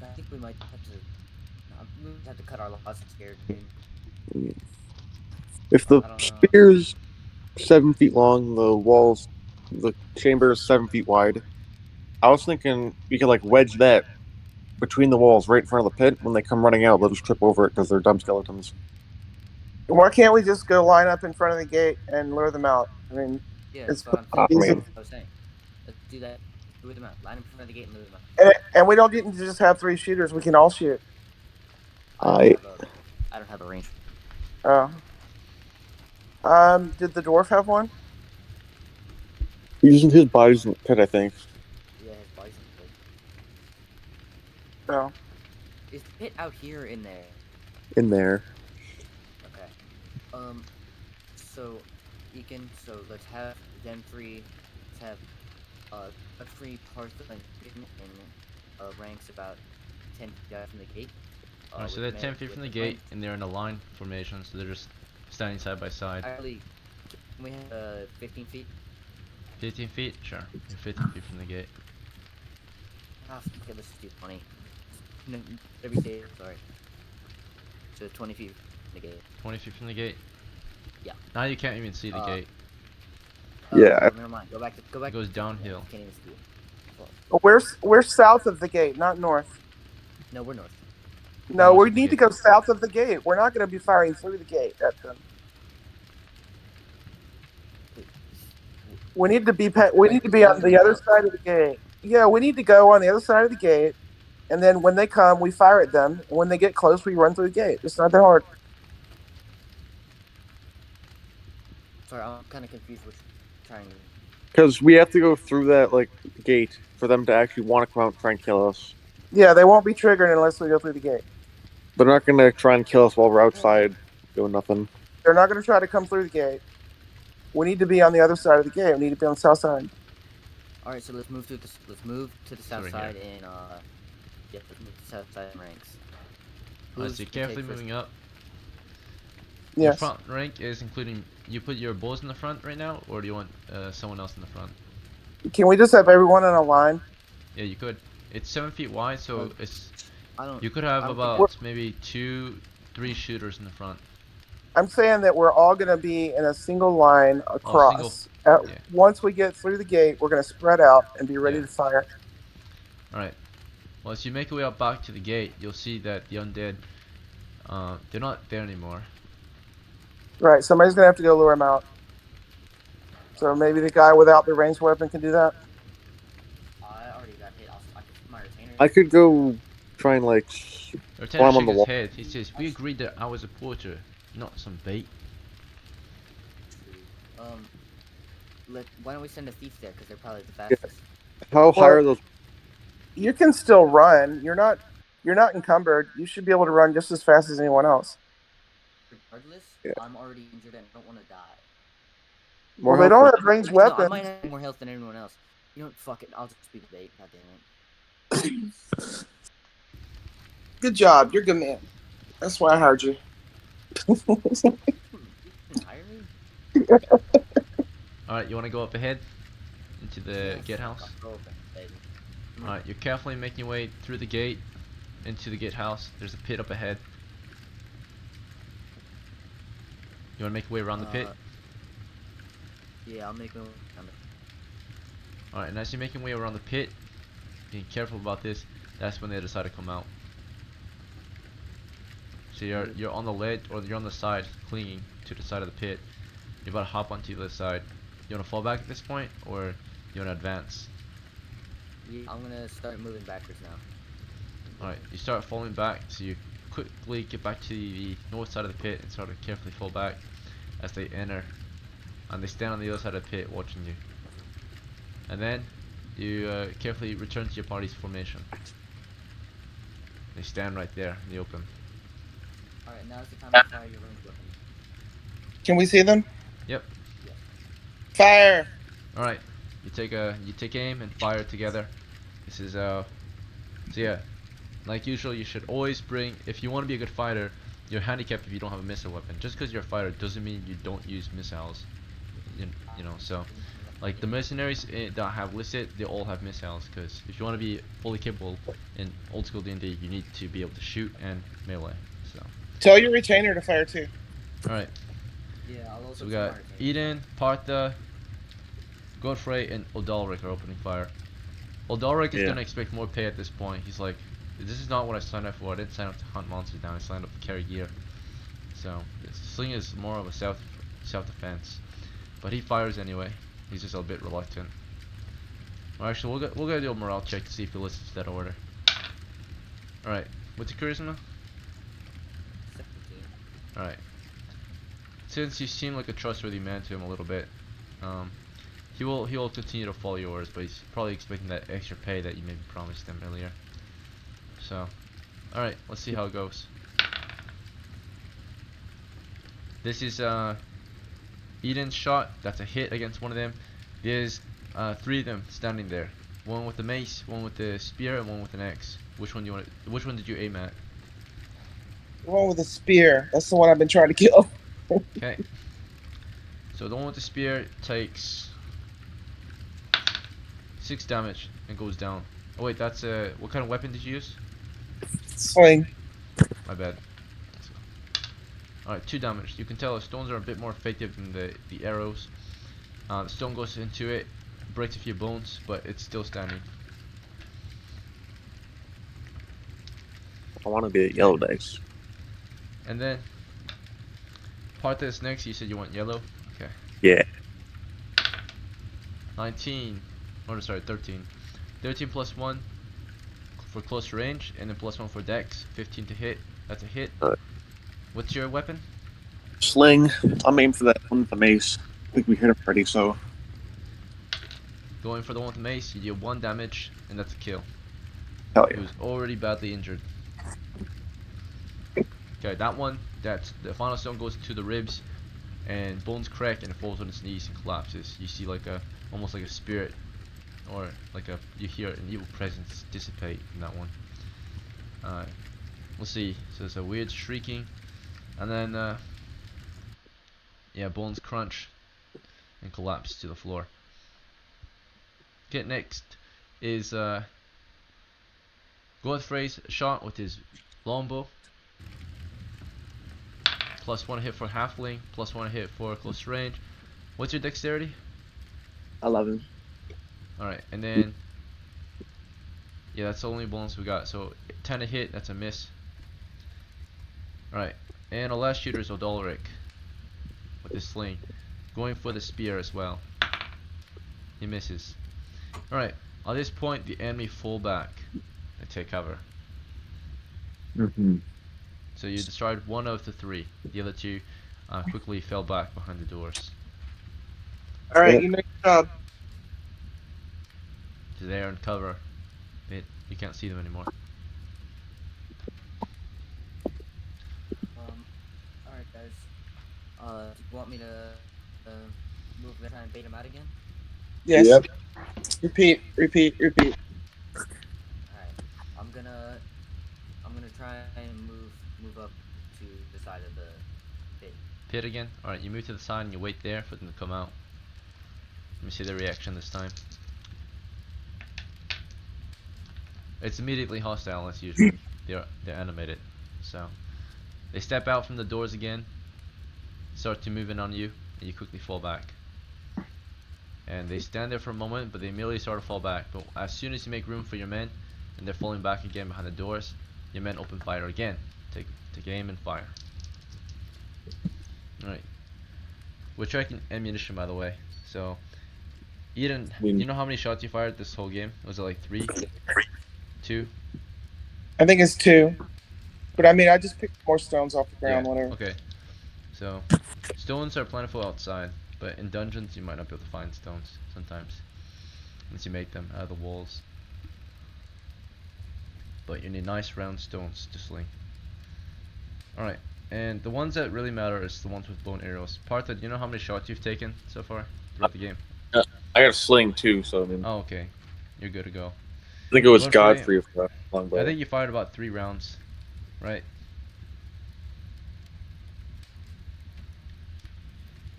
D: I think we might have to cut our losses here, dude.
H: If the
D: I don't know.
H: spear's 7 feet long, the chamber is 7 feet wide. I was thinking we could like wedge that between the walls right in front of the pit. When they come running out, they'll just trip over it because they're dumb skeletons.
G: Why can't we just go line up in front of the gate and lure them out? I mean,
D: Yeah,
G: it's
D: that's what I'm
G: easy.
D: saying. I was saying. Let's do that. Lure them out. Line up in front of the gate and lure them out.
G: And we don't need to just have 3 shooters. We can all shoot.
D: I don't have a range.
G: Oh. Did the dwarf have one?
H: His body's in the pit, I think.
D: Yeah, his body's in the pit.
G: So
D: Is the pit out here or in there?
H: In there.
D: Okay. So, Ekin, so let's have them three. Let's have a free Partha and Ekin in ranks about 10 feet out from the gate.
A: Alright, so they're 10 feet from the gate, and they're in a line formation, so they're just standing side by side.
D: Actually, can we have 15 feet?
A: 15 feet? Sure. You're 15 feet from the gate.
D: Okay, let's just do 20. No, every day, sorry. So 20 feet from the gate.
A: 20 feet from the gate?
D: Yeah.
A: Now you can't even see the gate.
D: Oh,
H: Yeah.
D: no, never mind. Go back.
A: It goes downhill.
D: Can't even see it.
G: we're south of the gate, not north.
D: No, we're north.
G: No,
A: north
G: we
A: of the
G: need to
A: gate.
G: go south of the gate. We're not going to be firing through the gate at them. We need to be on the other side of the gate. Yeah, we need to go on the other side of the gate, and then when they come, we fire at them. When they get close, we run through the gate. It's not that hard.
D: Sorry, I'm kind of confused which trying.
H: Because we have to go through that like gate for them to actually want to come out and try and kill us.
G: Yeah, they won't be triggered unless we go through the gate.
H: They're not gonna try and kill us while we're outside doing nothing.
G: They're not going to try to come through the gate. We need to be on the other side of the gate. We need to be on the south side.
D: All right, so let's move let's move to the south
A: Over
D: side
A: here.
D: and yeah, let's move to the south side in ranks.
A: Alright, so you're carefully moving up. Your
G: Yes.
A: front rank is including, you put your bows in the front right now, or do you want someone else in the front?
G: Can we just have everyone in a line?
A: Yeah, you could. It's 7 feet wide, so it's
D: I don't.
A: you could have
D: I don't
A: about maybe 2-3 shooters in the front.
G: I'm saying that we're all going to be in a single line across.
A: Yeah.
G: Once we get through the gate, we're going to spread out and be ready
A: Yeah.
G: to fire.
A: Alright. Well, as you make your way up back to the gate, you'll see that the undead, they're not there anymore.
G: Right, somebody's going to have to go lure them out. So maybe the guy without the ranged weapon can do that.
D: I already got hit. I could put my retainer.
H: I could go try and like
A: Lieutenant
H: climb on
A: shakes
H: the
A: his
H: wall.
A: head. He says, "We agreed that I was a porter, not some bait."
D: Why don't we send a thief there? Because they're probably the fastest.
H: How high are those?
G: You can still run. You're not encumbered. You should be able to run just as fast as anyone else.
D: Regardless,
H: Yeah.
D: I'm already injured and I don't want to die.
H: More
G: Well, they don't
H: health
G: have ranged
D: No, I
G: weapons.
D: might have more health than anyone else. You know what? Fuck it. I'll just be the bait. God damn it.
G: Good job. You're a good man. That's why I hired you.
D: You can hire me?
A: Alright, you want to go up ahead into the
D: Yes,
A: gatehouse?
D: I'll go over, baby.
A: Alright, you're carefully making your way through the gate into the gatehouse. There's a pit up ahead. You want to make your way around the pit?
D: Yeah, I'll make my way around it.
A: Alright, and as you're making your way around the pit, being careful about this, that's when they decide to come out. So you're on the ledge, or you're on the side, clinging to the side of the pit. You're about to hop onto the other side. You want to fall back at this point, or you want to advance?
D: Yeah, I'm gonna start moving backwards now.
A: Alright, you start falling back, so you quickly get back to the north side of the pit and start to carefully fall back as they enter. And they stand on the other side of the pit watching you. And then you carefully return to your party's formation. They stand right there in the open.
D: Alright, now's the time to fire your ranged weapon.
G: Can we see them?
A: Yep.
G: Fire!
A: Alright, you take aim and fire together. This is so yeah, like usual, you should always bring, if you want to be a good fighter, you're handicapped if you don't have a missile weapon. Just because you're a fighter doesn't mean you don't use missiles. You know, so like the mercenaries that I have listed, they all have missiles, because if you want to be fully capable in old school D&D, you need to be able to shoot and melee. So
G: Tell your retainer to fire too.
A: alright,
D: Yeah, I'll also
A: so we
D: send
A: got
D: my retainer.
A: Eden, Partha, Godfrey, and Odalric are opening fire. Odalric is
H: Yeah.
A: gonna expect more pay at this point. He's like, this is not what I signed up for. I didn't sign up to hunt monsters down. I signed up to carry gear. So this sling is more of a self-defense, but he fires anyway. He's just a bit reluctant. Well, actually, we'll go do a morale check to see if he listens to that order. All right, what's your charisma?
D: 17.
A: All right. Since you seem like a trustworthy man to him a little bit, He will continue to follow your orders, but he's probably expecting that extra pay that you maybe promised him earlier. So, all right, let's see how it goes. This is Eden's shot. That's a hit against one of them. There's 3 of them standing there. One with the mace, one with the spear, and one with an axe. Which one do you want? Which one did you aim at?
G: The one with the spear. That's the one I've been trying to kill.
A: Okay. So the one with the spear takes 6 damage and goes down. Oh wait, that's what kind of weapon did you use?
G: Sling.
A: My bad. Alright, 2 damage. You can tell the stones are a bit more effective than the arrows. The stone goes into it, breaks a few bones, but it's still standing.
H: I want to be a yellow dice.
A: And then Partha is next. You said you want yellow. Okay.
H: Yeah.
A: 19. Oh, sorry, 13. 13 plus 1 for close range, and then plus 1 for dex. 15 to hit. That's a hit. What's your weapon?
H: Sling. I'm aiming for that one with the mace. I think we hit him already, so.
A: Going for the one with the mace, you deal 1 damage, and that's a kill.
H: Hell
A: He
H: yeah.
A: was already badly injured. Okay, that one, that's the final stone goes to the ribs, and bones crack and it falls on its knees and collapses. You see like almost like a spirit, or like you hear an evil presence dissipate in that one. We'll see. So there's a weird shrieking, and then yeah, bones crunch and collapse to the floor. Okay, next is Godfrey's shot with his longbow. Plus 1 hit for halfling, plus 1 hit for close range. What's your dexterity?
B: 11.
A: Alright, and then yeah, that's the only bonus we got. So 10 to hit, that's a miss. Alright, and our last shooter is Odalric with his sling, going for the spear as well. He misses. Alright, at this point the enemy fall back and take cover.
H: Mm-hmm.
A: So you destroyed 1 of the 3. The other 2 quickly fell back behind the doors.
G: All right,
H: Yep.
G: you know your job.
A: So they are in cover. You can't see them anymore.
D: Alright guys. Do you want me to move and try and bait him out again?
G: Yes.
H: Yep.
G: Repeat.
D: Alright. I'm gonna try and move up to the side of the pit.
A: Pit again. Alright, you move to the side and you wait there for them to come out. Let me see their reaction this time. It's immediately hostile as usual. They're animated. So they step out from the doors again, start to move in on you, and you quickly fall back. And they stand there for a moment, but they immediately start to fall back. But as soon as you make room for your men, and they're falling back again behind the doors, your men open fire again. Take aim and fire. Alright. We're tracking ammunition, by the way. So, Eden, you know how many shots you fired this whole game? Was it like 3? 2?
G: I think it's 2. But I mean, I just picked more stones off the ground, whatever.
A: Okay. So, stones are plentiful outside, but in dungeons you might not be able to find stones sometimes, unless you make them out of the walls. But you need nice round stones to sling. Alright, and the ones that really matter is the ones with bone arrows. Partha, do you know how many shots you've taken so far throughout the game?
C: I got a sling too, so I mean,
A: Oh, okay. You're good to go.
C: I think it was
A: Godfrey-
C: Godfrey with the longbow.
A: I think you fired about 3 rounds, right?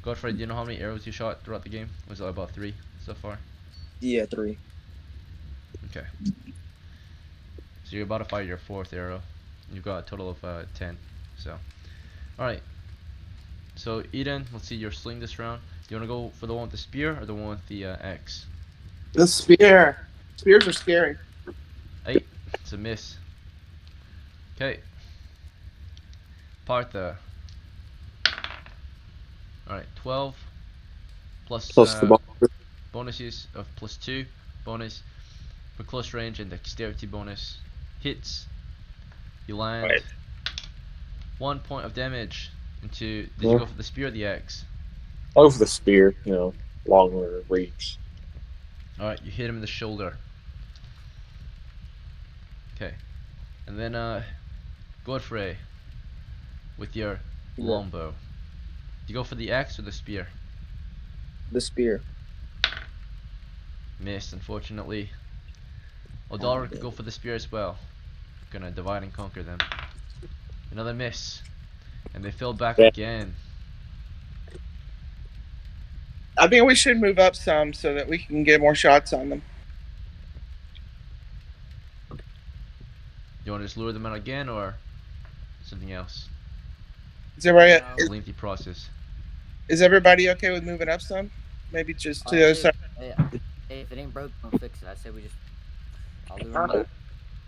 A: Godfrey, do you know how many arrows you shot throughout the game? Was it about 3 so far?
B: Yeah, 3.
A: Okay. So you're about to fire your 4th arrow. You've got a total of 10. So, alright. So Eden, let's see your sling this round. Do you want to go for the one with the spear or the one with the axe?
G: The spear. Spears are scary.
A: 8. It's a miss. Okay. Partha. Alright, 12. Plus
H: Plus the ball.
A: bonuses of plus 2. Bonus for close range and dexterity bonus. Hits. You land
C: Right.
A: 1 point of damage into. Did you go for the spear or the axe?
C: I'll go for the spear, you know. longer reach.
A: Alright, you hit him in the shoulder. Okay. And then, Godfrey, with your
B: Yeah.
A: longbow. Do you go for the axe or the spear?
B: The spear.
A: Missed, unfortunately.
B: God
A: Odalric
B: damn
A: go
B: it.
A: for the spear as well. Gonna divide and conquer them. Another miss. And they fell back
C: Yeah.
A: again.
G: I think we should move up some so that we can get more shots on them.
A: You wanna just lure them out again or something else?
G: Is everybody
D: No.
A: It's a lengthy process.
G: is everybody okay with moving up some? Maybe just to
D: I
G: the other
D: say,
G: side.
D: if it ain't broke, don't fix it. I say we just, I'll lure them back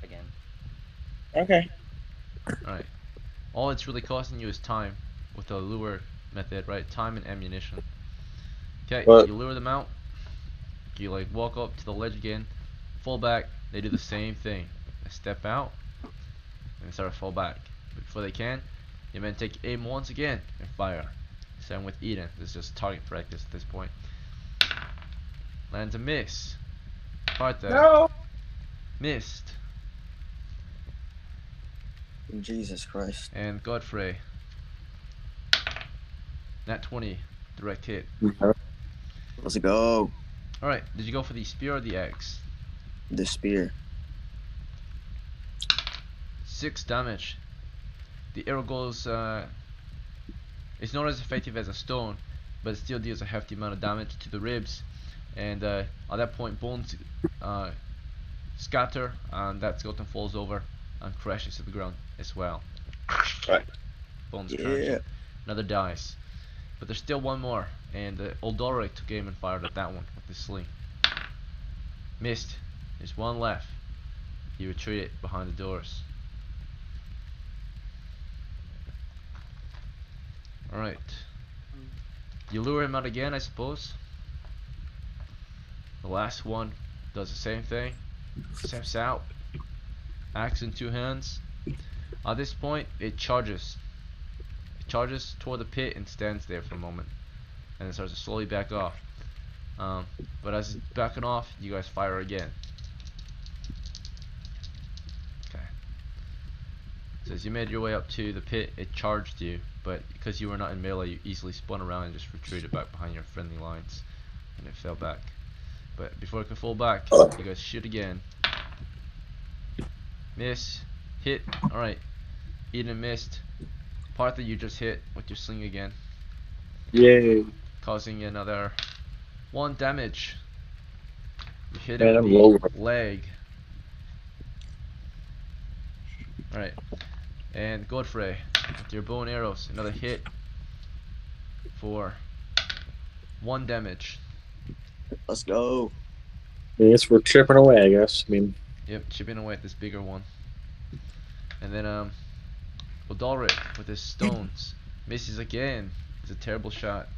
D: again.
G: Okay.
A: Alright. All it's really costing you is time with the lure method, right? Time and ammunition. Okay,
C: But-
A: you lure them out. You like walk up to the ledge again, fall back. They do the same thing. They step out and start to fall back. But before they can, you then take aim once again and fire. Same with Eden. This is just target practice at this point. Lands a miss. Part there.
G: No.
A: Missed.
B: Jesus Christ.
A: And Godfrey. Nat 20. Direct hit.
B: Let's go.
A: Alright, did you go for the spear or the axe?
B: The spear.
A: 6 damage. The arrow goes, it's not as effective as a stone, but it still deals a hefty amount of damage to the ribs. And at that point, bones scatter, and that skeleton falls over and crashes to the ground as well.
C: Right.
A: Bones
B: Yeah.
A: crashing. Another dies. But there's still one more, and Oldoric took aim and fired at that one with his sling. Missed. There's one left. He retreated behind the doors. Alright. You lure him out again, I suppose. The last one does the same thing. Steps out. Axe in 2 hands. At this point, it charges. It charges toward the pit and stands there for a moment. And then starts to slowly back off. But as it's backing off, you guys fire again. Okay. So as you made your way up to the pit, it charged you. But because you were not in melee, you easily spun around and just retreated back behind your friendly lines. And it fell back. But before it could fall back, you guys shoot again. Miss. Hit. Alright. Eden missed. Partha, you just hit with your sling again.
C: Yay.
A: Causing another 1 damage. You hit
C: Man,
A: him
C: I'm
A: in
C: low.
A: the leg. Alright. And Godfrey, with your bow and arrows, another hit for 1 damage.
B: Let's go.
C: I guess we're chipping away, I guess. I mean,
A: Yep, chipping away at this bigger one. And then Odalric with his stones misses again. It's a terrible shot.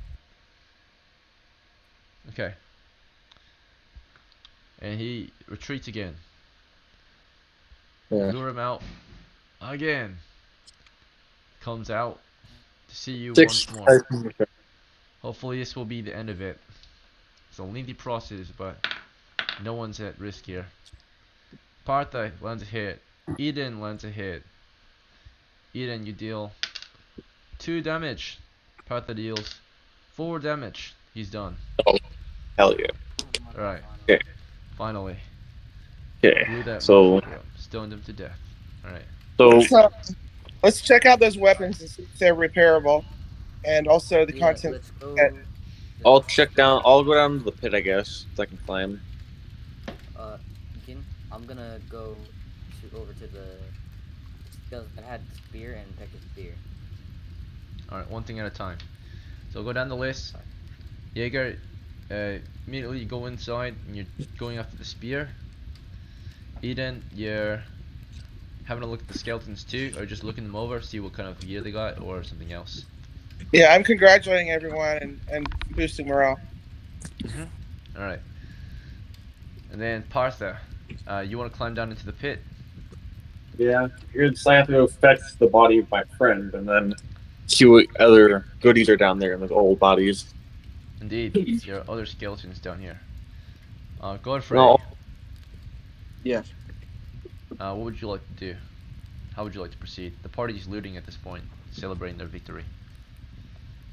A: Okay. And he retreats again.
C: yeah.
A: Lure him out again. Comes out to see you
C: 6
A: once more. Hopefully this will be the end of it. It's a lengthy process, but no one's at risk here. Partha lands a hit. Eden lands a hit. Eden, you deal 2 damage. Partha deals 4 damage. He's done.
C: Hell yeah.
A: Alright.
C: Okay.
A: Finally.
C: Okay.
A: Blew that
C: So,
A: motherfucker up. Stoned him to death. Alright.
C: so
G: So let's check out those weapons and see if they're repairable, and also the
D: Yeah,
G: content.
D: let's go.
C: I'll check down. I'll go down to the pit, I guess, so I can climb.
D: I'm gonna go over to the skeleton that had the spear and pick his spear.
A: Alright, one thing at a time. So go down the list. Jaeger, immediately you go inside and you're going after the spear. Eden, you're having a look at the skeletons too, or just looking them over, see what kind of gear they got, or something else.
G: Yeah, I'm congratulating everyone and boosting morale.
A: Alright. And then Partha, you want to climb down into the pit?
C: Yeah. Here's I have to go fetch the body of my friend, and then see what other goodies are down there in those old bodies.
A: Indeed, there are other skeletons down here. Godfrey,
C: No,
B: Yeah.
A: what would you like to do? How would you like to proceed? The party's looting at this point, celebrating their victory.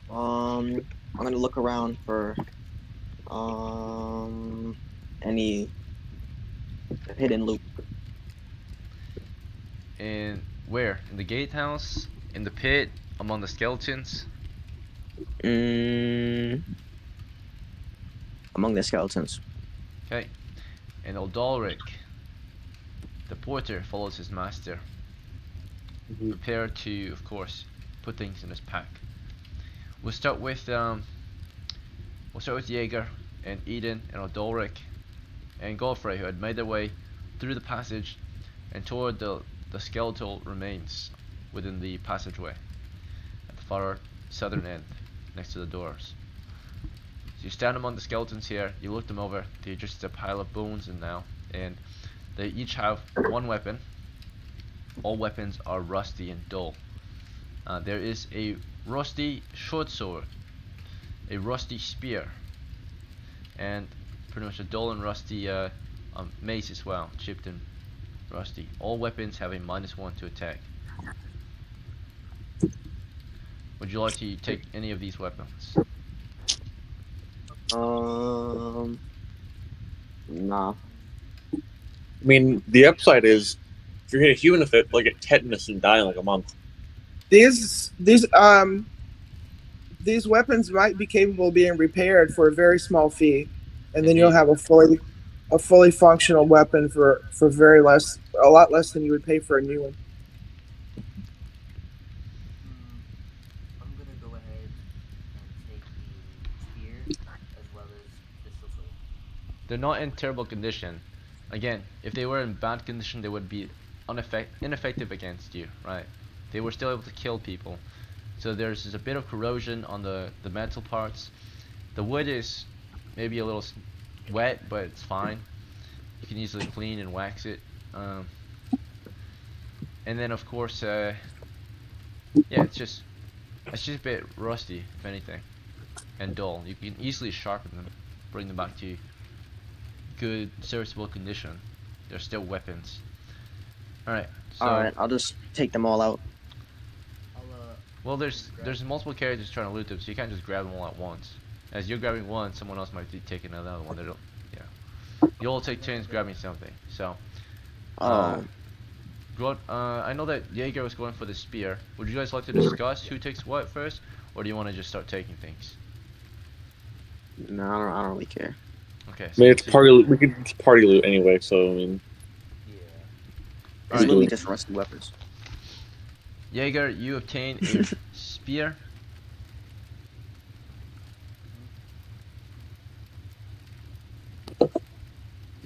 B: I'm gonna look around for any hidden loot.
A: And where? In the gatehouse? In the pit? Among the skeletons?
B: Mm, among the skeletons.
A: Okay. And Odalric, the porter, follows his master. Prepare to, of course, put things in his pack. We'll start with Jaeger and Eden and Odalric and Godfrey, who had made their way through the passage and toward the skeletal remains within the passageway at the far southern end, next to the doors. So you stand among the skeletons here, you look them over, they're just a pile of bones and now, and they each have one weapon. All weapons are rusty and dull. There is a rusty short sword, a rusty spear, and pretty much a dull and rusty mace as well, chipped and rusty. All weapons have a -1 to attack. Would you like to take any of these weapons?
B: Nah.
C: I mean, the upside is if you hit a human with it, they'll get tetanus and die in like a month.
G: These weapons might be capable of being repaired for a very small fee, and then you'll have a fully functional weapon for a lot less than you would pay for a new one.
D: I'm gonna go ahead and take the spear as well as the short sword.
A: They're not in terrible condition. Again, if they were in bad condition, they would be ineffective against you, right? They were still able to kill people. So there's just a bit of corrosion on the metal parts. The wood is maybe a little wet, but it's fine. You can easily clean and wax it. And then of course, yeah, it's just a bit rusty, if anything, and dull. You can easily sharpen them, bring them back to good, serviceable condition. They're still weapons. Alright, so...
B: Alright, I'll just take them all out.
A: Well, there's multiple characters trying to loot them, so you can't just grab them all at once. As you're grabbing one, someone else might be taking another one. They don't, yeah. You all take turns grabbing something. So, I know that Jaeger was going for the spear. Would you guys like to discuss who takes what first, or do you want to just start taking things?
B: No, I don't really care.
A: Okay.
C: I mean, it's party. We could it's party loot anyway, so I mean.
D: Yeah.
B: It's literally just rusty weapons.
A: Jaeger, you obtain a spear.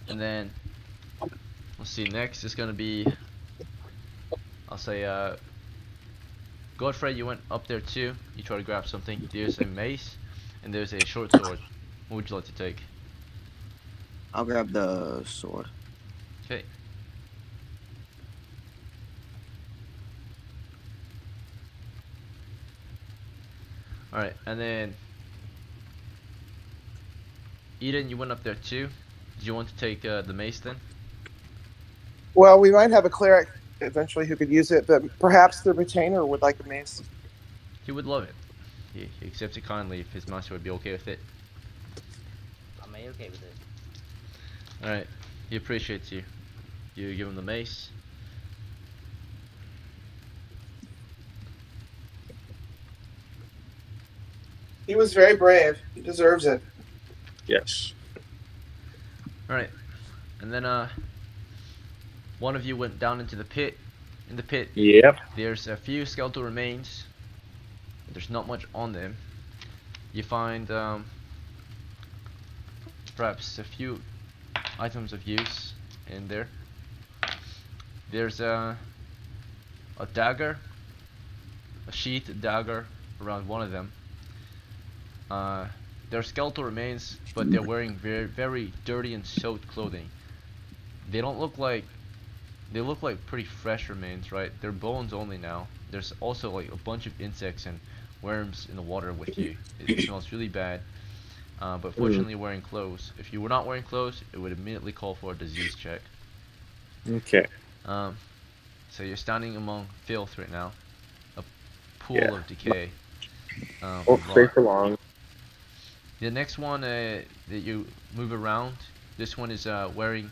A: And then, let's see, next is gonna be, I'll say, Godfrey, you went up there too. You try to grab something. There's a mace, and there's a short sword. What would you like to take?
B: I'll grab the sword.
A: Okay. Alright, and then Eden, you went up there too. Do you want to take the mace then?
G: Well, we might have a cleric eventually who could use it, but perhaps the retainer would like a mace.
A: He would love it. He accepts it kindly if his master would be okay with it.
D: I'm okay with it.
A: Alright, he appreciates you. You give him the mace.
G: He was very brave. He deserves it.
C: Yes.
A: Alright, and then one of you went down into the pit. In the pit,
C: Yep.
A: there's a few skeletal remains. There's not much on them. You find perhaps a few items of use in there. There's a dagger, a sheathed dagger around one of them. They're skeletal remains, but they're wearing very dirty and soaked clothing. They look like pretty fresh remains, right? They're bones only now. There's also like a bunch of insects and worms in the water with you. It smells really bad. But fortunately, you're wearing clothes. If you were not wearing clothes, it would immediately call for a disease check.
C: Okay.
A: So you're standing among filth right now, a pool
C: Yeah.
A: of decay.
C: Won't
A: From
C: stay
A: rot.
C: for long.
A: The next one that you move around, this one is wearing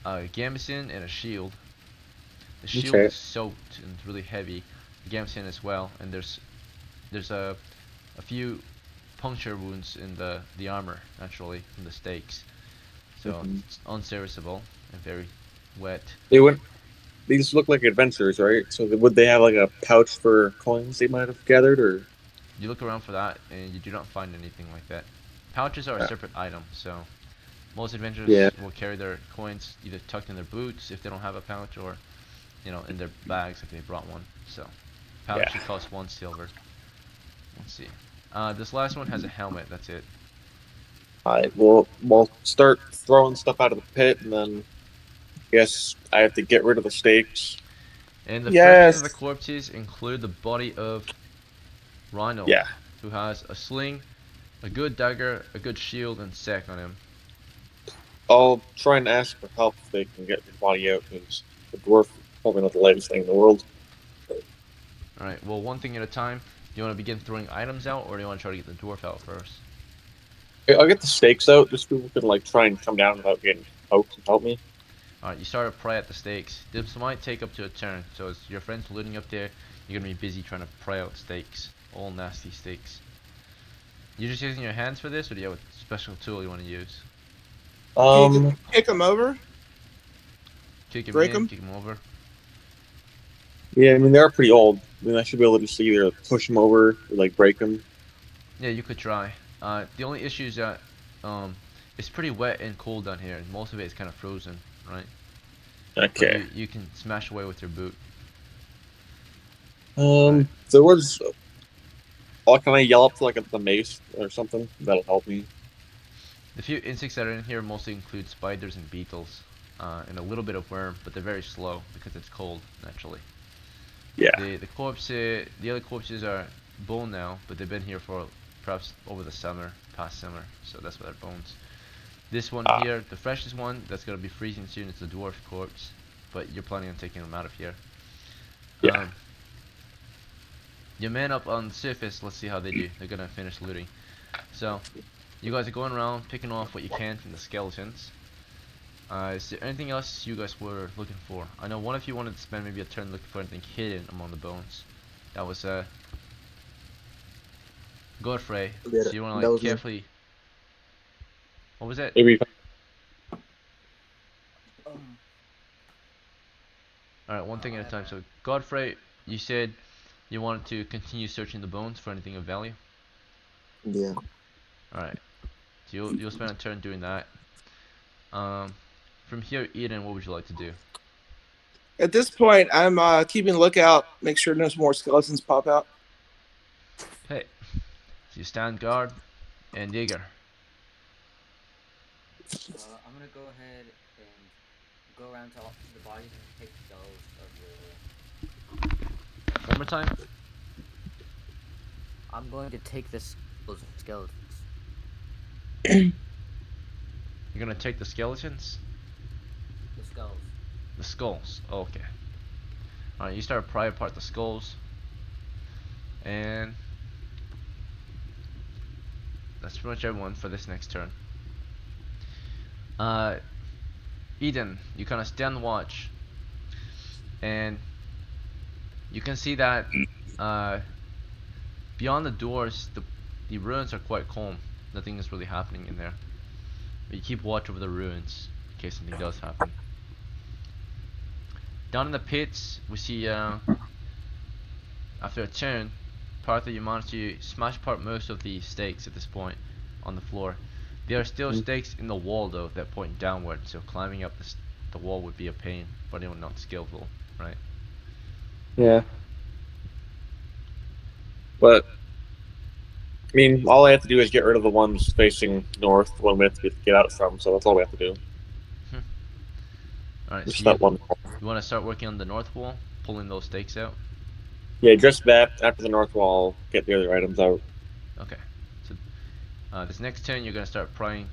A: a gambeson and a shield. The shield
C: Okay.
A: is soaked and really heavy. The gambeson as well, and there's a few puncture wounds in the armor naturally from the stakes, so
C: Mhm.
A: it's unserviceable and very wet.
C: They wouldn't. These look like adventures, right? So would they have like a pouch for coins they might have gathered, or?
A: You look around for that, and you do not find anything like that. Pouches are a separate item, so most
C: Yeah.
A: adventurers will carry their coins either tucked in their boots if they don't have a pouch, or in their bags if they brought one. So pouch
C: Yeah.
A: should cost 1 silver. Let's see. This last one has a helmet. That's it.
C: I will start throwing stuff out of the pit, and then guess I have to get rid of the stakes.
A: And the freshest of the
G: Yes.
A: corpses include the body of Reinhold,
C: Yeah.
A: who has a sling, a good dagger, a good shield, and sack on him.
C: I'll try and ask for help if they can get the body out, because the dwarf is probably not the lightest thing in the world.
A: Alright, well, one thing at a time. Do you want to begin throwing items out, or do you want to try to get the dwarf out first?
C: I'll get the stakes out, just so people can like try and come down without getting poked and help me.
A: Alright, you start to pry at the stakes. This might take up to a turn, so as your friends looting up there, you're going to be busy trying to pry out stakes. All nasty stakes. You just using your hands for this, or do you have a special tool you want to use?
G: Can you
C: Um,
G: kick them over?
A: Kick him
G: Break
A: in,
G: 'em?
A: kick him over.
C: yeah, I mean they're pretty old. I mean I should be able to just either push them over or like break them.
A: Yeah, you could try. The only issue is that it's pretty wet and cold down here, and most of it is kind of frozen, right? But
C: Okay.
A: you can smash away with your boot.
C: There was. Oh, can I yell up to like the mace or something? That'll help me.
A: The few insects that are in here mostly include spiders and beetles, and a little bit of worm, but they're very slow because it's cold, naturally.
C: Yeah.
A: The other corpses are bone now, but they've been here for perhaps over the summer, past summer, so that's why they're bones. This one here, the freshest one, that's gonna be freezing soon, is the dwarf corpse, but you're planning on taking them out of here.
C: Yeah.
A: Your men up on the surface, let's see how they do. They're gonna finish looting. So, you guys are going around picking off what you can from the skeletons. Is there anything else you guys were looking for? I know one of you wanted to spend maybe a turn looking for anything hidden among the bones. That was Godfrey.
B: Yeah,
A: So you wanna
B: that
A: like
B: was me.
A: carefully. What was it?
C: Maybe.
A: Alright, one thing at a time. So Godfrey, you said you wanted to continue searching the bones for anything of value.
B: Yeah.
A: Alright. So you'll spend a turn doing that. From here, Eden, what would you like to do?
G: At this point, I'm keeping a lookout, make sure no more skeletons pop out.
A: Okay. So you stand guard and Digger.
D: I'm gonna go ahead and go around to the bodies and take those of the.
A: One more time.
D: I'm going to take the skeletons.
A: You're gonna take the skeletons?
D: The skulls.
A: The skulls. Oh, okay. Alright, you start prying apart the skulls. And that's pretty much everyone for this next turn. Eden, you kind of stand watch. And you can see that beyond the doors, the ruins are quite calm. Nothing is really happening in there. But you keep watch over the ruins in case something does happen. Down in the pits, we see after a turn, Partha, you managed to smash apart most of the stakes at this point on the floor. There are still stakes in the wall though that point downward, so climbing up the wall would be a pain for anyone not skillful, right?
C: Yeah. But I mean, all I have to do is get rid of the ones facing north, the one we have to get out from. So that's all we have to do.
A: Alright,
C: Just
A: so
C: that one.
A: you want to start working on the north wall, pulling those stakes out?
C: Yeah, just that. After the north wall, get the other items out.
A: Okay. So This next turn, you're gonna start prying.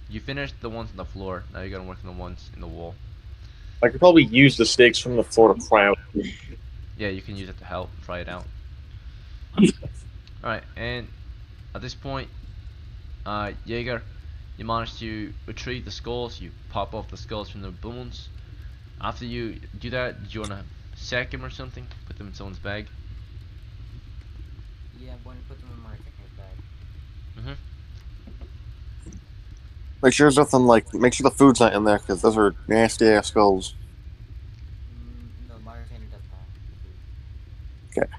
A: You finished the ones on the floor. Now you're gonna work on the ones in the wall.
C: I could probably use the stakes from the floor to pry out.
A: Yeah, you can use it to help try it out. Alright, and at this point, Jaeger, you manage to retrieve the skulls. You pop off the skulls from the bones. After you do that, do you wanna sack him or something? Put them in someone's bag?
D: Yeah, I'm going to put them in my attacker's bag.
A: Mm-hmm.
H: Make sure there's nothing like. Make sure the food's not in there because those are nasty ass skulls.
D: No, my retainer doesn't have food.
H: Okay.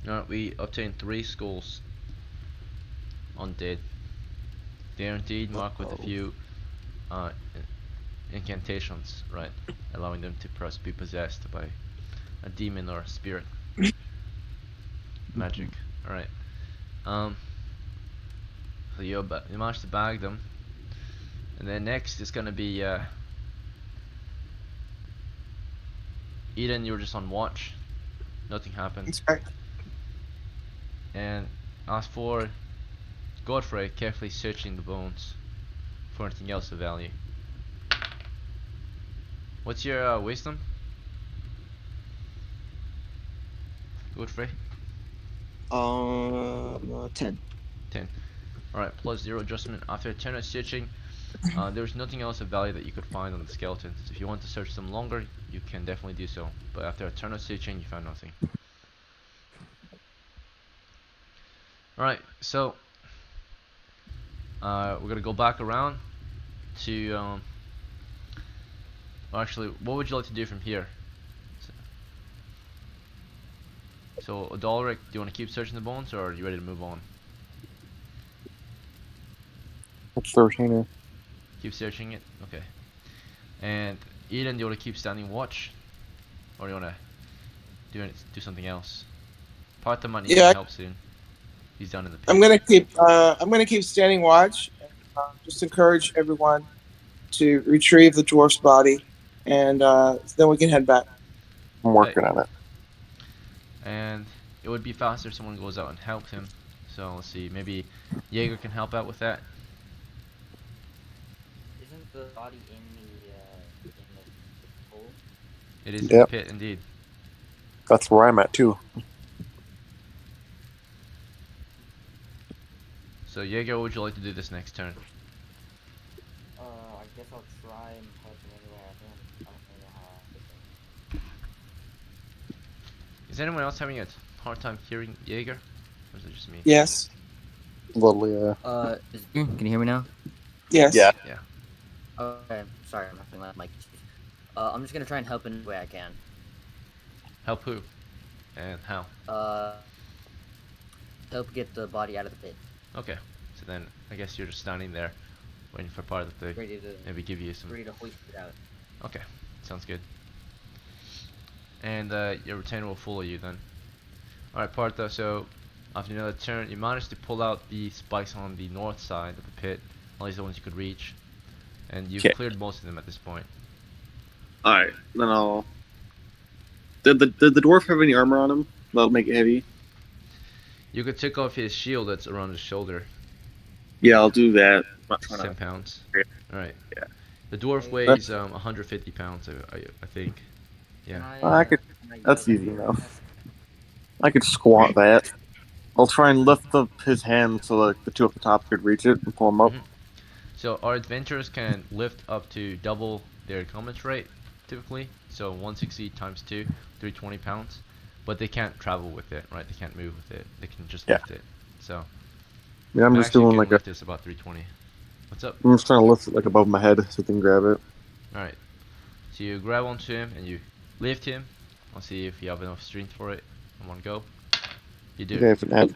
A: Alright, we obtained 3 skulls. Undead. They are indeed marked with a few incantations, right? Allowing them to perhaps be possessed by a demon or a spirit. Magic. Alright. So you managed to bag them. And then next is gonna be Eden, you were just on watch. Nothing happened.
G: That's right.
A: And as for Godfrey, carefully searching the bones for anything else of value. What's your wisdom? Godfrey?
B: 10.
A: 10. Alright, plus 0 adjustment. After a turn of searching, there's nothing else of value that you could find on the skeletons. If you want to search them longer, you can definitely do so. But after a turn of searching, you found nothing. Alright, so we're gonna go back around to well, actually, what would you like to do from here? So Adalric, do you want to keep searching the bones, or are you ready to move on?
H: What's the retainer?
A: Keep searching it? Okay. And Eden, do you want to keep standing watch? Or do you want to do something else? Partha might need some help soon. He's down in the pit.
G: I'm gonna keep standing watch. And, just encourage everyone to retrieve the dwarf's body, and then we can head back.
H: I'm working on it.
A: And it would be faster if someone goes out and helps him. So let's see, maybe Jaeger can help out with that.
D: Isn't the body in the hole?
A: It is in the pit, indeed.
H: That's where I'm at too.
A: So Jaeger, what would you like to do this next turn?
D: I guess I'll try and help in any way I can. I don't really know how to do.
A: Is anyone else having a hard time hearing Jaeger? Or is it just me?
G: Yes.
H: Lovely.
D: Can you hear me now?
G: Yes.
H: Yeah.
A: Yeah.
D: Okay, sorry, I'm having like mic issues. I'm just gonna try and help in any way I can.
A: Help who? And how?
D: Help get the body out of the pit.
A: Okay. So then I guess you're just standing there waiting for part of the
D: Ready to
A: maybe give you some.
D: ready to hoist it out.
A: Okay. Sounds good. And your retainer will follow you then. Alright, Partha, so after another turn you managed to pull out the spikes on the north side of the pit, at least the ones you could reach. And you've cleared most of them at this point.
H: Alright, then I'll. Did the dwarf have any armor on him? That'll make it heavy.
A: You could take off his shield that's around his shoulder.
H: Yeah, I'll do that.
A: It's 10 pounds. Alright.
H: Yeah.
A: The dwarf weighs 150 pounds, I think. Yeah.
H: I could. That's easy enough. I could squat that. I'll try and lift up his hand so that the two at the top could reach it and pull him up.
A: So our adventurers can lift up to double their combat rate, typically. So 160 times 2, 320 pounds. But they can't travel with it, right? They can't move with it. They can just lift it. So
H: Yeah, I'm just doing like
A: lift this about 320. What's up?
H: I'm just trying to lift it like above my head so I can grab it.
A: Alright. So you grab onto him and you lift him. I'll see if you have enough strength for it in one go. You do.
H: Okay, if it had-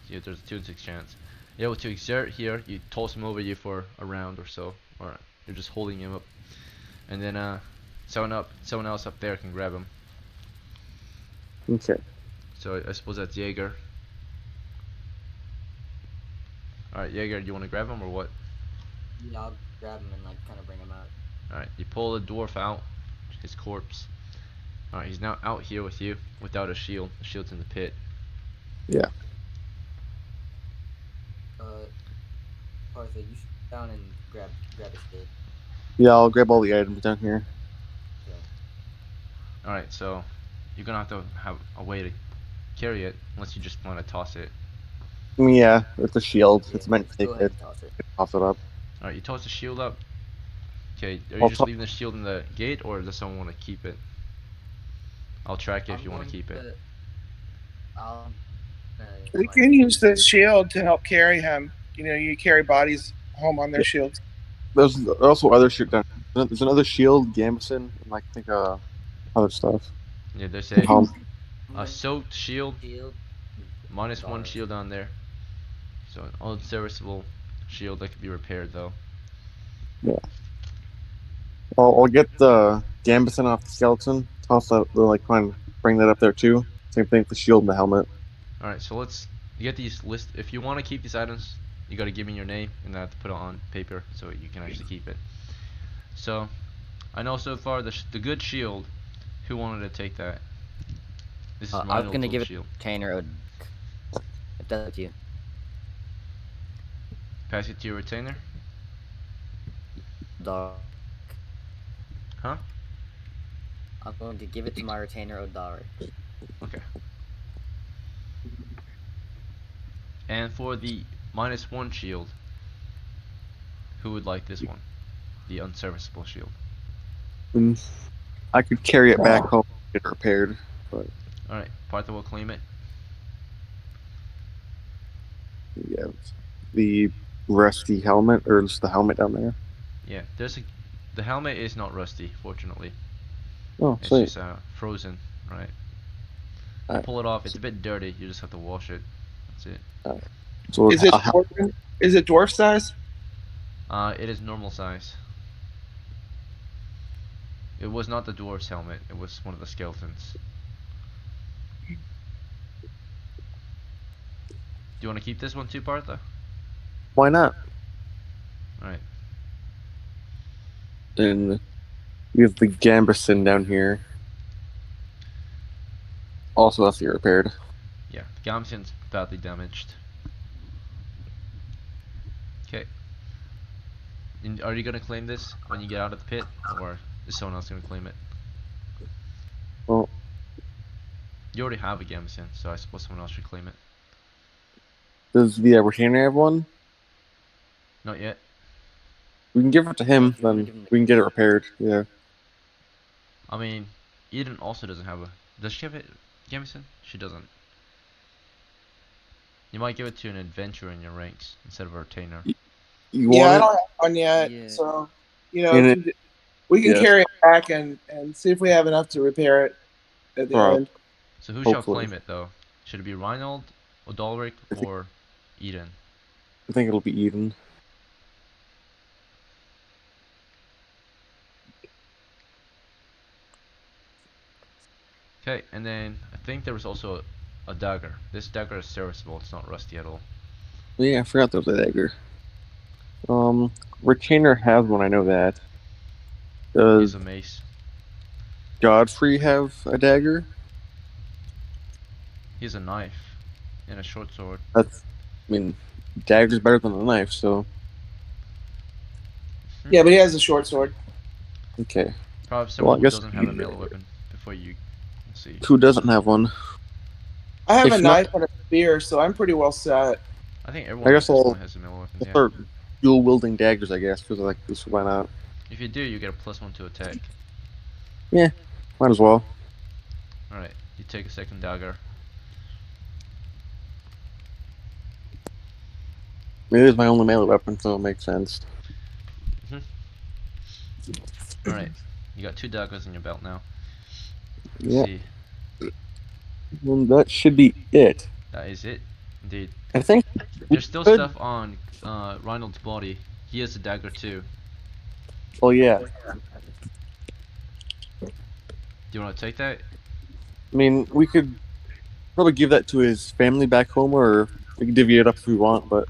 A: Yeah, there's a 2 in 6 chance. You're able to exert here, you toss him over you for a round or so. Or you're just holding him up. And then someone else up there can grab him.
H: Okay.
A: So I suppose that's Jaeger. Alright, Jaeger, do you want to grab him or what?
D: Yeah, I'll grab him and like kind of bring him out.
A: Alright, you pull the dwarf out, his corpse. Alright, he's now out here with you without a shield. The shield's in the pit.
D: Arthur, you should go down and grab a shield.
H: Yeah, I'll grab all the items down here.
D: Okay.
A: Alright, so you're gonna have to have a way to carry it unless you just want to toss it.
H: I mean, yeah, it's a shield.
D: Yeah,
H: It's meant to
D: go
H: take
D: ahead
H: it.
D: and toss it.
H: Toss it up.
A: Alright, you toss the shield up. Okay, are you
H: I'll
A: just
H: to-
A: leaving the shield in the gate or does someone want to keep it? I'll track it if
D: I'm
A: you want to
D: going
A: keep it.
D: I'll.
G: We can use the shield to help carry him. You know, you carry bodies home on their shields.
H: There's also other shit down. There's another shield, gambeson, and like I think other stuff.
A: Yeah, there's a
H: Um,
A: soaked shield,
D: Shield.
A: -1
D: Dollars.
A: shield on there. So an unserviceable shield that can be repaired though.
H: I'll get the gambeson off the skeleton. Toss that, like, try and bring that up there too. Same thing with the shield and the helmet.
A: Alright, so let's get these list. If you want to keep these items, you got to give me your name and I have to put it on paper so you can actually keep it. So I know so far the good shield. Who wanted to take that? This is
D: I was
A: Reinald's
D: gonna
A: old
D: give it
A: shield.
D: to Retainer or if that's up to you.
A: Pass it to your retainer.
D: Dark.
A: Huh?
D: I'm going to give it to my retainer Odari.
A: Okay. And for the -1 shield, who would like this one? The unserviceable shield.
H: And I could carry it back home and get it repaired.
A: Alright, Partha will claim it.
H: Yeah, the rusty helmet, or just the helmet down there.
A: Yeah, the helmet is not rusty, fortunately.
H: Oh,
A: It's
H: sweet.
A: just frozen, right? You
H: Alright.
A: pull it off, it's a bit dirty, you just have to wash it. That's it.
H: So
G: Is it dwarf size?
A: It is normal size. It was not the dwarf's helmet, it was one of the skeletons. Do you want to keep this one too, Partha?
H: why not?
A: Alright.
H: And we have the gambeson down here. Also has to be repaired.
A: Yeah, the Gamson's badly damaged. Okay. Are you gonna claim this when you get out of the pit, or is someone else gonna claim it?
H: Well,
A: You already have a Gamson, so I suppose someone else should claim it.
H: does the retainer have one?
A: Not yet.
H: We can give it to him,
D: If you wanna
H: then
D: give him the-
H: we can get it repaired. Yeah.
A: I mean, Eden also doesn't have a. Does she have a Gamson? She doesn't. You might give it to an adventurer in your ranks instead of a retainer.
H: You
G: Yeah, I
H: want
G: don't have one yet.
D: Yeah.
G: So, you know,
H: And
G: if we can
H: yes.
G: carry it back and see if we have enough to repair it at the
H: Right.
G: end.
A: So who shall
H: Hopefully.
A: claim it though? Should it be Reinald, Odalric, or Eden?
H: I think it'll be Eden.
A: Okay, and then I think there was also a dagger. This dagger is serviceable, it's not rusty at all.
H: Yeah, I forgot there was a dagger. Retainer has one, I know that.
A: He's
H: Does
A: a mace.
H: Godfrey have a dagger?
A: He has a knife and a short sword.
H: That's, I mean, dagger's better than a knife, so
G: Yeah, but he has a short sword.
H: okay.
A: Probably someone
H: I
A: who
H: guess-
A: doesn't have a melee weapon before you see.
H: Who doesn't have one?
G: I have
H: If
G: a
H: not-
G: knife and a spear, so I'm pretty well set.
A: I think everyone
H: guess
A: at this
H: I'll-
A: point has a melee weapon,
H: We'll
A: yeah.
H: start dual wielding daggers, I guess, because like this. Why not?
A: If you do, you get a +1 to attack.
H: Might as well.
A: Alright, you take a second dagger.
H: It is my only melee weapon, so it makes sense.
A: Alright, you got 2 daggers in your belt now. Let's
H: Yeah,
A: see.
H: well, that should be it.
A: That is it. Indeed.
H: I think.
A: There's still
H: Good.
A: stuff on Reinald's body. He has a dagger too.
H: Oh yeah.
A: Do you want to take that?
H: I mean, we could probably give that to his family back home, or we can divvy it up if we want. But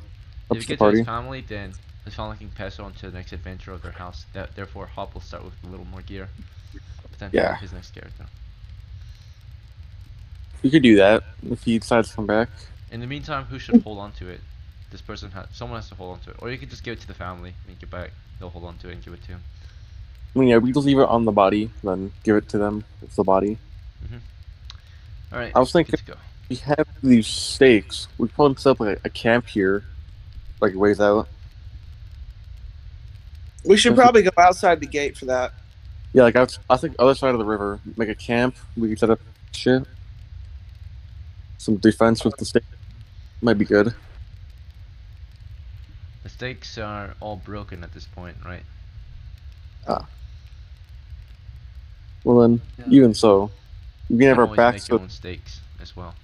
H: up
A: If you
H: to the
A: get to
H: party.
A: his family, then his family can pass it on to the next adventure of their house. Therefore, Hop will start with a little more gear. Potentially
H: Yeah.
A: his next character.
H: You could do that if he decides to come back.
A: In the meantime, who should hold on to it? Someone has to hold on to it, or you could just give it to the family and get back. They'll hold on to it and give it to him.
H: I mean, yeah, we just leave it on the body, then give it to them with the body.
A: All right,
H: I was
A: good
H: thinking
A: to go.
H: we have these stakes. We could probably set up like a camp here, like ways out.
G: We should
H: If we-
G: probably go outside the gate for that.
H: yeah, like I think other side of the river, make a camp. We could set up shit, some defense with the stake. Might be good.
A: The stakes are all broken at this point, right?
H: Ah, well then,
D: Yeah.
H: even so, we can
A: You
H: have
A: can
H: our
A: always
H: backs
A: make your
H: to
A: own stakes as well.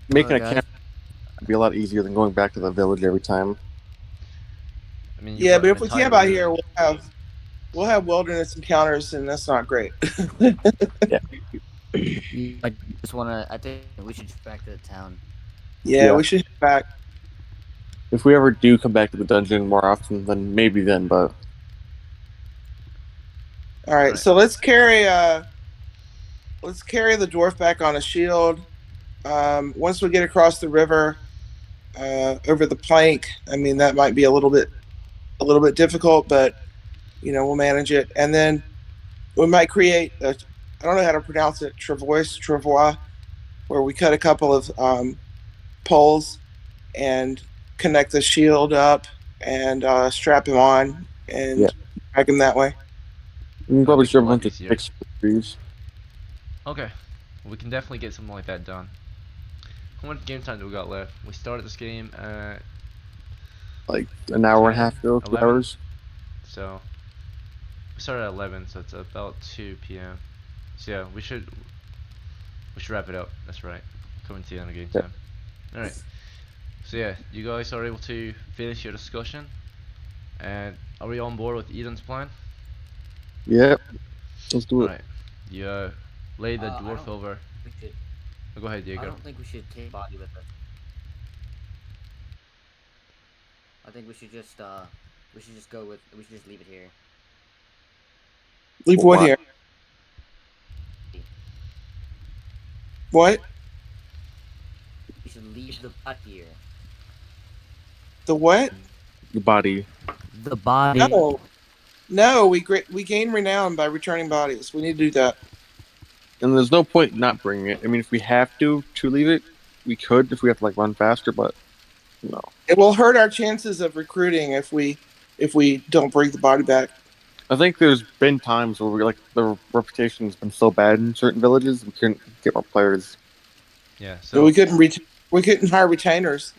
H: making a
D: guys.
H: camp would be a lot easier than going back to the village every time.
A: I mean, you've
G: Yeah,
A: got
G: but
A: an
G: if we
A: entire
G: camp out
A: river.
G: here, we'll have wilderness encounters, and that's not great.
D: I just wanna. I think we should get back to the town.
G: Yeah,
H: Yeah.
G: we should head back.
H: If we ever do come back to the dungeon more often, then maybe then. But
G: All right,
A: Alright.
G: so let's carry the dwarf back on a shield. Once we get across the river, over the plank, I mean that might be a little bit difficult, but we'll manage it. And then we might create I don't know how to pronounce it, travois, where we cut a couple of poles and connect the shield up and strap him on and
H: Yeah.
G: drag him that way.
H: we can
A: That'll
H: probably
A: make it a
H: shove a
A: lot
H: bunch of
A: easier.
H: sticks with trees.
A: Okay, we can definitely get something like that done. How much game time do we got left? We started this game at
H: Like an hour and a
A: 10,
H: half ago, 2
A: 11?
H: hours.
A: So we started at 11, so it's about 2 p.m. So yeah, we should wrap it up. That's right. Coming to the end of game
H: Yeah.
A: time. All right. So yeah, you guys are able to finish your discussion, and are we on board with Eden's plan?
H: Yep. Let's do
A: All
H: it.
A: right. You lay the
D: I
A: dwarf
D: don't-
A: over.
D: We should.
A: Oh, go ahead,
D: I
A: Diego.
D: don't think we should take body with us. I think we should just go with. We should just leave it here.
G: Leave wood
H: What?
G: here. What?
D: We should leave the body here.
G: The what?
H: The body.
D: The body.
G: No, we gain renown by returning bodies. We need to do that.
H: And there's no point not bringing it. I mean, if we have to leave it, we could if we have to like run faster. But no.
G: It will hurt our chances of recruiting if we don't bring the body back.
H: I think there's been times where we like the reputation's been so bad in certain villages we couldn't get more players.
A: Yeah.
G: So
A: So
G: we couldn't hire retainers.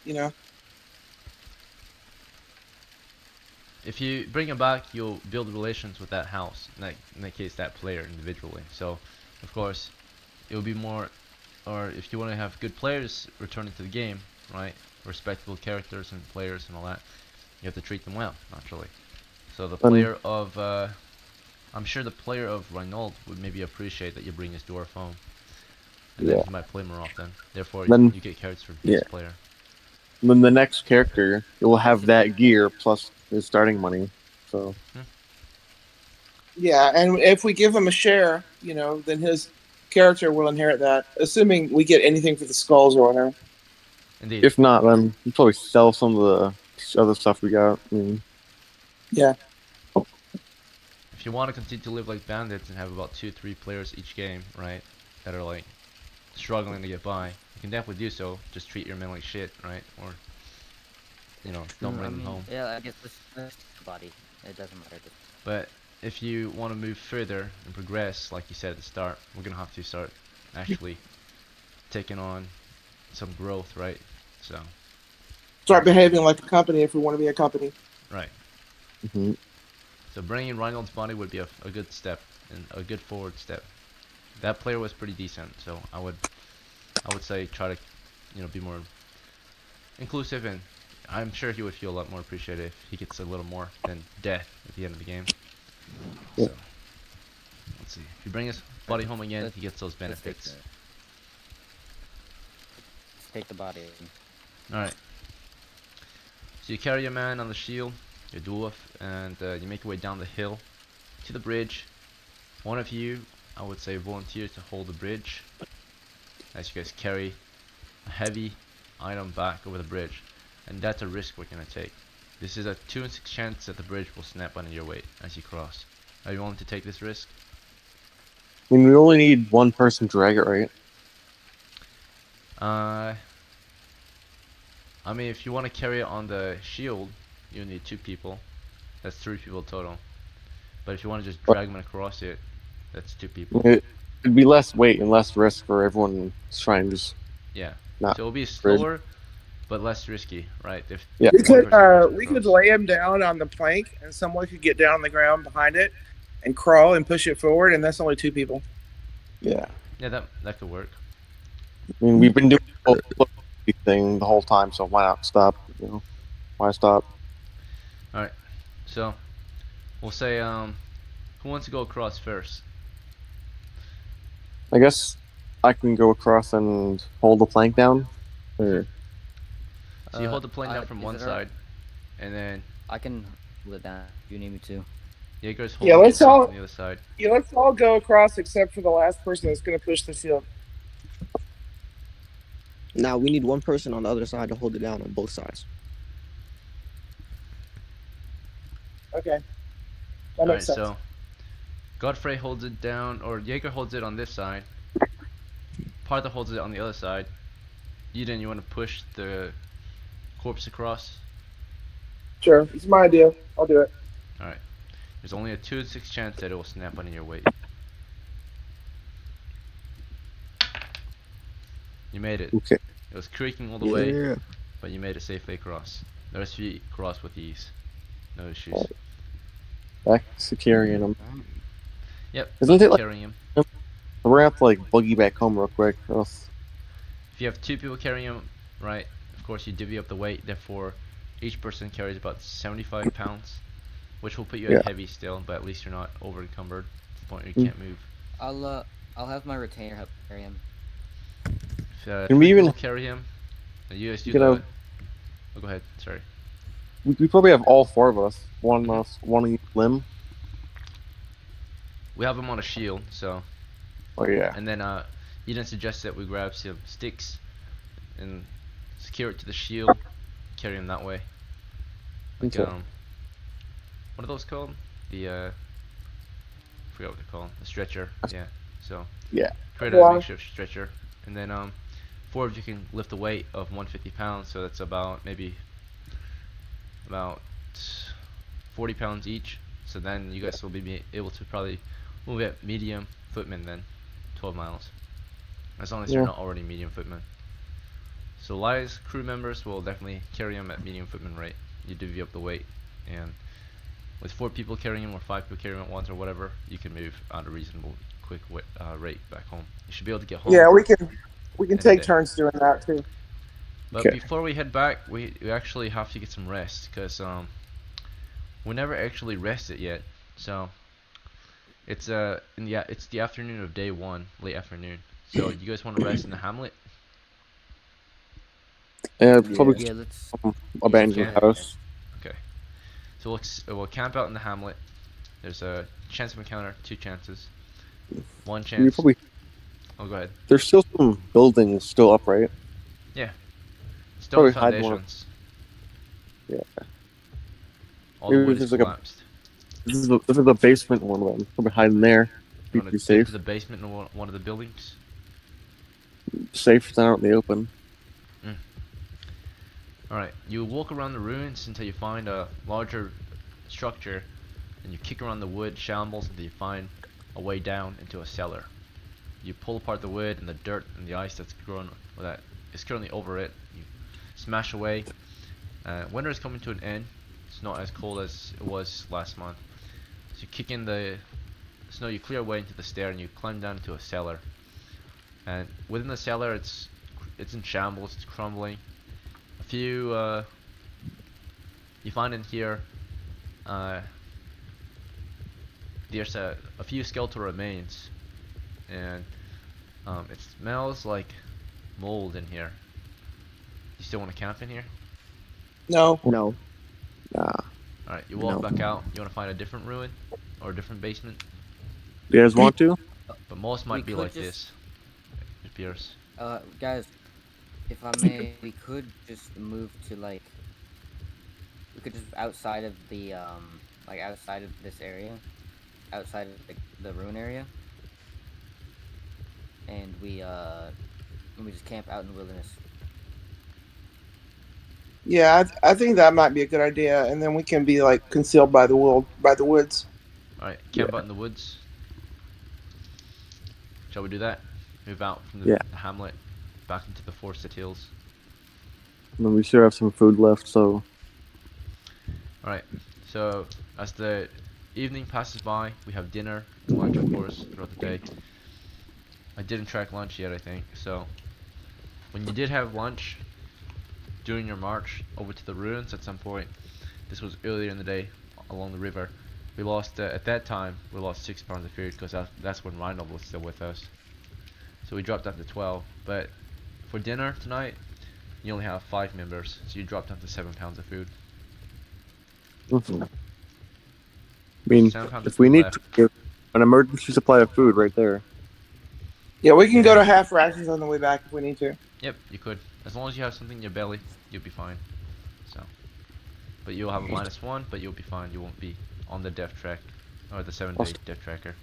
A: if you bring him back, you'll build relations with that house. In that case, that player individually. So, of course, it will be more, or if you want to have good players returning to the game, right? Respectable characters and players and all that, you have to treat them well, naturally. So the player of, I'm sure the player of Reynold would maybe appreciate that you bring his dwarf home, and then
H: Yeah.
A: he might play more often. Therefore,
H: Then-
A: you get characters from
H: yeah.
A: his player.
H: And then the next character will have that gear plus his starting money. So
G: Yeah, and if we give him a share, then his character will inherit that, assuming we get anything for the skulls or whatever.
A: Indeed.
H: if not, then we'll probably sell some of the other stuff we got. I mean,
G: Yeah.
A: If you want to continue to live like bandits and have about 2-3 players each game, right, that are like struggling to get by, you can definitely do so. Just treat your men like shit, right? Or don't bring them home.
D: Yeah, I guess let's take the body. It doesn't matter.
A: But if you want to move further and progress, like you said at the start, we're gonna have to start actually taking on some growth, right? So
G: Start behaving like a company if we want to be a company.
A: right.
H: mhm.
A: So bringing Reinhold's body would be a good step and a good forward step. That player was pretty decent, so I would say try to be more inclusive, and I'm sure he would feel a lot more appreciated if he gets a little more than death at the end of the game.
H: Yeah.
A: So let's see. If you bring his body home again, he gets those
D: Let's
A: benefits.
D: take the body.
A: Alright. So you carry your man on the shield, your dwarf, and you make your way down the hill to the bridge. One of you, I would say, volunteers to hold the bridge. as you guys carry a heavy item back over the bridge, and that's a risk we're gonna take. This is a 2 in 6 chance that the bridge will snap under your weight as you cross. Are you willing to take this risk?
H: I mean, we only need one person to drag it, right?
A: I mean, if you want to carry it on the shield, you need 2 people. That's 3 people total. But if you want to just drag them across it, that's 2 people.
H: It'd be less weight and less risk for everyone trying to just
A: Yeah.
H: not.
A: So it'll be slower, but less risky, right? If
H: Yeah.
G: We
A: one
G: could
A: person
G: we
A: goes
G: could
A: across.
G: lay him down on the plank, and someone could get down on the ground behind it, and crawl and push it forward, and that's only 2 people.
H: Yeah.
A: Yeah, that could work.
H: I mean, we've been doing the whole thing the whole time, so why not stop? You know, why stop?
A: All right. So we'll say who wants to go across first?
H: I guess I can go across and hold the plank down. Or
A: So you hold the plane down from
D: is
A: one
D: it alright?
A: side, and then
D: I can hold it down if you need me to.
A: Jaeger's
G: Yeah,
A: holding it
G: let's
A: down
G: all
A: from the other side.
G: let's all go across except for the last person that's going to push the shield.
B: Now we need one person on the other side to hold it down on both sides.
G: Okay, that
A: All right.
G: makes sense.
A: So Godfrey holds it down, or Jaeger holds it on this side. Partha holds it on the other side. Eden, you want to push the corpse across?
G: Sure, it's my idea. I'll do it.
A: All right. There's only a 2 in 6 chance that it will snap under your weight. You made it.
H: okay,
A: It was creaking all the way,
B: Yeah.
A: but you made it safely across. The rest of you cross with ease. No issues.
H: Alright. back to carrying them.
A: Yep.
H: Isn't it like
A: carrying him?
H: we're gonna have to like buggy back home real quick? Or else,
A: If you have 2 people carrying him, right? Of course, you divvy up the weight. Therefore, each person carries about 75 pounds, which will put you
H: Yeah.
A: at heavy still, but at least you're not over encumbered to the point where you can't move.
D: I'll have my retainer help carry him.
A: If
H: Can we
A: 3
H: even-
A: people carry him, and you guys do
H: You
A: the.
H: know-
A: Oh, go ahead. Sorry.
H: we probably have all 4 of us. One on each limb.
A: We have him on a shield, so.
H: Oh yeah.
A: And then Eden suggests that we grab some sticks and secure it to the shield, carry him that way. Like,
H: Okay.
A: what are those called? The I forgot what they're called. The stretcher. Yeah. So
H: Yeah.
A: create a
G: Yeah.
A: makeshift stretcher, and then 4 of you can lift a weight of 150 pounds. So that's about maybe about 40 pounds each. So then you guys will be able to probably move at medium footman then 12 miles. As long as you're
H: Yeah.
A: not already medium footman. So Elias crew members will definitely carry him at medium footman rate. You divvy up the weight, and with 4 people carrying him or 5 people carrying him at once or whatever, you can move at a reasonable quick rate back home. You should be able to get home.
G: Yeah, we can
A: End of
G: take
A: day.
G: turns doing that too.
A: But
H: Okay.
A: before we head back, we actually have to get some rest, because we never actually rested yet. So it's it's the afternoon of day 1, late afternoon. So you guys want to rest in the hamlet?
H: Probably
D: Yeah, let's.
H: abandon
A: can.
H: the house.
A: Okay. So we'll camp out in the hamlet. There's a chance of encounter, 2 chances. 1
H: We
A: chance.
H: probably
A: Oh, go ahead.
H: there's still some buildings still up, right?
A: Stone
H: Probably hide one of-
A: foundations.
H: Yeah.
A: All the
H: Maybe
A: wood is
H: there's like a-
A: collapsed.
H: This is the basement one of them. Probably hide in there.
A: You wanna
H: Be
A: dig
H: safe.
A: to the basement of one of the buildings.
H: Safe down out in the open.
A: Alright, you walk around the ruins until you find a larger structure, and you kick around the wood shambles until you find a way down into a cellar. You pull apart the wood and the dirt and the ice that's grown, or that is currently over it. You smash away. Winter is coming to an end. It's not as cold as it was last month. So you kick in the snow, you clear away into the stair, and you climb down into a cellar. And within the cellar, it's in shambles. It's crumbling. A few you find in here there's a few skeletal remains, and it smells like mold in here. You still want to camp in here?
G: No.
B: No.
H: Nah.
A: Alright, you walk
B: No.
A: back out. You want to find a different ruin or a different basement?
H: Do you guys want to?
A: But most might
D: We
A: be
D: could
A: like
D: just-
A: this. It appears.
D: Guys, if I may, we could just move to like we could just outside of the like outside of this area, outside of the ruin area, and we just camp out in the wilderness.
G: Yeah, I think that might be a good idea, and then we can be like concealed by the woods.
A: Alright, camp out in the woods. Shall we do that? Move out from
H: Yeah.
A: the hamlet back into the forested hills.
H: And then we still have some food left, so
A: Alright, so as the evening passes by, we have dinner and lunch, of course, throughout the day. I didn't track lunch yet, I think, so when you did have lunch during your march over to the ruins at some point, this was earlier in the day along the river, we lost, at that time, we lost 6 pounds of food because that's when Rhino was still with us. So we dropped down to 12, but for dinner tonight, you only have 5 members, so you dropped down to 7 pounds of food.
H: I mean,
A: 7 pounds of
H: if we
A: food
H: need
A: left.
H: to get an emergency supply of food right there.
G: Yeah, we can go
A: Yeah.
G: to half rations on the way back if we need to.
A: Yep, you could. As long as you have something in your belly, you'll be fine. So, but you'll have a -1, but you'll be fine. You won't be on the death track, or the 7-day death tracker.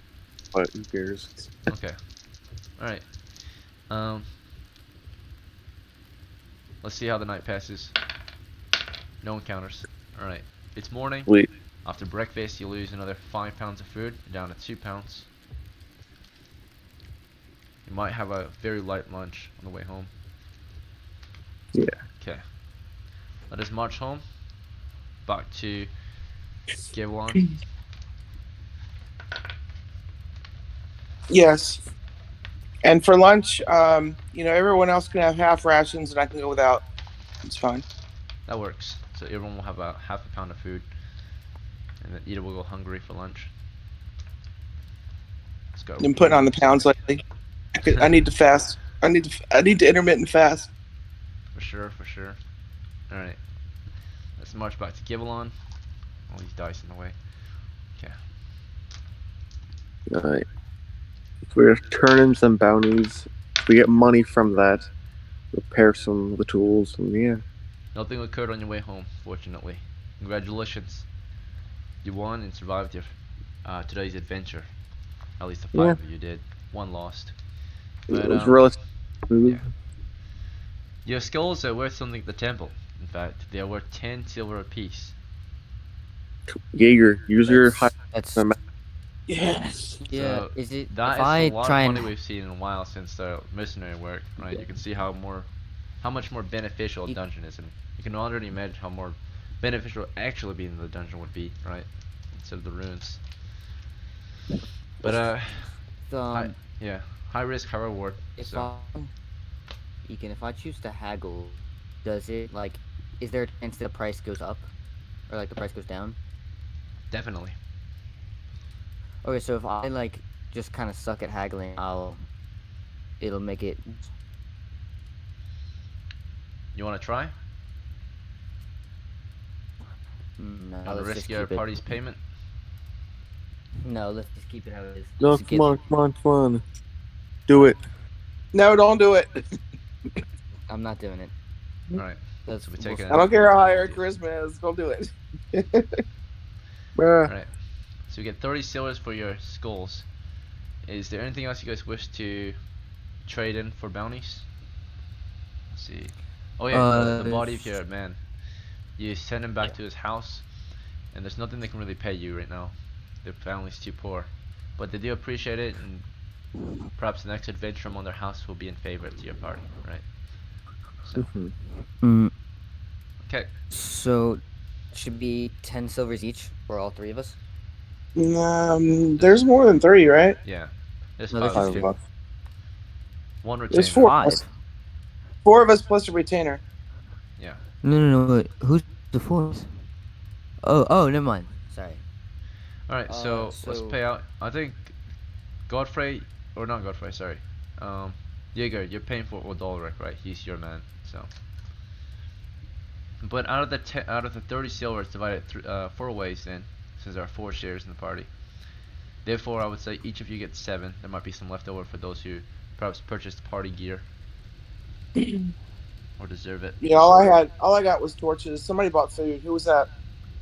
H: But who cares?
A: Okay. Alright. Let's see how the night passes. No encounters. Alright. It's morning.
H: Wait.
A: After breakfast, you lose another 5 pounds of food, down to 2 pounds. You might have a very light lunch on the way home.
H: Yeah.
A: Okay. Let us march home. Back to Gavelon.
G: Yes. And for lunch, everyone else can have half rations, and I can go without. It's fine.
A: That works. So everyone will have a half a pound of food, and then Ida will go hungry for lunch. Let's go.
G: I'm putting on the pounds lately. I need to fast. I need to intermittent fast.
A: For sure. Alright. Let's march back to Gavelon. All these dice in the way. Okay.
H: Alright. If we're turning some bounties, if we get money from that, repair some of the tools, and yeah.
A: Nothing occurred on your way home, fortunately. Congratulations. You won and survived your today's adventure. At least the 5 of you did. 1 lost.
H: It
A: But,
H: was relatively smooth.
A: yeah. Your skulls are worth something at the temple. In fact, they are worth 10 silver apiece.
H: Jaeger, use your high.
D: That's
G: Yes.
D: yeah.
A: So
D: Is it
A: that
D: if
A: is
D: I
A: a lot
D: try
A: of
D: and
A: money we've seen in a while since the mercenary work, right? You can see how much more beneficial a
D: You-
A: dungeon is, and you can already imagine how more beneficial actually being in the dungeon would be, right? Instead of the ruins. But high risk, high reward.
D: if
A: So
D: if I choose to haggle, does it like is there a chance that the price goes up or like the price goes down?
A: definitely.
D: Okay, so if I like just kind of suck at haggling, it'll make it.
A: You want to try?
D: No,
A: Want to
D: let's
A: risk
D: just
A: your
D: keep it.
A: party's payment?
D: No, let's just keep it how it is.
H: No,
D: Just
H: come on. Do it.
G: No, don't do it.
D: I'm not doing it.
A: Alright.
D: That's
A: So we take
G: I don't care how high your charisma is. Don't do it.
H: Bruh.
A: Alright. So we get 30 silvers for your skulls. Is there anything else you guys wish to trade in for bounties? Let's see. Oh yeah, the body of your man. You send him back to his house, and there's nothing they can really pay you right now. Their family's too poor. But they do appreciate it, and perhaps the next adventure among their house will be in favor to your party, right? So, okay.
D: So should be 10 silvers each for all 3 of us.
G: There's more than 3, right?
A: Yeah. There's
D: No,
A: 5
D: there's
A: of
D: just
A: you.
D: two.
A: One retainer.
G: There's 4 of
D: 5.
G: us. 4 of us plus a retainer.
A: Yeah.
D: No. Wait. Who's the 4th? Oh, never mind. Sorry.
A: Alright, so let's
D: so-
A: pay out. I think Godfrey, or not Godfrey, sorry. Jaeger, you're paying for Odolric, right? He's your man, so. But out of the 30 silver, it's divided 4 ways then, since there are 4 shares in the party. Therefore, I would say each of you gets 7. There might be some left over for those who perhaps purchased party gear. or deserve it.
G: Yeah, all I got was torches. Somebody bought food. Who was that?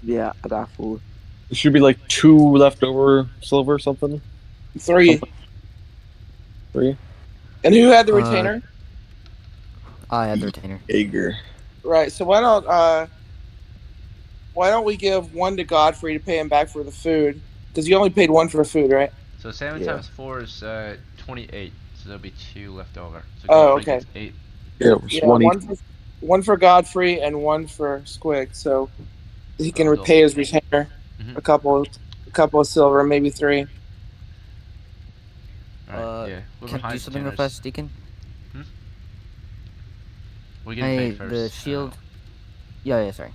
B: Yeah, I got food.
H: It should be like 2 leftover silver something.
G: 3.
H: Something 3.
G: And who had the
D: Uh,
G: retainer?
D: I had the retainer.
H: Jaeger.
G: Right. So why don't we give 1 to Godfrey to pay him back for the food? Because you only paid 1 for food, right?
A: So 7
B: Yeah.
A: times 4 is 28. So there'll be 2 left over. So
G: Oh,
A: Godfrey
G: okay.
A: gets 8.
H: Yeah, it was
G: Yeah,
H: 1 each.
G: 1 for Godfrey and 1 for Squig. So he can
A: Oh,
G: repay his retainer.
A: Mhm.
G: A couple of silver, maybe 3.
A: Alright, yeah. Whoever
D: Can I do
A: hides
D: something real
A: retainers.
D: fast, Deacon?
A: We're getting paid first.
D: The shield. Yeah, sorry.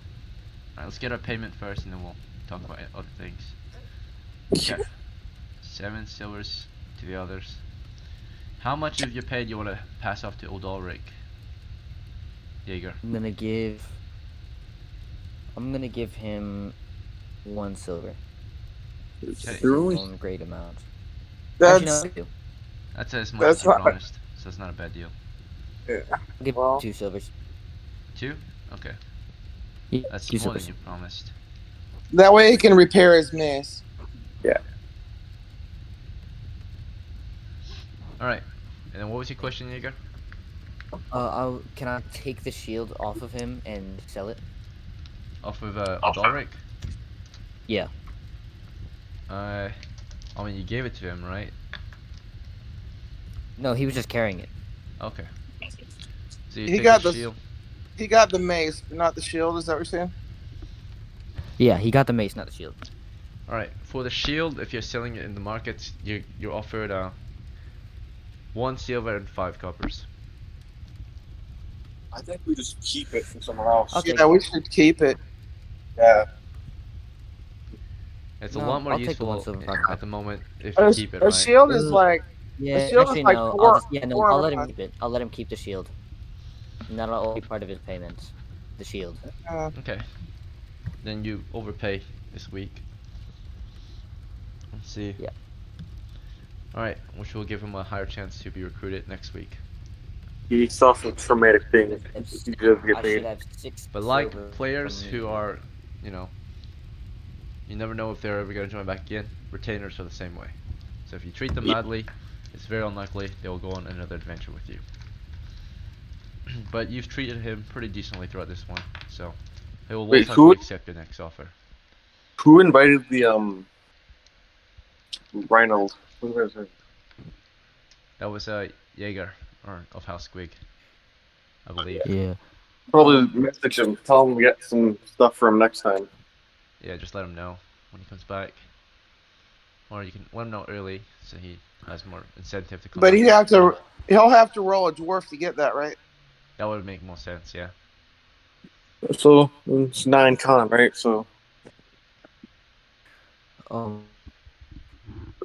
A: Alright, let's get our payment first and then we'll talk about other things. Okay. 7 silvers to the others. How much of your pay do you want to pass off to Old Ulrich? Jaeger.
D: I'm gonna give him 1 silver.
A: Okay.
D: It's one great amount.
G: That's
D: Actually, no, 2.
A: That's as much
G: That's
A: as you
G: not-
A: promised, so it's not a bad deal.
G: yeah.
D: I'll give
G: Well-
D: 2 silvers.
A: 2? Okay.
D: Yeah,
A: That's
D: 2
A: more
D: silvers.
A: than you promised.
G: That way he can repair his miss.
A: Alright. And then what was your question, Jaeger?
D: Can I take the shield off of him and sell it?
A: Off of Old Ulrich?
D: Yeah.
A: I mean, you gave it to him, right?
D: No, he was just carrying it.
A: Okay. So you
G: He
A: take
G: got
A: the
G: the-
A: shield.
G: He got the mace, but not the shield. Is that what you're saying?
D: Yeah, he got the mace, not the shield.
A: Alright, for the shield, if you're selling it in the market, you're offered 1 silver and 5 coppers.
H: I think we just keep it from somewhere else.
D: Okay.
G: Yeah, we should keep it.
H: Yeah.
A: It's a
D: No,
A: lot more
D: I'll take the 1
A: useful
D: silver, 5
A: at the moment if
G: A,
A: you keep it,
G: a
A: right?
G: shield is like
D: Yeah,
G: shield is
D: actually
G: like
D: no.
G: four-
D: No,
G: four
D: I'll
G: of
D: let him
G: us.
D: keep it. I'll let him keep the shield. And that'll all be part of his payments. The shield.
A: Okay. Then you overpay this week. Let's see.
D: Yeah.
A: Alright, which will give him a higher chance to be recruited next week.
H: He saw some traumatic things.
D: It's-
H: He does get
D: I should
H: paid.
D: have 6
A: But like
D: silver
A: players
D: from
A: who
D: me.
A: are, you know, you never know if they're ever going to join back again. Retainers are the same way. So if you treat them badly, it's very unlikely they will go on another adventure with you. But you've treated him pretty decently throughout this one, so he will
H: Wait,
A: most
H: who-
A: likely accept your next offer.
H: Who invited the Reinhold? What was it?
A: That was Jaeger, or of House Squig, I believe.
D: Yeah.
H: Probably message him. Tell him we get some stuff for him next time.
A: Yeah, just let him know when he comes back. Or you can let him know early so he has more incentive to come
G: But
A: back.
G: he'll have to roll a dwarf to get that, right?
A: That would make more sense, yeah.
H: So it's 9 con, right? So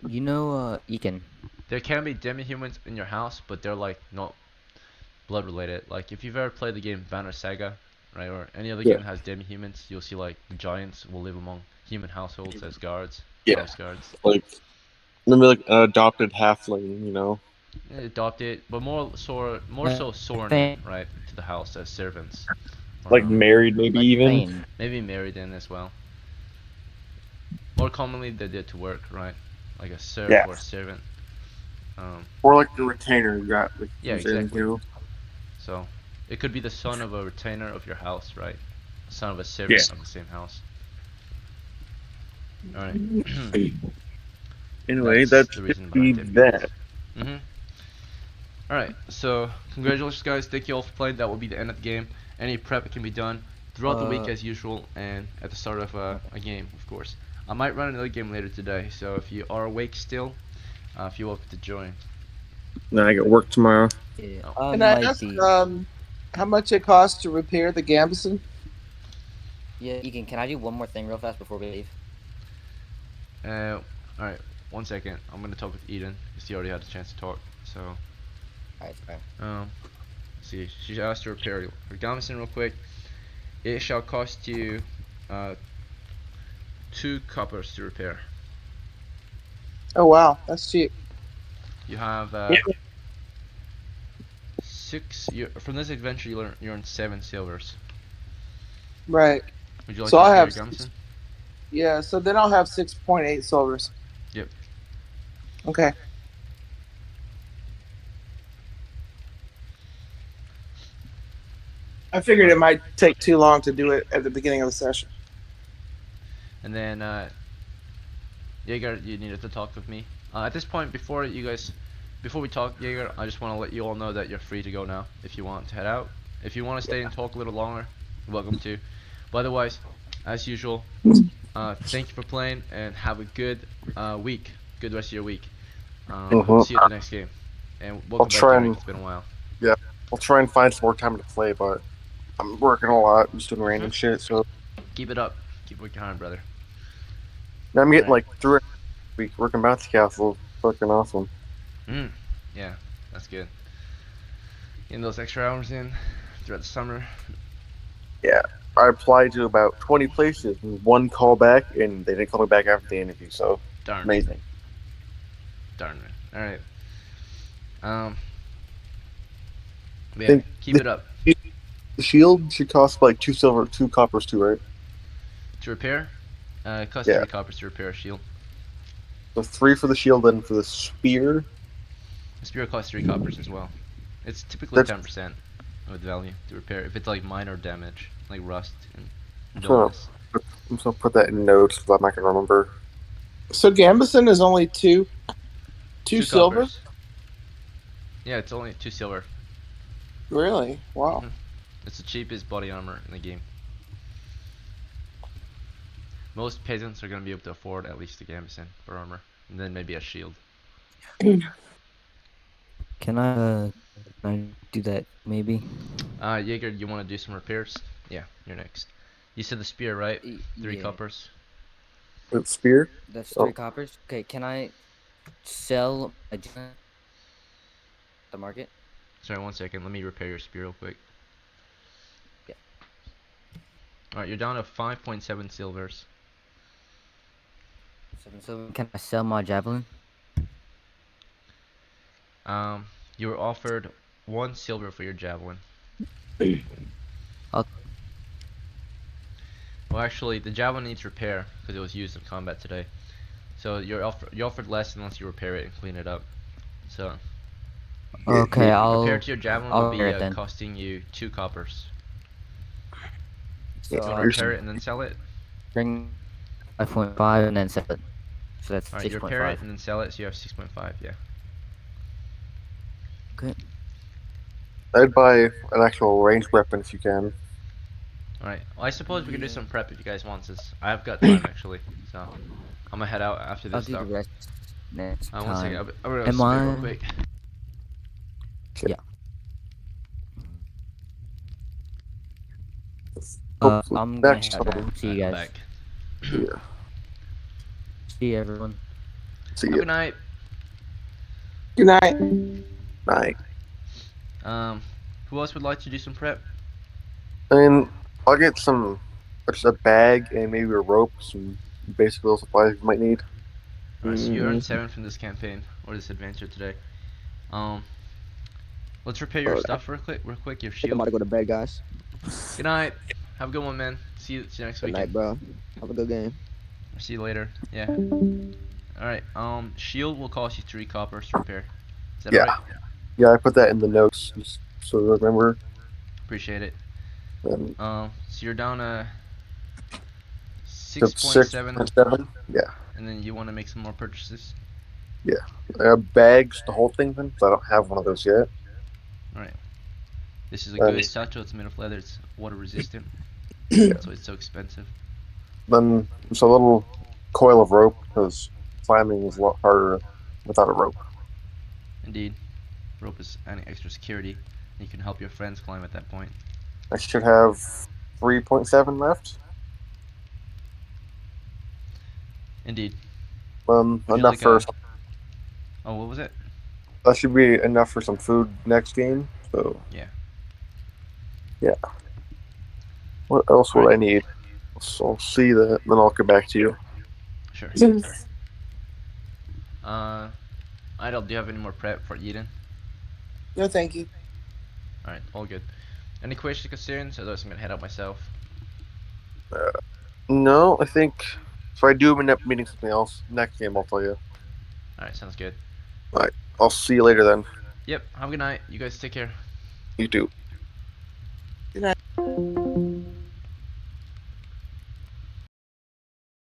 D: You know, Ekin.
A: There can be demi-humans in your house, but they're like not blood related. Like if you've ever played the game Banner Saga, right, or any other
H: Yeah.
A: game that has demi-humans, you'll see like the giants will live among human households as guards,
H: Yeah.
A: house guards.
H: like maybe like an adopted halfling, you know?
A: Adopted, but more so sworn
D: Thane.
A: in, right, to the house as servants. Or,
H: Like married, maybe
D: Like
H: even.
D: Thane.
A: maybe married in as well. More commonly, they did to work, right, like a serf
H: Yeah.
A: or a servant.
H: Or like the retainer you got. Like,
A: Yeah,
H: comes in,
A: exactly.
H: you know?
A: So it could be the son of a retainer of your house, right? Son of a servant
H: Yeah.
A: of the same house. All right.
H: Anyway,
A: That's
H: that's
A: the reason
H: be
A: behind it.
H: that.
A: All right. So congratulations, guys. Thank you all for playing. That will be the end of the game. Any prep can be done throughout the week as usual, and at the start of a game, of course. I might run another game later today, so if you are awake still, feel welcome to join.
H: Now I got work tomorrow.
D: Yeah.
G: Can I
D: might
G: ask
D: be.
G: how much it costs to repair the Gambison?
D: Yeah, Ekin, can I do one more thing real fast before we leave?
A: All right. 1 second. I'm gonna talk with Eden because he already had a chance to talk. So.
D: Alright, sorry.
A: Let's see, she asked to repair her Gamison real quick. It shall cost you 2 coppers to repair.
G: Oh wow, that's cheap.
A: You have from this adventure you earn 7 silvers.
G: Right.
A: Would you like
G: So
A: to
G: I
A: repair
G: have
A: your Gumson?
G: yeah. So then I'll have 6.8 silvers.
A: Yep.
G: Okay. I figured it might take too long to do it at the beginning of the session.
A: And then Jaeger, you needed to talk with me. At this point, before we talk, Jaeger, I just want to let you all know that you're free to go now if you want to head out. If you want to stay and talk a little longer, you're welcome to. But otherwise, as usual, thank you for playing and have a good week. Good rest of your week. Hope to see you at the next game. And
H: I'll
A: welcome back,
H: try
A: Eric.
H: and
A: It's been a while.
H: yeah, I'll try and find some more time to play, but I'm working a lot, just doing random shit. So
A: Keep it up. Keep working hard, brother.
H: now I'm getting
A: Alright.
H: like through a week working bouncy castle. Fucking awesome.
A: Yeah, that's good. Getting those extra hours in throughout the summer.
H: Yeah, I applied to about 20 places, and one call back, and they didn't call me back after the interview. So
A: Darn.
H: amazing.
A: Darn it. Alright. Yeah,
H: Think
A: keep it up.
H: The shield should cost like 2 silver, 2 coppers too, right?
A: To repair? It costs
H: Yeah.
A: 3 coppers to repair a shield.
H: So 3 for the shield, and for the spear.
A: The spear costs 3 coppers as well. It's typically
H: That's-
A: 10% of the value to repair if it's like minor damage, like rust and
H: So-
A: dullness.
H: I'm just gonna put that in notes because I'm not gonna remember.
G: So Gambison is only two silver.
A: Coppers. Yeah, it's only 2 silver.
G: Really? Wow.
A: It's the cheapest body armor in the game. Most peasants are going to be able to afford at least a gambeson for armor, and then maybe a shield.
D: Can I do that maybe?
A: Jaeger, you want to do some repairs? Yeah, you're next. You said the spear, right? 3
D: Yeah,
A: coppers.
H: The spear.
D: that's
H: Oh.
D: 3 coppers. Okay, can I sell my gem at the market?
A: Sorry, 1 second. Let me repair your spear real quick.
D: Yeah.
A: Alright, you're down to 5.7 silvers.
D: 7 silver. Can I sell my javelin?
A: You were offered 1 silver for your javelin.
D: I'll-
A: Well, actually, the javelin needs repair because it was used in combat today. So you're offered less unless you repair it and clean it up. So
D: Okay,
A: repair to your javelin
D: I'll
A: will be
D: repair it then.
A: costing you 2 coppers.
D: So
A: You want to
D: I'll
A: repair it and then sell it?
D: bring 5.5 and then sell it. So that's
A: Alright, you repair it
D: 6.5.
A: and then sell it, so you have 6.5, yeah.
D: Okay.
H: I'd buy an actual ranged weapon if you can.
A: Alright, well, I suppose we could do
D: Yeah.
A: some prep if you guys want, since I've got time actually. So I'm gonna head out after
D: I'll
A: this
D: do the
A: stuff.
D: rest next
A: 1
D: time.
A: second, I'm gonna
D: Am
A: spit
D: I-
A: real quick.
H: Hopefully
D: I'm gonna
H: next
D: head out now.
H: time.
D: See you
A: I'm
D: guys.
A: back.
H: Yeah.
D: See you, everyone.
H: See
A: Have a
H: ya.
A: good night.
G: Good night.
H: Night.
A: Who else would like to do some prep?
H: And I'll get just a bag and maybe a rope, some basic little supplies you might need.
A: Alright, so you earned 7 from this campaign or this adventure today. Let's repair your stuff real quick. Your
B: I think I'm
A: shield.
B: about to go to bed, guys.
A: Good night. Have a good one, man. See you next
B: Good
A: weekend.
B: night, bro. Have a good game.
A: See you later. Yeah. Alright, shield will cost you 3 coppers to repair. Is that
H: Yeah.
A: alright?
H: Yeah, I put that in the notes just so I remember.
A: Appreciate it.
H: Um,
A: So you're down to
H: so
A: 6.7,
H: 6.7. Yeah.
A: and then you want to make some more purchases.
H: Bags, the whole thing then, 'cause I don't have one of those yet.
A: Alright. This is a
H: That
A: good
H: is-
A: satchel. It's made of leather. It's water resistant.
H: Yeah.
A: That's why it's so expensive.
H: Then just a little coil of rope because climbing is a lot harder without a rope.
A: Indeed. Rope is adding extra security. And you can help your friends climb at that point.
H: I should have 3.7 left.
A: Indeed. Would you
H: Enough
A: like
H: for
A: a- Oh, what was it?
H: that should be enough for some food next game. So
A: Yeah.
H: Yeah. What else will I
A: Alright.
H: need? So I'll see that, then I'll get back to you.
A: Sure. Idle, do you have any more prep for Eden?
G: No, thank you.
A: Alright, all good. Any questions, concerns? Otherwise, I'm gonna head out myself.
H: No, I think if I do end up meeting something else next game, I'll tell you.
A: Alright, sounds good.
H: All right, I'll see you later then.
A: Yep, have a good night. You guys take care.
H: You too.
G: Good night.